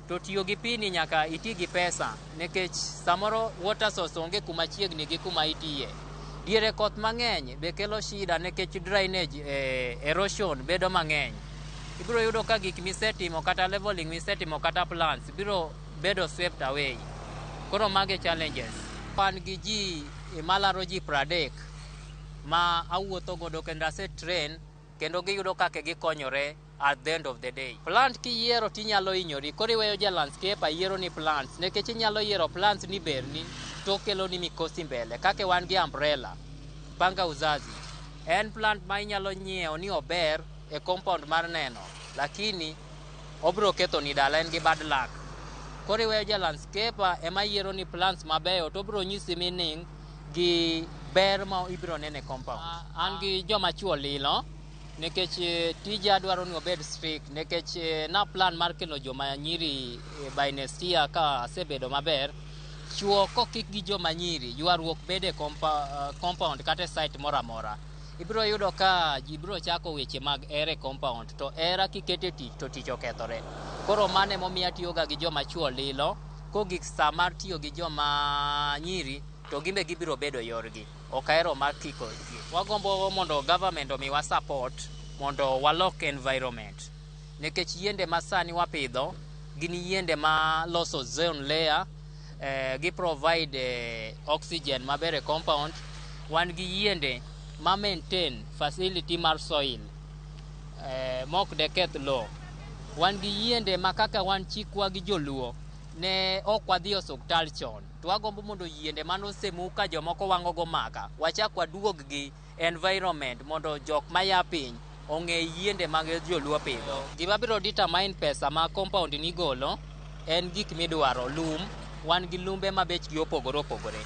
To tiyo gi pi ni nyaka iti gi pesa, nekech samoro water source onge kuma chiegni gi kuma itiye. Diere koth mang'eny be kelo shida nekech drainage erosion bedo mang'eny. Ibiro yudo ka gik misetimo kata leveling misetimo kata plants biro bedo swept away. Koro mage challenges. Pan gi ji malaro ji 30 ma awuotho godo kendo train kendo giyudo kaka gikonyore at the end of the day. Plant kiyiero tinyalo hinyori, koro iweyo ja landscaper yiero ni plants, nekech inyalo yiero plants ni berni to kelo ni mikosi mbele. Kake wan gi umbrella, panga uzazi. En plant ma inyalo nyiewo ni ober e compound mar neno, lakini obro ketho ni dala, en gi bad luck. Koro iweyo ja landscaper ema yiero ni plants mabeyo to bro nyisi meaning gi ber ma ibro nene compound. An gi joma chuo lilo, nekech tija dwaro ni obed strict, nekech na plan mar kelo joma nyiri by next year ka asebedo maber, chuo kokik gi joma nyiri, ywaruok bede compound kata site mora mora. Ibiro yudo ka ji biro chako weche mag ere compound, to era kikete tich to tich okethore. Koro mane momiya tiyoga gi joma chuo lilo, kogik sa mar tiyo gi joma nyiri, to gimbe gibiro bedo yorgi. Okaero mar kiko ji. Wagombo mondo government omiwa support mondo walok environment. Nekech yiende masani wapidho, gin yiende ma loso ozone layer, gi provide oxygen mabere compound. Wan gi yiende ma maintain facility mar soil, mok de keth low. Wan gi yiende ma kaka wan chikwa gi joluo, ne ok wadhi osuptal chon. To wagombo mondo yiende manosemu ka jomoko wang'o go maka, wachak waduog gi environment mondo jok maya piny ong'e yiende mag joluo pidho. Gima biro determine pesa ma compound ni golo en gik midwaro. Lum, wan gi lumbe ma bechgi opogore opogore.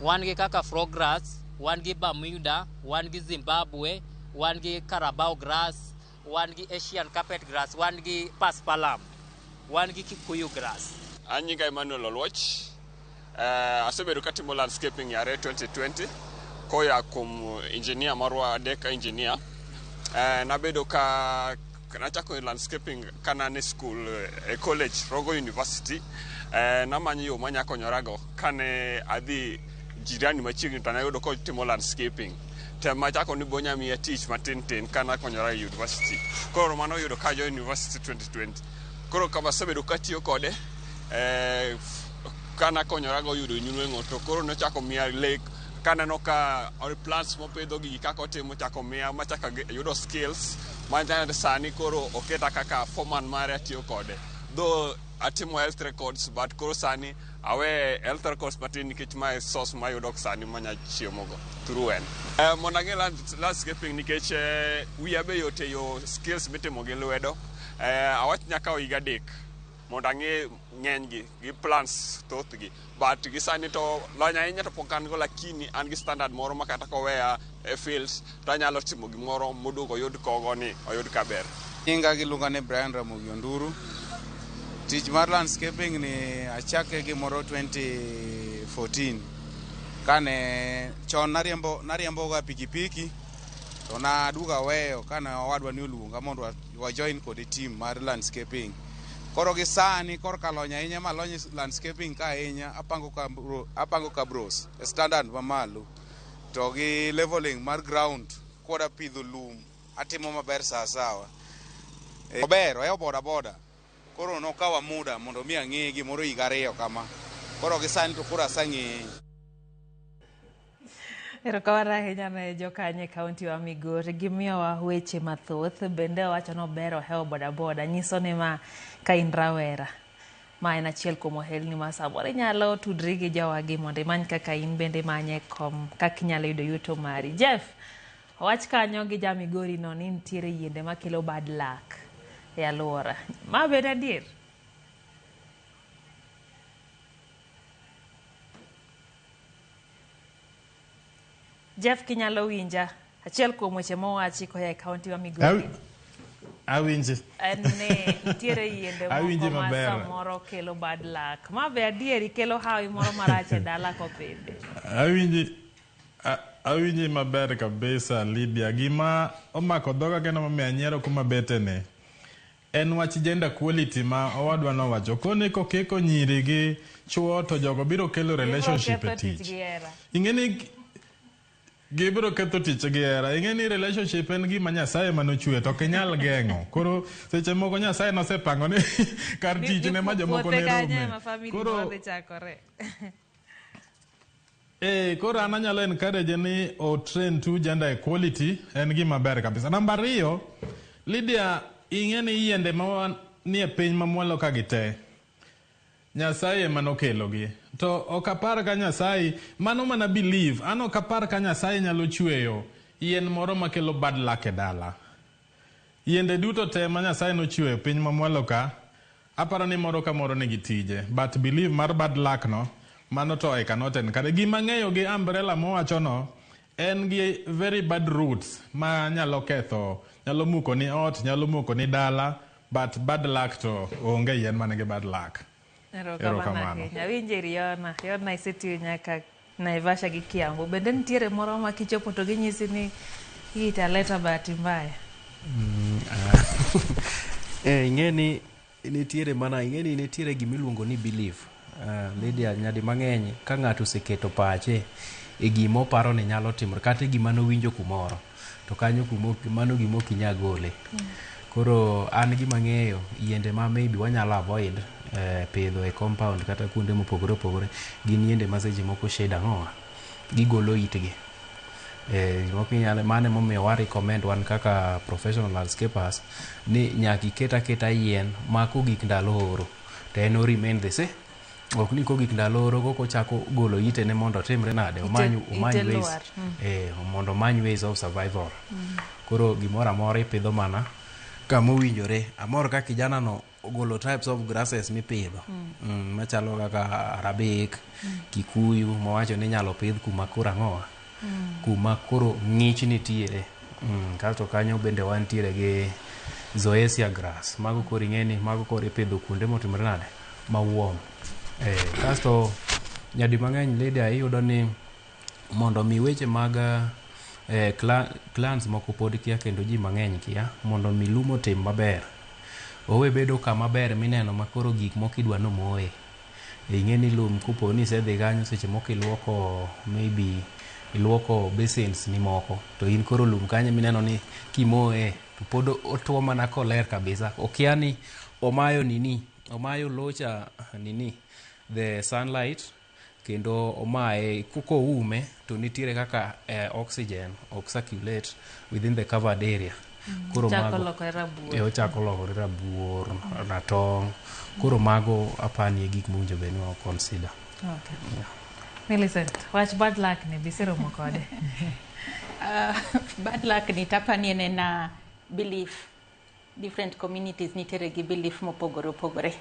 Wan gi kaka frog grass, wan gi Bermuda, wan gi Zimbabwe, wan gi Carabao grass, wan gi Asian carpet grass, wan gi Paspalam, wan gi Kikuyu grass. Anyinga Emmanuel Oluoch, asebedo katimo landscaping yare 2020 koya kuom engineer marwa Deka engineer. Nabedo ka nachako landscaping kana ne school e college Rogo University. Namanyo yo manya konyorago kane adhi jirani machiegni to nayudo ko timo landscaping. Tema chako ni bonya miya tich matin kana konyora e university. Koro mano yudo ka jo university 2020. Koro kama sabedo katiyo kode kana konyorago yudo nyuengo to koro no chako miya lake kana no ka plants mopedho gi kako timo chako miya machaka yudo skills manja sani koro oketa kaka foreman mare atiyo kode. Though atimo health records but koro sani awe health records matin nikech my source my yudo sani manya chiemogo through en. Monange landscaping nikech wiya be yote yo skills mitimo gi lwedo. Awach nyaka higa 3 mondo ang'e ng'enygi gi plans thothgi but gi sani to lony ahinya to pok an go lakini an gi standard moro ma kata koweya e fields to anyalo timo gimoro moduogo oyud kogo ni oyud kaber. Nyinga giluonga ni Brian Ramogi Onduru. Tich mar landscaping ni achake gimoro 2014 kane chon nariembo ga pikipiki to naduga weyo kane owadwa ni oluonga mondo wa join kod team mar landscaping. Koro gi sani korka lony ahinya malony landscaping ka ahinya apango kabros standard mamalo to gi leveling mar ground koda pidho lum atimo maber sawa. Ober oya boda koro nokawa muda mondo mi ang'e gimoro higa 2 kama koro gi sani to koro asang'e. Erokamano ahinya ne jokanye kaunti wa Migori gimiyowa weche mathoth bende owacho nober ohewo bodaboda nyiso ni ma ka in rawera ma en achiel kuom ohelni ma samoro inyalo tudri gi jowagi mondo imany kaka in bende manye kom kaka inyalo yudo yuto mari. Jeff owach kanyo gi ja Migori no ni nitiere yiende makelo bad luck e alwora ma bed adier. Jeff kinyalo winja achiel kuom weche mowachi koya e kaunti wa Migori. Awinji. Ne nitiere yiende moko ma samoro kelo bad luck. Ma be adieri kelo hawi moro marach e dala kopidhi. Awinji maber kabisa Lydia. Gima omako dhoga kendo momiyo anyiero kuma betene en wach gender equality ma owadwa nowacho kone kokeko nyiri gi chuo to jogo biro kelo relationship e tich. Ing'eni gibiro ketho tich gi hera. Ing'eni relationship en gima Nyasaye manochwe to kinyal geng'o. Koro seche moko Nyasaye nosepango ni kar tich ne ma jomoko ne rome. Koro koro an anyalo encourage ni o train to gender equality en gima ber kabisa. Namba 2, Lydia, ing'eni yiende ma nie piny mamwalo ka gite Nyasaye manokelo gi. To okapar ka Nyasaye mano mana believe an okapar ka Nyasaye nyalo chweyo yien moro makelo bad luck e dala. Yiende duto te ma Nyasaye nochweyo piny mamwalo ka aparo ni moro ka moro nigi tije but believe mar bad luck no mano to I cannot encourage. Gima ng'eyo gi umbrella mowacho no en gi very bad roots ma nyalo ketho, nyalo muko ni ot, nyalo muko ni dala but bad luck to onge yien manigi bad luck. Erokamano. Awinje Riona isetiyo nyaka Naivasha gi Kiambu. Bende nitiere moro ma kichopo to ginyisi ni italeta bahati mbaya. Ing'eni nitiere gimiluongo ni belief. Lydia, nyadi mang'eny ka ng'ato oseketo pache e gima oparo ni nyalo timore kata gima nowinjo kumoro to kanyo mano gima ok inyal gole. Koro an gima ng'eyo yiende ma maybe wanyalo avoid pidho e compound kata kuonde mopogore opogore gin yiende ma seche moko shade ang'owa gigolo itgi. Mane momiyo wa recommend wan kaka professional landscapers ni nyaka iketa yien ma kogik ndalo oro to en o remain the same. Ok ni kogik ndalo oro koko chako golo itene mondo timre nade omany ways mondo omany ways of survival. Koro gimoro amora ipidho mana kama owinjore. Amor ka kijana no ogolo types of grasses mipidho machalo kaka arabic, kikuyu mawacho ni nyalo pidh kuma koro ang'owa kuma koro ng'ich nitiere. Kasto kanyo bende wantiere gi zoesia grass mago koro ing'eni mago koro ipidho kuonde motimore nade mawuom. Kasto nyadi mang'eny Lydia iyudo ni mondo mi weche mag clans moko pod kia kendo ji mang'eny kia mondo mi lumo tim maber owe bedo kama ber mineno makoro gik moko idwa nomoye. Ing'eni lum kupo ni sedhi kanyo seche moko iluoko basins ni moko to in koro lum kanyo mineno ni kimoye to pod otuo mana koler kabisa. Okia ni omayo locha the sunlight kendo omaye koko ume to nitiere kaka oxygen ok circulate within the covered area. Koro mago ochako lokore rabuor ratong. Koro mago apani gik mowinjo bed ni wa consider. Okay. Millicent, wach bad luck ni bisero mokode. Bad luck ni tapani na belief different communities nitiere gi belief mopogore opogore.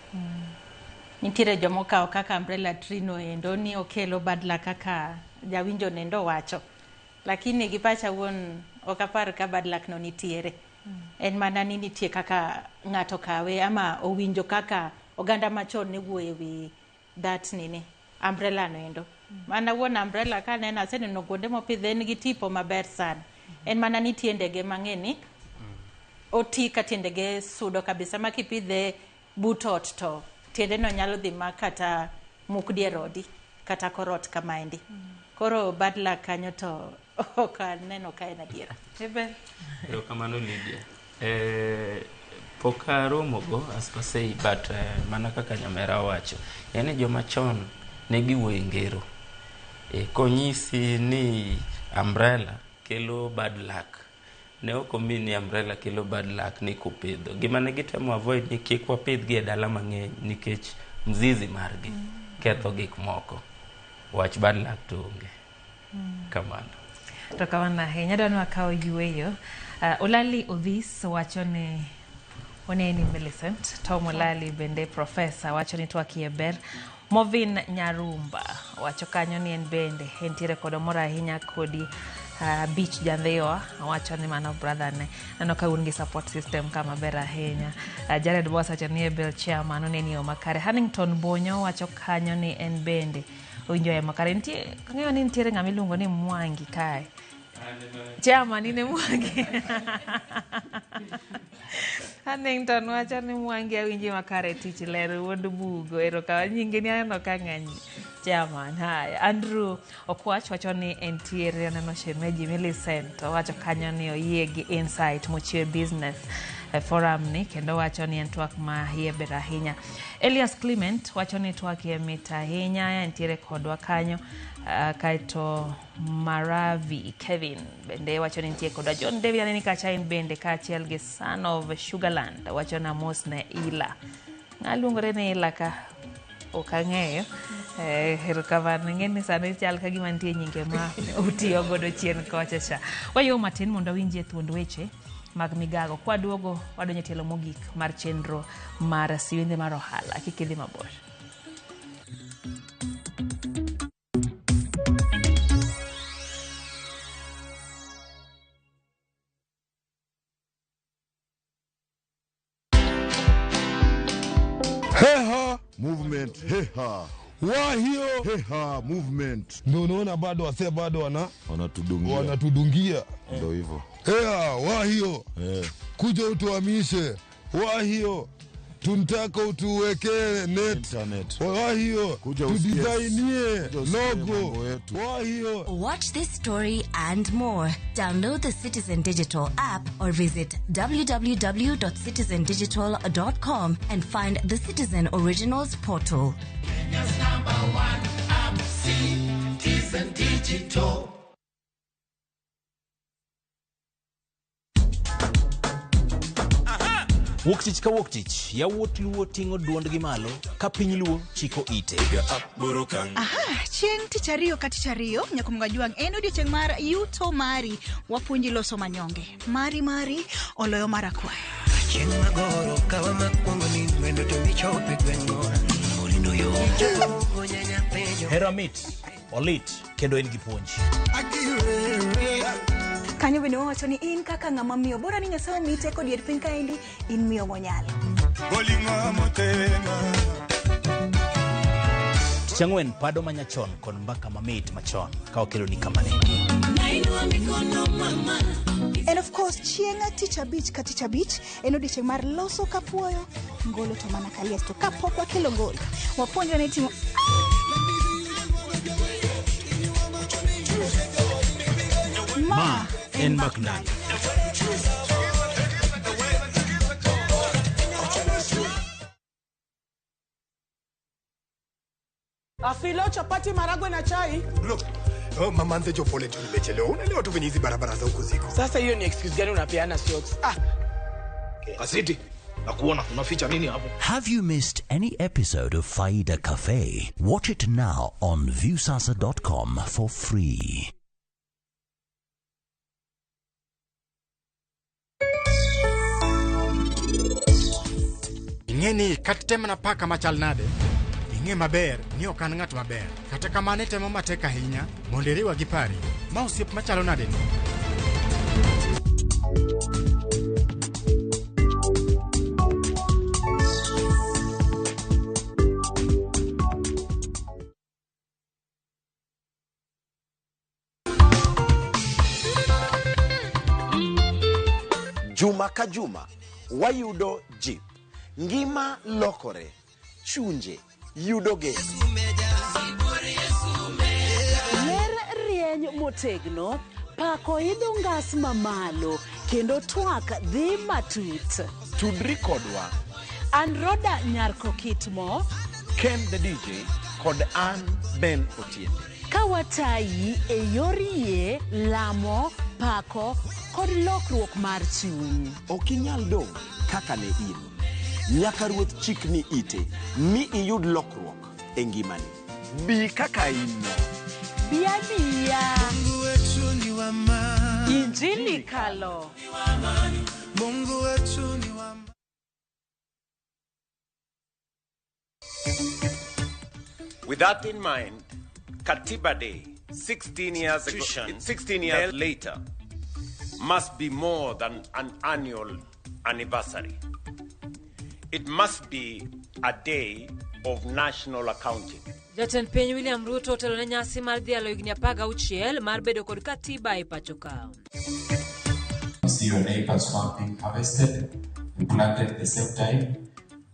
Nitiere jomokao kaka umbrella tree no endo ni okelo badla kaka jawinjo nendo wacho. Lakini gi pacha wuon okapar ka badla no nitiere. En mana ni nitie kaka ng'ato kawe ama owinjo kaka oganda machon ne wuoye wi that nini umbrella no endo. Mana wuon umbrella ka nena aseneno kuonde mopidhe en gi tipo maber sana. En mana ni tiendege mang'eni oti ka tiendege sudo kabisa makipidhe butot to tiende no nyalo dhi makata muk dier odi kata korot kama endi. Koro bad luck kanyo to okaneno ka en adiera. Ebe. Kamano Lydia. Pokaromogo as per say but mana kaka nyamera wacho. Yani joma chon ne giwuoyo ngero. Konyisi ni umbrella kelo bad luck. Ne okomi ni umbrella kelo bad luck ni kupidho. Gima ne gitemo avoid ni kik wapidh gi e dala mang'eny nikech mzizi margi ketho gik moko. Wach bad luck to onge. Kamano. To kamano ahinya dwani wakao yueyo. Olali Odhis wacho ni oneni Millicent. Tom Olali bende professor wacho ni twakie ber. Movin Nyarumba wacho kanyo ni en bende entiere kod moro ahinya kodi beach Jandhiwa wacho ni mano brother ne nano ka un gi support system kama ber ahinya. Jared Boss wacho ni Bell chairman oneni o makare. Hannington Bonyo wacho kanyo ni en bende owinjo e makare. Nitie kangeyo ni nitiere ng'ama iluongo ni Mwangi kae. Chairman ni Mwangi. Hannington wacho ni Mwangi awinji makare tich lero wuod bugo ero ka nyinge ni aneno ka ng'eny chairman. Haya, Andrew Okwach wacho ni entiere neno shemeji Millicent wacho kanyo ni oyie gi insight mochiwe business forum ni kendo wacho ni en twak ma hie ber ahinya. Elias Clement wacho ni twak ye mita ahinya entiere kodwa kanyo. Kaito Maravi Kevin bende wacho ni nitie kodwa. John David aneni kacha en bende kaachiel gi Son of Sugarland wacho na mos ne Ila. Ng'aluongore ne Ila ka okang'eyo. Erokamano ng'eni sani chal ka gima nitie nyinge ma utiyo godo chien kocha cha. Wayo matin mondo winjie thuond weche mag migago. Kwa duogo wadonje tielo mogik mar chenro mar siwende mar ohala. Kikidhi mabor. Heha movement, heha. Wahio heha movement. Ndio unaona bado wase bado wanatudungia. Ndio hivyo. Heha wahio. Kuja utuhamishe. Wahio. Tunataka utuwekee net. Internet. Wahio. Tudisainie logo. Wahio. Watch this story and more. Download the Citizen Digital app or visit www.citizendigital.com and find the Citizen Originals portal. Kenya's #1 app, Citizen Digital. Wuktich ka wuktich, yawuot luo ting'o duondgi malo, ka piny luo chiko ite. Chieng' tich ariyo ka tich ariyo, Nyakumga Juang en odiochieng' mar yuto mari, wapuonji loso manyonge. Mari, oloyo mara kwayo. Chieng' magoro, kawa makwongo ni wendo to michope gweng'o. Molindo yo. Hero mit, olit, kendo en gi puonj. Kanyo bende wacho ni in kaka ng'ama miyo bora ni Nyasaye omiyi teko dier piny kaendi in miyo monyalo. Tich ang'wen pado manyachon kod mbaka mamit machon ka okelo ni kama ne. And of course chieng' tich abich ka tich abich en odiochieng' mar loso kapuoyo ngolo to mana kalias to kapok wakelo ngolo wapuonjwa ne timo Ma en Maknan. Afilo chapati maragwe na chai. Look, mama anze jo pole tu nimechelewa. Unaelewa tu venye hizi barabara za huko ziko. Sasa hiyo ni excuse gani unapeana shots? Asiti. Nakuona unaficha nini hapo? Have you missed any episode of Faida Cafe? Watch it now on viewsasa.com for free. ing'eni katitemo na paka machal nade ing'e maber ni ok an ng'at maber kata kamane temo matek ahinya mondo iriwa gi pari ma osiep machalo nade ni. Juma ka juma wayudo jip, ngima lokore, chunje yudo geno. Ler rieny motegno, pako idho ngas mamalo, kendo twak dhi matut. Tudri kodwa An Roda Nyarko Kitmo, Ken the DJ kod an Ben Otiende. Kawatayi e yor yie, lamo, pako kod lokruok mar chuny. Okinyal dong kaka ne in. Nyaka ruoth chikni ite mi iyud lokruok e ngimani. Bi kaka in. Biabiya. Injili kalo. Mungu wetu ni wa With that in mind, Katiba Day, 16 years later, must be more than an annual anniversary. It must be a day of national accounting. Jatend piny William Ruto otelo ne nyasi mar dhialo higni 16 mar bedo kod katiba e pacho ka. See your neighbor's farm being harvested, you planted at the same time,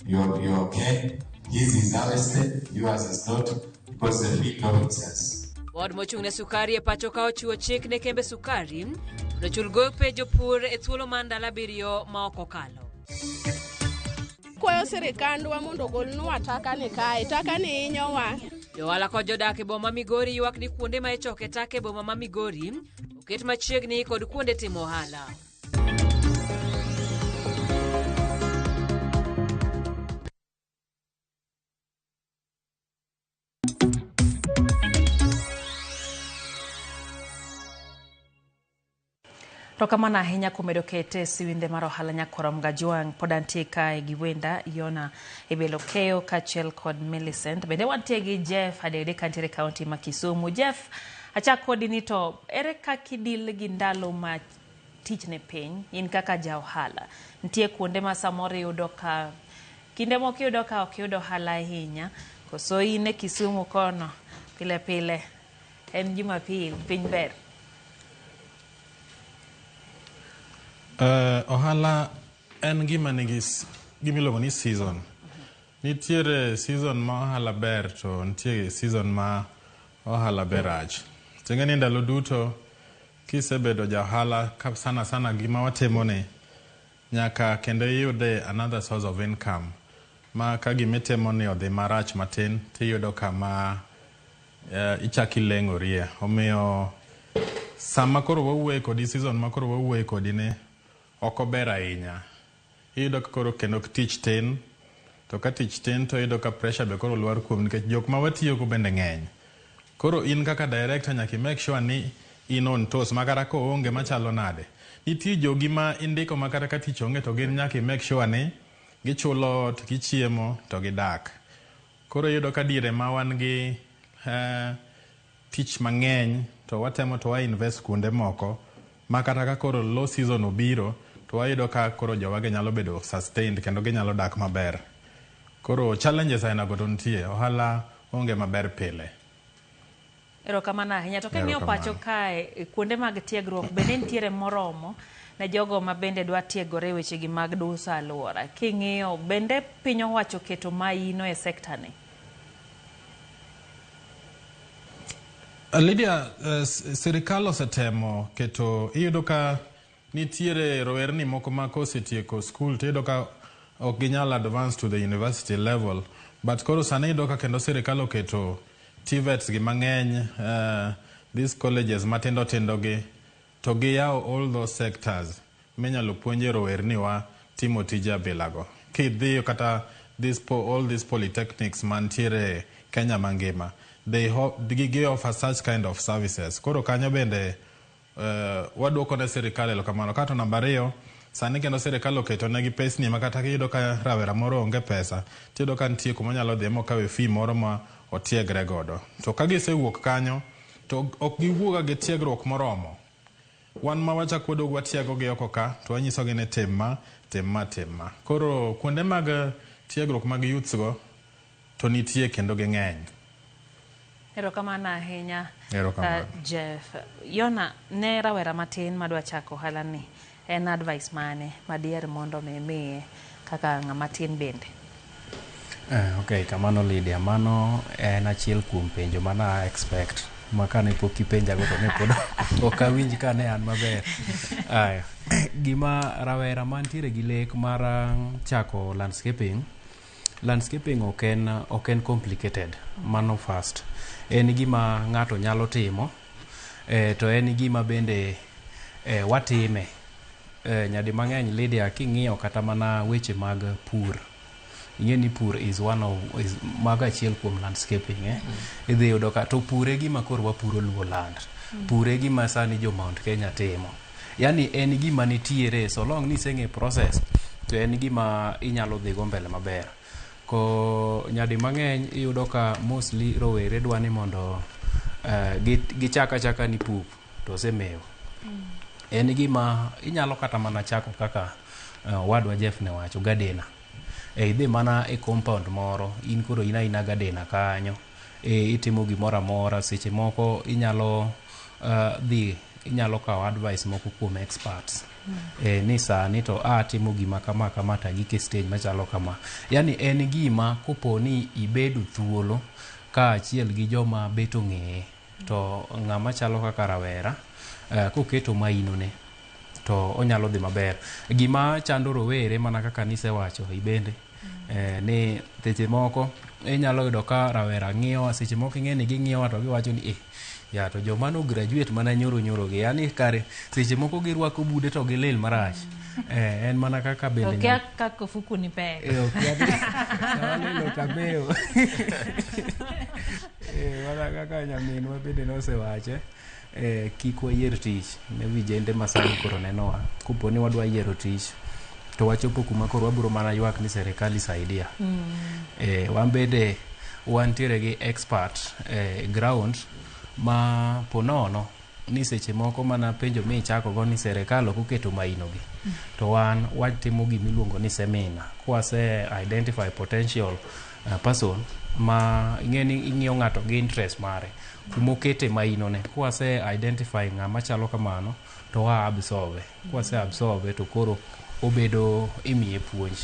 you're okay, his is harvested, yours is not, because the legal it says. Board mochung' ne sukari e pacho ka ochiwo chik ne kembe sukari mondo chul gope jopur e thuolo mar ndalo 7 ma ok okalo. Kwayo sirikandwa mondo golnwa taka ni kae, taka ni hinyowa. Johala kod jodak e boma Migori ywak ni kuonde ma ichoke taka e boma ma Migori oket machiegni kod kuonde timo ohala. Rokamana ahinya kumedo kete siwinde mar ohala Nyakorom Gajwang' pod antie kae gi wenda Yona Ebelokeo kaachiel kod Millicent. Bende wantie gi Jeff Adede kantiere kaunti ma Kisumu. Jeff, achak kodi ni to ere kaka idil gi ndalo ma tich ne piny in kaka ja ohala. Ntie kuonde ma samoro yudo ka kinde moko yudo ka ok yudo ohala ahinya. Koso in e Kisumu kono pile pile en Jumapil piny ber. Ohala en gima nigi gimiluongo ni season. Nitiere season ma ohala ber to nitiere season ma ohala berach. Tingeni ndalo duto kisebedo ja ohala sana gima watimo ni nyaka kendo iyude another source of income. Ma ka gimitimo ni odhi marach matin tiyudo kama ichaki lengorie. Omiyo sama koro wawuoye kodi season ma koro wawuoye kodi ne oko ber ahinya. Iyudo ka koro kendo tich tin, to ka tich tin to iyudo ka pressure be koro luar kuom nikech jok ma watiyo go bende ng'eny. Koro in kaka director nyaki make sure ni in on toes makara ko onge machalo nade. Nitie jogi ma indiko makara ka tich onge to gin nyaki make sure ni gichulo to gichiemo to gidak. Koro iyudo ka dire ma wan gi tich mang'eny to watemo to wa invest kuonde moko makata ka koro low season obiro to wayudo ka koro jowage nyalo bedo sustained kendo ginyalo dak maber. Koro challenges aina go nitie, ohala onge maber pile. Erokamano ahinya. To king'iyo pacho kae kuonde mag tiegruok bende nitiere moromo ne jogo ma bende dwa tiegore wechegi mag duso alwora. King'iyo bende piny owacho keto maino e sekta ni. Lydia, sirikal osetemo keto, iyudo ka nitiere rowerni moko ma kosetieko school to iyudo ka ok ginyal advance to the university level, but koro sani iyudo ka kendo sirikal oketo TVETs gi mang'eny, these colleges matindo gi to giyawo all those sectors minyalo puonje rowerni wa timo tije abilago. Kidhiyo kata all these polytechnics mantiere Kenya mangima, they offer such kind of services. Koro kanyo bende waduoko ne sirikal elokamano. Kato namba 2, Sani kendo sirikal oketo negi pesni ma kata kiyudo ka rawera moro onge pesa, tiyudo ka nitie kuma nyalo dhi mokawe fee moro ma otiegre godo. To ka gisewuok kanyo, to ok giwuoga gi tiegruok moromo. Wan ma wachako dog watiego gi oko ka, to wanyisogi ni tim ma. Koro kuonde mag tiegruok mag youths go, to nitie kendo ging'eny. Erokamano ahinya. Erokamano. Jeff, Yona, ne rawera matin madwa chako ohala ni, en advice mane madier mondo miye kaka ng'ama tin bende? Okay, kamano Lydia, mano en achiel kuom penjo mana expect. Makane pok ipenja go to ne pod ok awinj kane an maber. Aya, gima rawera mantiere gi lek mar chako landscaping ok en complicated, mano first. En gima ng'ato nyalo timo, to en gima bende watime. Nyadi mang'eny Lydia, king'iyo kata mana weche mag pur, ing'e ni pur is maga achiel kuom landscaping. Idhi yudo ka to pure gima koro wapuro luo land, pure gima sani jo Mount Kenya timo. Yani en gima nitiere, so long ni iseng'e process, to en gima inyalo dhi go mbele maber. Ko nyadi mang'eny iyudo ka mostly rowere dwani mondo gichaka ni pup to osemewo. En gima inyalo kata mana chako kaka wadwa Jeff ne wacho, gadena. Idhi mana e compound moro, in koro ina gadena kanyo, itimo gimoro amora. Seche moko inyalo kawo advice moko kuom experts. Ni sani to timo gima kama ta gike stage machalo kama. Yani en gima koponi ibedo thuolo ka achiel gi joma beto ng'eye, to ng'ama chalo kaka rawera koketo mainone to onyalo dhi maber. Gima chando rowere mana kaka nisewacho ibende, ni seche moko inyalo yudo ka rawera ng'iyo, seche moko ing'eni ging'iyo to giwacho ni ya to joma no graduate mana nyoro gi, yani kare seche moko girwako bude to gilil marach. En mana kaka bende okay, kako fuku ni pek lilo kameo. Mana kaka nyaminwa bende nosewache, kik wayier tich ne vijende masani koro nenowa, kuponi wadwa yiero tich to wachopo kuma koro wabiro mana ywak ni serikali saidia. Wan bende wantiere gi expert ground ma ponono ni seche moko mana penjo mi chako go ni serikali oketo mainogi, to wan watimo gimiluongo ni seminar. Kwase identify potential person ma ing'iyo ng'ato gi interest mare kuma okete mainone, kwase identify ng'ama chalo kamano to wa absorbe. Kwase absorbe to koro obedo imiye puonj,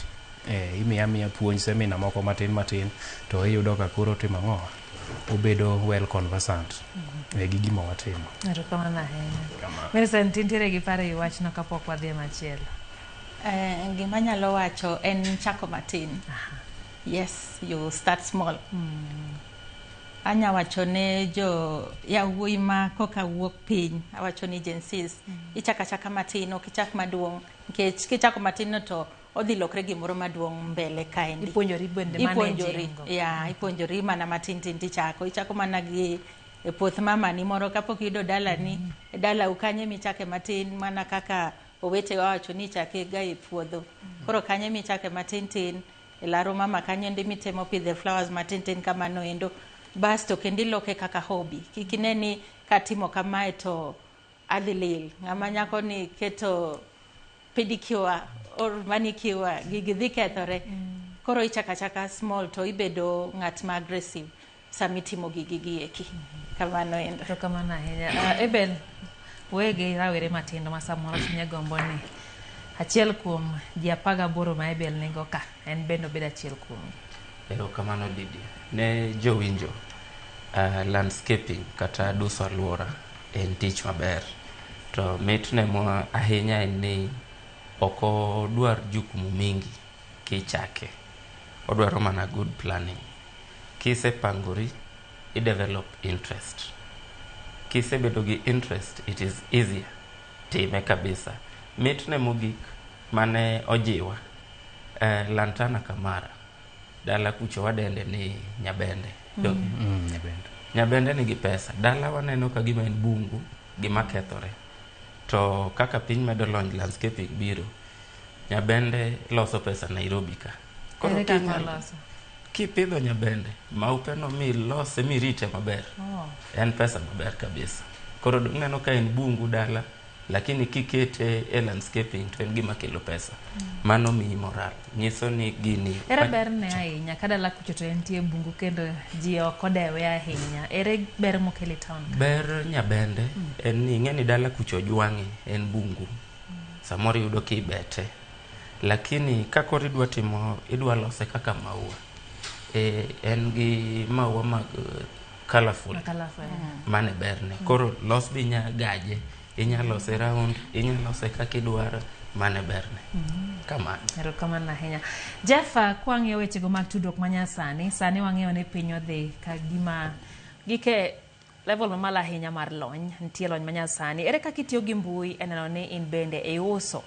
imiya puonj seminar moko matin to iyudo ka koro timo ng'owa obedo well conversant gi gima watimo. Erokamano ahinya. Millicent, tintiere gi paro iwachno kapok wadhi machielo? Gima nyalo wacho en chako matin. Yes, you start small. Anya wacho ne jo yawuoyi ma koka wuok piny, awacho ni Gensis, ichaka matin, ok ichak maduong', nikech kichako matin to odhi lokre gimoro maduong' mbele kaendi. Ipuonjori bende managing. Ipuonjori mana matin tichako. Ichako mana gi puoth mama ni moro kapok yudo dala ni, dala ukanye michake matin, mana kaka owete wacho ni chake ga e puodho. Koro kanye michake matin laro mama kanyo ndi mitemo pidhe flowers matin kamano endo. Basto kendi loke kaka hobby. Kikineni katimo kamae to adhi lil. Ng'ama nyako ni keto pedicure or manicure gigi kethore. Koro ichaka small to ibedo ng'at ma aggressive samitimo gigi eki. Kamano endo. To kamano ahinya. Eben, wege rawere matindo ma samoro chunya gombo ni achiel kuom ji 18 ma Ebel nego ka en bendo bedo achiel kuom. Erokamano Didi. Ne jowinjo, landscaping kata duso alwora en tich maber. To mitne mo ahinya en ni oko dwar jukumu mingi kichake. Odwaro mana good planning. Kise pangori, I develop interest. Kise bedo gi interest, it is easier. Time kabisa. Mitne mogik mane ojiwa. Lantana Kamara. Dala kucho wadende ni Nyabende. Nyabende nigi pesa. Dala waneno ka gima en bungu, gima kethore. To kaka piny medo lony landscaping biro, Nyabende loso pesa Nairobi ka. Ere kaka loso? Kipidho nyabende, maupe no milose mirite maber. En pesa maber kabisa. Koro neno ka en bungu dala, lakini kikete e landscaping to en gima kelo pesa. Mano mi moral. Nyiso ni gini. Ere ber ne ahinya kadala kuchoto entie bungu kendo ji okodewe ahinya. Ere ber mokele town? Ber nyabende en ni ng'eni dala kucho jwangi en bungu. Samori yudo kibete. Lakini kakori idwa lose kaka maua. En gi maua mag colorful. Mane berne. Koro los binya gaje. Inya lose round, inya lose kaka idwaro, mane berne. Kamano. Erokamano ahinya. Jeff, kwang'e wechego mag tudruok manyasani, sani wang'eyo ni piny odhi ka gima gike level mamalo ahinya mar lony, nitie lony manyasani. Ere kaka itiyo gi mbui eneno ni in bende iuso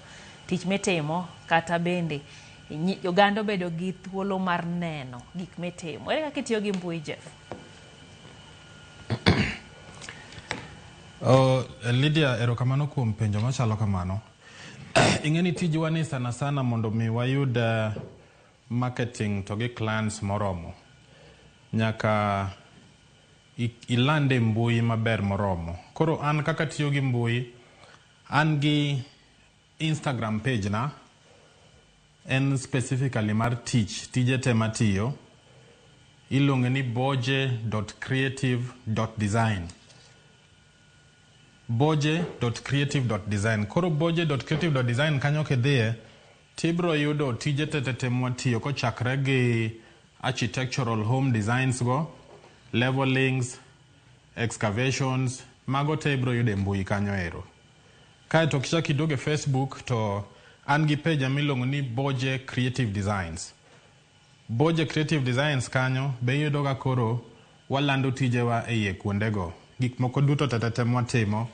tich mitimo kata bende oganda bedo gi thuolo mar neno gik mitimo. Ere kaka itiyo gi mbui, Jeff? Lydia, erokamano kuom penjo machalo kamano. Ing'eni tijwa ni sana sana mondo mi wayud marketing to gi clients moromo. Nyaka ilande mbui maber moromo. Koro an kaka tiyo gi mbui, an gi Instagram page na, en specifically mar tije te matiyo. Iluonge ni boje.creative.design. boje.creative.design. Koro boje.creative.design kanyo kidhiye, tibro yudo tije te mwatiyo kochakre gi architectural home designs go, levelings, excavations, mago te ibro yude mbui kanyo ero. Kaeto kichak idoge Facebook to an gi page milongo ni Boje Creative Designs. Boje Creative Designs kanyo be yudo ga koro walando tijewa e kuondego. Gik moko duto te mwatimo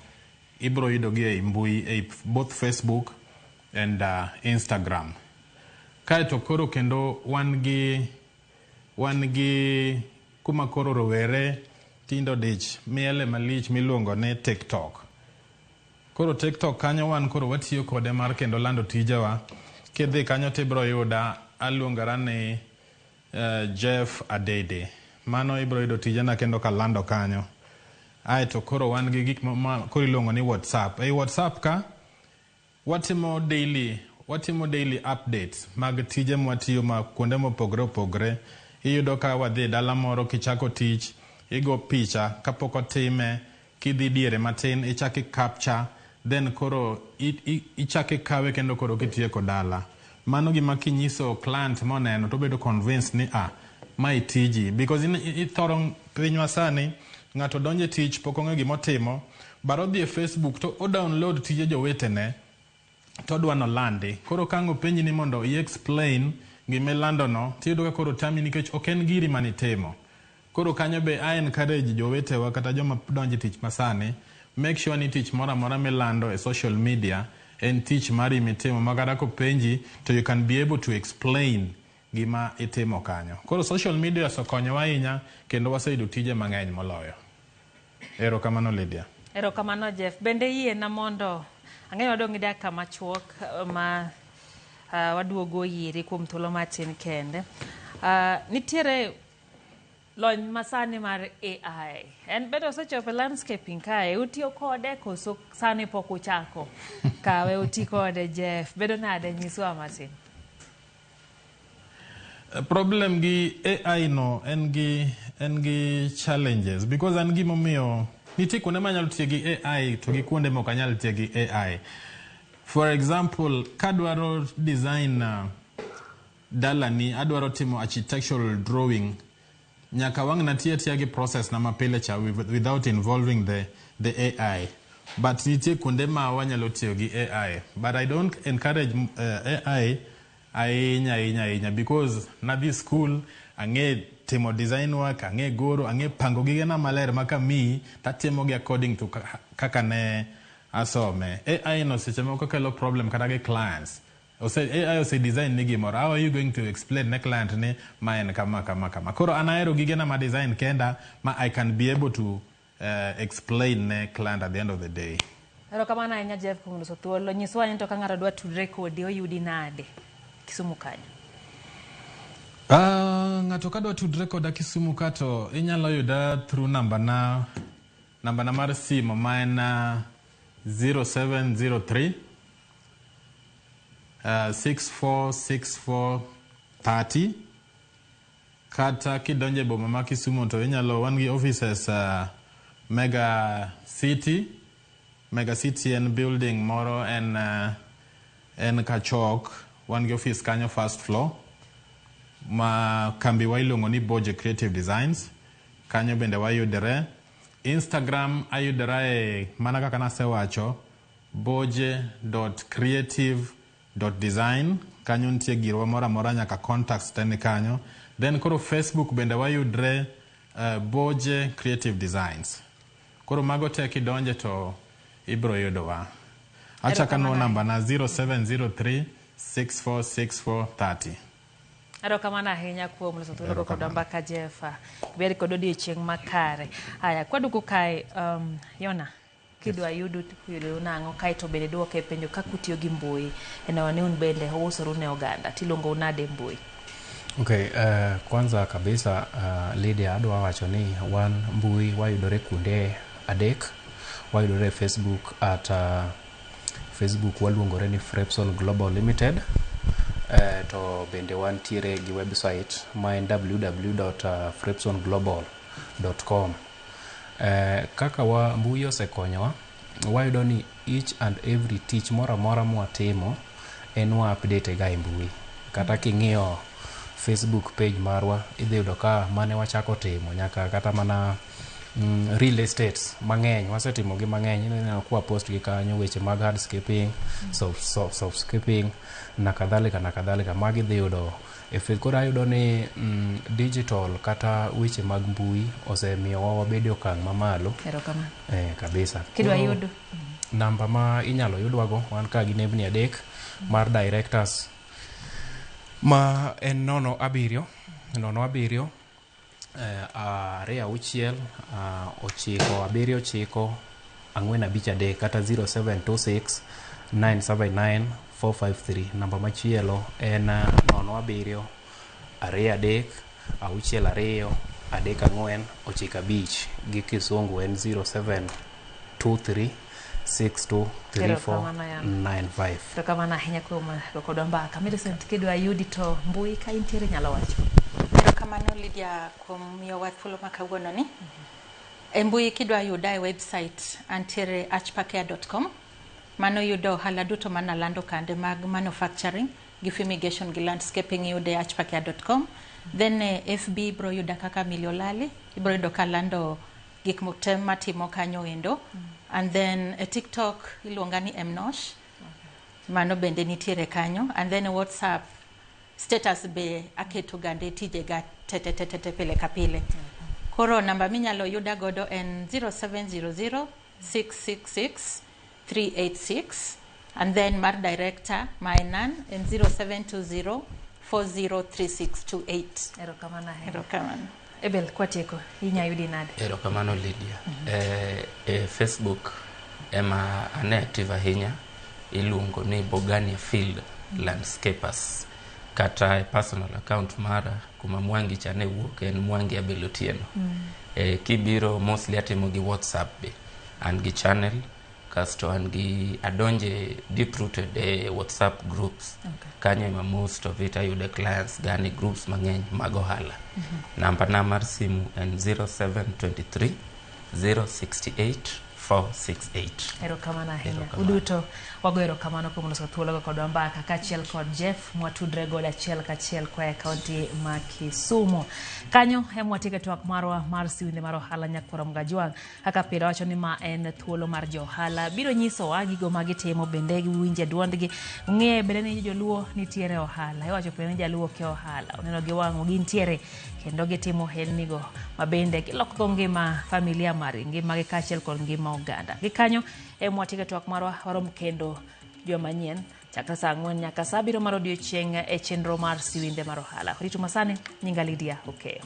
ibro yudo gi e mbui e both Facebook and Instagram. Kaeto koro kendo wan gi kuma koro rowere tindo dich miele malich miluongo ne TikTok. Koro TikTok kanyo wan koro watiyo kode mar kendo lando tijewa. Kidhi kanyo tibro yuda aluongara ni Jeff Adede. Mano ibro yudo tijena kendo kalando kanyo. Aeto koro wan gi gik koro iluongo ni WhatsApp. Ei WhatsApp ka watimo daily updates mag tije mwatiyo ma kuonde mopogre opogre. Iyudo ka wadhi dala moro kichako tich, igo picha kapok otime, kidhi diere matin ichaki capture, then koro ichaki kawe kendo koro kitieko dala. Mano gima kinyiso client moneno to bedo convinced ni mai tiji, because ithoro piny masani ng'ato donje tich pok ong'e gimotimo, baro dhi e Facebook to o download tije jowetene to dwano landi. Koro kango penji ni mondo explain gimilando no, tiyudo ka koro tami nikech ok en giri manitimo. Koro kanyo be I encourage jowetewa kata joma donje tich masani, make sure ni tich mora mora milando e social media en tich mari mitimo magara ko penji to you can be able to explain gima itimo kanyo. Koro social media sokonyo ahinya kendo waseyudo tije mang'eny moloyo. Erokamano Lydia. Erokamano Jeff. Bende yie na mondo ang'eyo wadong' dakika machuok ma waduogo iri kuom thuolo matin kende. Nitiere lony masani mar AI. En bedo osechopo landscaping kae, utiyo kode koso sani pok uchako kawe uti kode Jeff. Bedo nade nyiswa matin? Problem gi AI no en gi challenges because an gi momiyo nitie kuonde manyalo tiyo gi AI to gi kuonde mok anyal tiyo gi AI. For example, kadwaro design dalani, adwaro timo architectural drawing, nyaka wang' natie gi process na mapile cha without involving the AI. But nitie kuonde ma wanyalo tiyo gi AI. But I don't encourage AI ahinya because na this school ang'e timo design work, ang'e goro, ang'e pango gigena maler maka mi tatimo gi according to kaka ne asome. AI no seche moko kelo problem kata gi clients. AI ose design ni gimoro. How are you going to explain ne client ni ma en kama. Koro anahero gigena ma design kenda ma I can be able to explain ne client at the end of the day. Erokamano ahinya Jeff kuom loso thuolo. Nyiswa ni to ka ng'ato dwa tudre kodi oyudi nade Kisumu kanyo? Ng'ato ka dwa tudre koda Kisumu ka to inyalo yuda through namba na mar simu ma en 0703 646430 kata kidonje boma ma Kisumu to inyalo wan gi offices Mega City en building moro en Kachok, wan gi office kanyo first floor ma kambi wa iluongo ni Boje Creative Designs, kanyo bende wayudere. Instagram ayudere mana kaka nasewacho boje.creative.design, kanyo nitie girwa mora mora nyaka contacts teni kanyo. Then koro Facebook bende wayudre Boje Creative Designs. Koro mago te kidonje to ibro yudowa. Acha kano namba na 0703 646430. Erokamano ahinya kuom loso thuolo kod mbaka Jeffa. Beri kod odiochieng' makare. Haya, kwaduko kae Yona kidwa yudo nang'o kae to bende duoke penjo kaka utiyo gi mbui. Enawa ni un bende usoru ne oganda tilongo nade mbui. Okay, kwanza kabisa Lydia adwa wacho ni wan mbui wayudore kunde adek. Wayudore Facebook at Facebook waluongore ni Frepson Global Limited. To bende wantiere gi website ma en www.frepsonglobal.com. Kaka mbui osekonyowa, wayudo ni each and every tich mora mora mwatimo en wa update ga mbui. Kata king'iyo Facebook page marwa idhi yudo ka mane wachako timo nyaka kata mana real estates mang'eny wasetimo gi mang'eny ineno kwa post gi kanyo weche mag hardscaping, softscaping na kadhalika magi dhi yudo koro ayudo ni digital kata weche mag mbui osemiyo wabedo okang' mamalo. Erokamano. Kabisa. Kidwa yudo namba ma inyalo yudwago wan ka gi nembni adek mar directors ma en 07 269 979 kata 0726 979 453. Namba machielo en 07 23 62 34 95 gi Kisungu en 0723 623495. Erokamano ahinya kuom kod mbaka. Millicent kidwa yudi to mbui ka intiere nyalo wacho. Erokamano Lydia kuom miyowa thuolo ma kawuono ni. Mbui kidwa yuda e website antiere achpakea.com. Mano yudo ohala duto mana lando kande mag manufacturing gi fumigation gi landscaping yude achpakea.com. Then FB bro yuda kaka Miliolali, ibro yudo ka lando gik motem matimo kanyo endo. And then TikTok iluonga ni Mnosh. Mano bende nitiere kanyo. And then WhatsApp status be aketo gande tije ga tete pile kapile. Koro namba minyalo yuda godo en 0700 666 386, and then mar director mainan en 0720 403628. Erokamano. Ebel kwatieko inya yudi nade? Erokamano Lydia. Facebook ema ane active ahinya iluongo ni Bogania Field Landscapers, kata personal account mara kuma Mwangi chane wuok en Mwangi Abelotieno. Kibiro mostly atimo gi WhatsApp be and gi channel kasto an gi adonje deep rooted WhatsApp groups. Kanyo ema most of it ayude clients gani groups mang'eny mag ohala. Namba na mar simu en 0723 068 468. Erokamano ahinya. Uduto wago erokamano kuom loso thuolo kod mbaka kachiel kod Jeff mwatudre godo achiel kachiel kwa kaunti ma Kisumu. Kanyo emwatike twak marwa mar siwinde mar ohala nyakwara Mgajwang'. Kaka pile wacho ni ma en thuolo mar johala biro nyiso wa gigo magitimo bende gi winje duondgi. Ng'e bende ni joluo nitiere ohala. Iwacho pile ni jaluo ke ohala. Oneno gi wang'o gintiere kendo gitimo helnigo mabende giloko ngima familia mari ngima gi kachiel kod ngima oganda. Gikanyo emwatike twak marwa warom kendo juma manyien chakra saa 4 nyaka saa 7 mar odiochieng' e chenro mar siwinde mar ohala. Rito masane nyinga Lydia Okeyo.